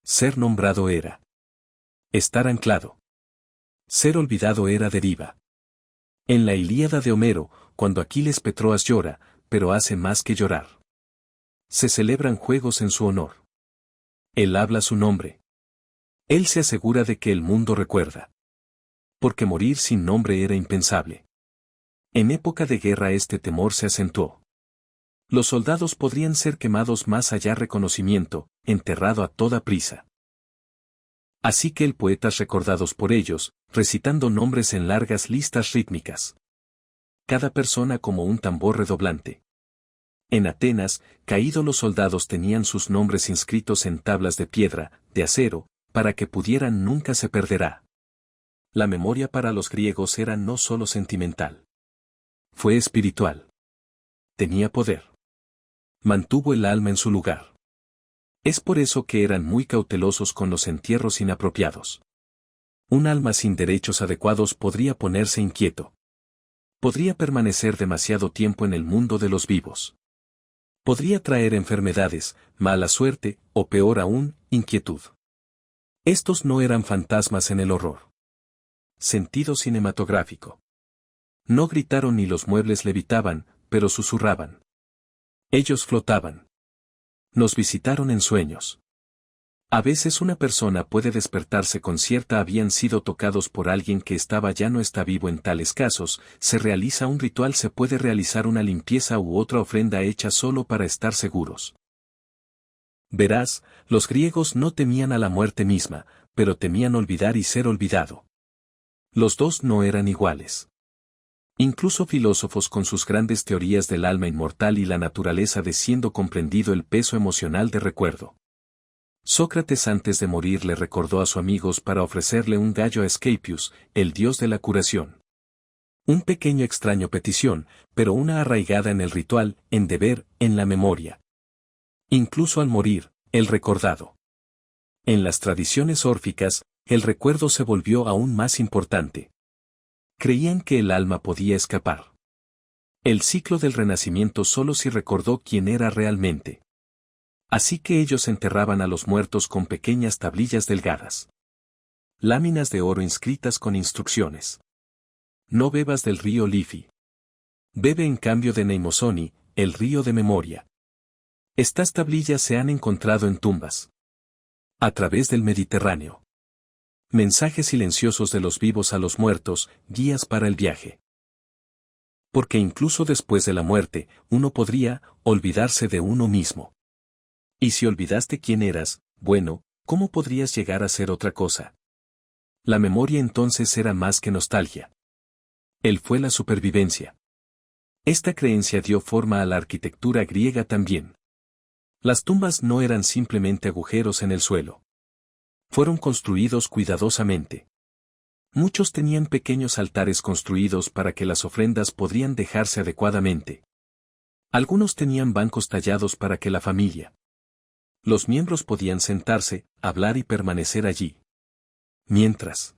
Speaker 1: Ser nombrado era estar anclado. Ser olvidado era deriva. En la Ilíada de Homero, cuando Aquiles Petroas llora, pero hace más que llorar. Se celebran juegos en su honor. Él habla su nombre. Él se asegura de que el mundo recuerda. Porque morir sin nombre era impensable. En época de guerra este temor se acentuó. Los soldados podrían ser quemados más allá reconocimiento, enterrado a toda prisa. Así que el poetas recordados por ellos, recitando nombres en largas listas rítmicas. Cada persona como un tambor redoblante. En Atenas, caídos los soldados tenían sus nombres inscritos en tablas de piedra, de acero, para que pudieran nunca se perderá. La memoria para los griegos era no solo sentimental. Fue espiritual. Tenía poder. Mantuvo el alma en su lugar. Es por eso que eran muy cautelosos con los entierros inapropiados. Un alma sin derechos adecuados podría ponerse inquieto. Podría permanecer demasiado tiempo en el mundo de los vivos. Podría traer enfermedades, mala suerte, o peor aún, inquietud. Estos no eran fantasmas en el horror. Sentido cinematográfico. No gritaron ni los muebles levitaban, pero susurraban. Ellos flotaban. Nos visitaron en sueños. A veces una persona puede despertarse con cierta habían sido tocados por alguien que estaba ya no está vivo en tales casos, se realiza un ritual se puede realizar una limpieza u otra ofrenda hecha solo para estar seguros. Verás, los griegos no temían a la muerte misma, pero temían olvidar y ser olvidado. Los dos no eran iguales. Incluso filósofos con sus grandes teorías del alma inmortal y la naturaleza de siendo comprendido el peso emocional de recuerdo. Sócrates antes de morir le recordó a sus amigos para ofrecerle un gallo a Asclepius, el dios de la curación. Un pequeño extraño petición, pero una arraigada en el ritual, en deber, en la memoria. Incluso al morir, el recordado. En las tradiciones órficas, el recuerdo se volvió aún más importante. Creían que el alma podía escapar. El ciclo del renacimiento solo si recordó quién era realmente. Así que ellos enterraban a los muertos con pequeñas tablillas delgadas. Láminas de oro inscritas con instrucciones. No bebas del río Lifi. Bebe en cambio de Neimosoni, el río de memoria. Estas tablillas se han encontrado en tumbas. A través del Mediterráneo. Mensajes silenciosos de los vivos a los muertos, guías para el viaje. Porque incluso después de la muerte, uno podría olvidarse de uno mismo. Y si olvidaste quién eras, bueno, ¿cómo podrías llegar a ser otra cosa? La memoria entonces era más que nostalgia. Él fue la supervivencia. Esta creencia dio forma a la arquitectura griega también. Las tumbas no eran simplemente agujeros en el suelo. Fueron construidos cuidadosamente. Muchos tenían pequeños altares construidos para que las ofrendas podrían dejarse adecuadamente. Algunos tenían bancos tallados para que la familia. Los miembros podían sentarse, hablar y permanecer allí. Mientras.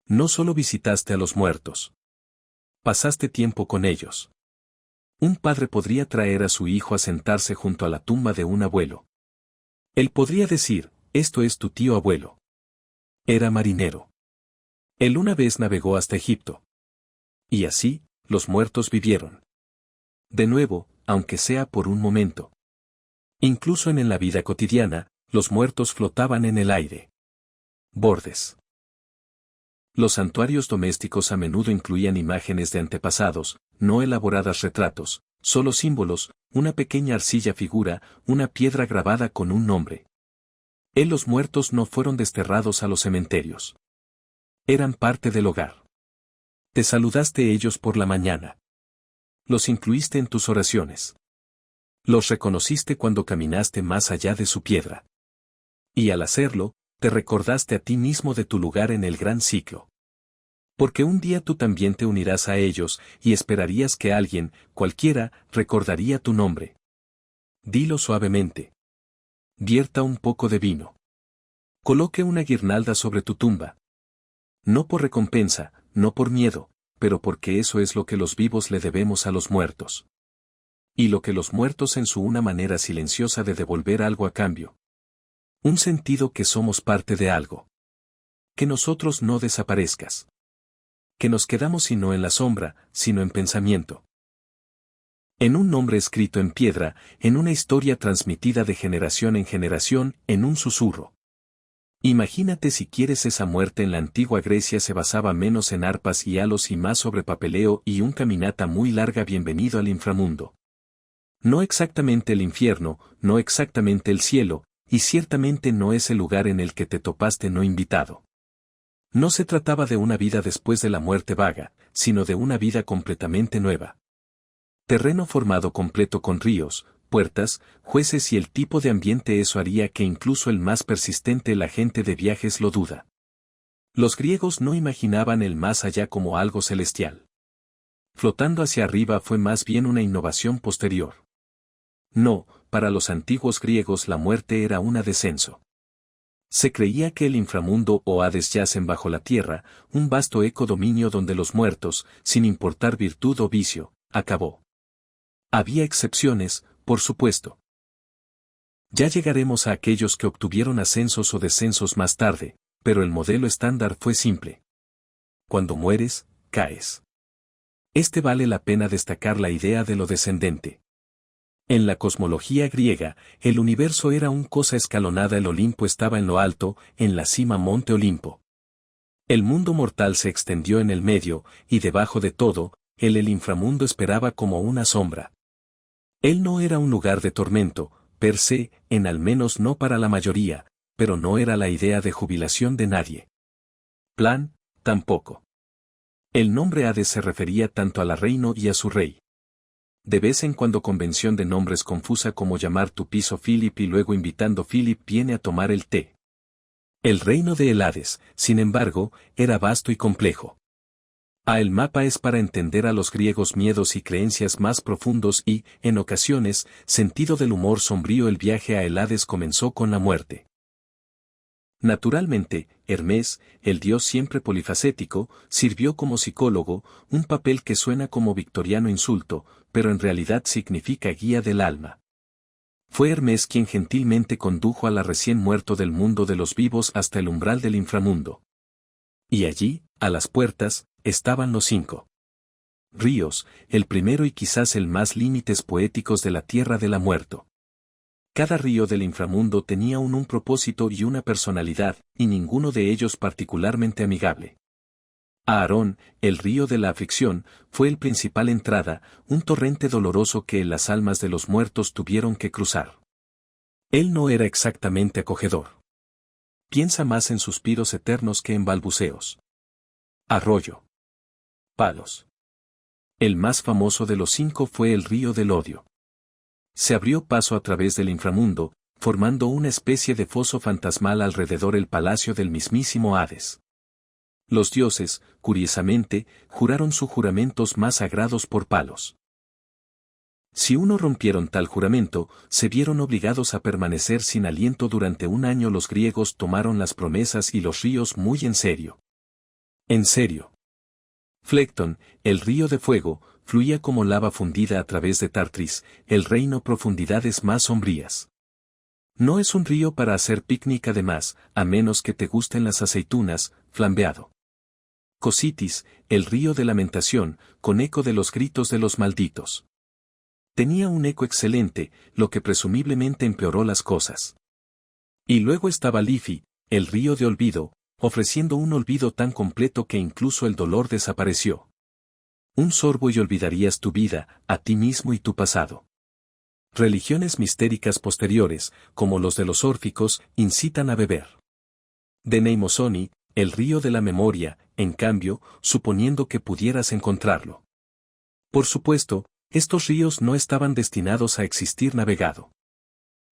Speaker 1: No solo visitaste a los muertos. Pasaste tiempo con ellos. Un padre podría traer a su hijo a sentarse junto a la tumba de un abuelo. Él podría decir, esto es tu tío abuelo. Era marinero. Él una vez navegó hasta Egipto. Y así, los muertos vivieron. De nuevo, aunque sea por un momento. Incluso en la vida cotidiana, los muertos flotaban en el aire. Bordes. Los santuarios domésticos a menudo incluían imágenes de antepasados, no elaboradas retratos, solo símbolos, una pequeña arcilla figura, una piedra grabada con un nombre. Los muertos no fueron desterrados a los cementerios. Eran parte del hogar. Te saludaste ellos por la mañana. Los incluiste en tus oraciones. Los reconociste cuando caminaste más allá de su piedra. Y al hacerlo, te recordaste a ti mismo de tu lugar en el gran ciclo. Porque un día tú también te unirás a ellos y esperarías que alguien, cualquiera, recordaría tu nombre. Dilo suavemente. Vierta un poco de vino. Coloque una guirnalda sobre tu tumba. No por recompensa, no por miedo, pero porque eso es lo que los vivos le debemos a los muertos. Y lo que los muertos en su una manera silenciosa de devolver algo a cambio. Un sentido que somos parte de algo. Que nosotros no desaparezcas. Que nos quedamos y no en la sombra, sino en pensamiento. En un nombre escrito en piedra, en una historia transmitida de generación en generación, en un susurro. Imagínate si quieres esa muerte en la antigua Grecia se basaba menos en arpas y halos y más sobre papeleo y un caminata muy larga bienvenido al inframundo. No exactamente el infierno, no exactamente el cielo, y ciertamente no es el lugar en el que te topaste no invitado. No se trataba de una vida después de la muerte vaga, sino de una vida completamente nueva. Terreno formado completo con ríos, puertas, jueces y el tipo de ambiente eso haría que incluso el más persistente el agente de viajes lo duda. Los griegos no imaginaban el más allá como algo celestial. Flotando hacia arriba fue más bien una innovación posterior. No, para los antiguos griegos la muerte era un descenso. Se creía que el inframundo o Hades yacen bajo la tierra, un vasto ecodominio donde los muertos, sin importar virtud o vicio, acabó. Había excepciones, por supuesto. Ya llegaremos a aquellos que obtuvieron ascensos o descensos más tarde, pero el modelo estándar fue simple. Cuando mueres, caes. Vale la pena destacar la idea de lo descendente. En la cosmología griega, el universo era una cosa escalonada, el Olimpo estaba en lo alto, en la cima Monte Olimpo. El mundo mortal se extendió en el medio, y debajo de todo, el inframundo esperaba como una sombra. Él no era un lugar de tormento, per se, en al menos no para la mayoría, pero no era la idea de jubilación de nadie. Plan, tampoco. El nombre Hades se refería tanto a la reino y a su rey. De vez en cuando convención de nombres confusa como llamar tu piso Philip y luego invitando Philip viene a tomar el té. El reino de el Hades, sin embargo, era vasto y complejo. El mapa es para entender a los griegos miedos y creencias más profundos y, en ocasiones, sentido del humor sombrío. El viaje a el Hades comenzó con la muerte. Naturalmente, Hermes, el dios siempre polifacético, sirvió como psicólogo, un papel que suena como victoriano insulto, pero en realidad significa guía del alma. Fue Hermes quien gentilmente condujo a la recién muerto del mundo de los vivos hasta el umbral del inframundo. Y allí, a las puertas, estaban los 5 ríos, el primero y quizás el más límites poéticos de la tierra de la muerto. Cada río del inframundo tenía un propósito y una personalidad, y ninguno de ellos particularmente amigable. Aarón, el río de la aflicción, fue el principal entrada, un torrente doloroso que las almas de los muertos tuvieron que cruzar. Él no era exactamente acogedor. Piensa más en suspiros eternos que en balbuceos. Arroyo. Palos. El más famoso de los 5 fue el río del odio. Se abrió paso a través del inframundo, formando una especie de foso fantasmal alrededor del palacio del mismísimo Hades. Los dioses, curiosamente, juraron sus juramentos más sagrados por palos. Si uno rompieron tal juramento, se vieron obligados a permanecer sin aliento durante 1 año. Los griegos tomaron las promesas y los ríos muy en serio. En serio. Flecton, el río de fuego, fluía como lava fundida a través de Tartris, el reino profundidades más sombrías. No es un río para hacer picnic además, a menos que te gusten las aceitunas, flambeado. Cositis, el río de lamentación, con eco de los gritos de los malditos. Tenía un eco excelente, lo que presumiblemente empeoró las cosas. Y luego estaba Liffey, el río de olvido, ofreciendo un olvido tan completo que incluso el dolor desapareció. Un sorbo y olvidarías tu vida, a ti mismo y tu pasado. Religiones mistéricas posteriores, como los de los órficos, incitan a beber. De Neimosoni, el río de la memoria, en cambio, suponiendo que pudieras encontrarlo. Por supuesto, estos ríos no estaban destinados a existir navegado.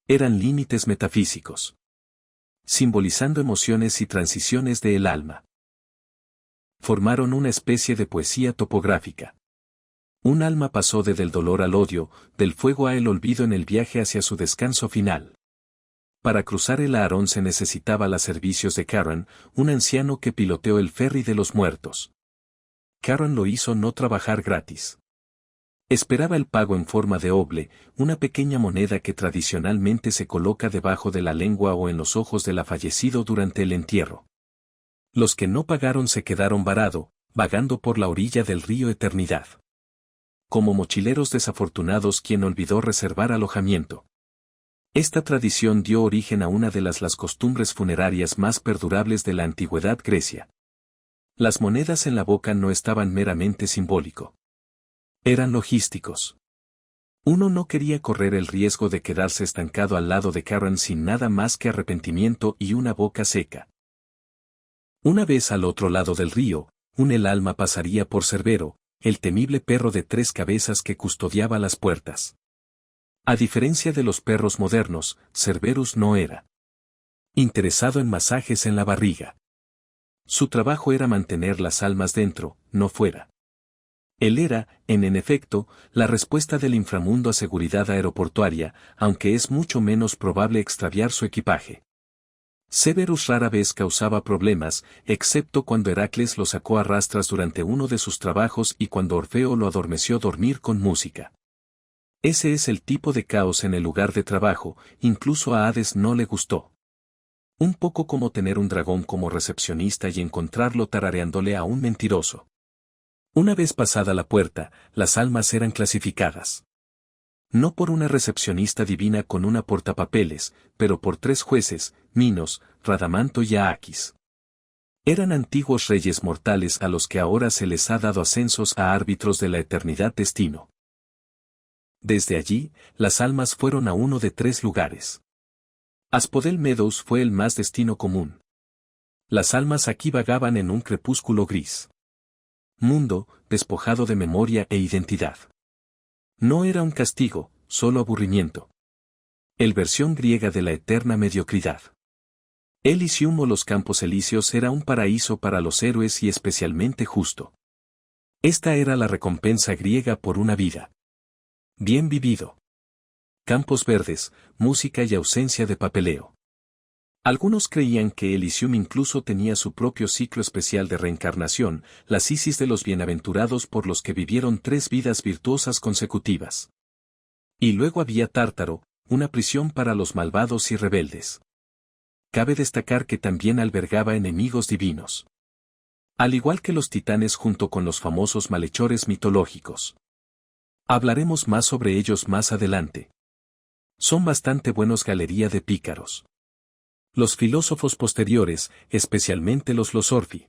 Speaker 1: Eran límites metafísicos. Simbolizando emociones y transiciones del alma. Formaron una especie de poesía topográfica. Un alma pasó del dolor al odio, del fuego a el olvido en el viaje hacia su descanso final. Para cruzar el Aarón se necesitaba los servicios de Charon, un anciano que piloteó el ferry de los muertos. Charon lo hizo no trabajar gratis. Esperaba el pago en forma de oble, una pequeña moneda que tradicionalmente se coloca debajo de la lengua o en los ojos del fallecido durante el entierro. Los que no pagaron se quedaron vagando por la orilla del río Eternidad. Como mochileros desafortunados quien olvidó reservar alojamiento. Esta tradición dio origen a una de las costumbres funerarias más perdurables de la antigüedad Grecia. Las monedas en la boca no estaban meramente simbólico. Eran logísticos. Uno no quería correr el riesgo de quedarse estancado al lado de Charon sin nada más que arrepentimiento y una boca seca. Una vez al otro lado del río, el alma pasaría por Cerbero, el temible perro de 3 cabezas que custodiaba las puertas. A diferencia de los perros modernos, Cerberus no era interesado en masajes en la barriga. Su trabajo era mantener las almas dentro, no fuera. Él era, en efecto, la respuesta del inframundo a seguridad aeroportuaria, aunque es mucho menos probable extraviar su equipaje. Cerberus rara vez causaba problemas, excepto cuando Heracles lo sacó a rastras durante uno de sus trabajos y cuando Orfeo lo adormeció dormir con música. Ese es el tipo de caos en el lugar de trabajo, incluso a Hades no le gustó. Un poco como tener un dragón como recepcionista y encontrarlo tarareándole a un mentiroso. Una vez pasada la puerta, las almas eran clasificadas. No por una recepcionista divina con una portapapeles, pero por 3 jueces, Minos, Radamanto y Aakis. Eran antiguos reyes mortales a los que ahora se les ha dado ascensos a árbitros de la eternidad destino. Desde allí, las almas fueron a uno de 3 lugares. Asphodel Meadows fue el más destino común. Las almas aquí vagaban en un crepúsculo gris. Mundo, despojado de memoria e identidad. No era un castigo, solo aburrimiento. El versión griega de la eterna mediocridad. Elysium o los Campos Elíseos era un paraíso para los héroes y especialmente justo. Esta era la recompensa griega por una vida bien vivido. Campos verdes, música y ausencia de papeleo. Algunos creían que Elysium incluso tenía su propio ciclo especial de reencarnación, las Isis de los bienaventurados por los que vivieron 3 vidas virtuosas consecutivas. Y luego había Tártaro, una prisión para los malvados y rebeldes. Cabe destacar que también albergaba enemigos divinos. Al igual que los titanes junto con los famosos malhechores mitológicos. Hablaremos más sobre ellos más adelante. Son bastante buenos galería de pícaros. Los filósofos posteriores, especialmente los Losorfi,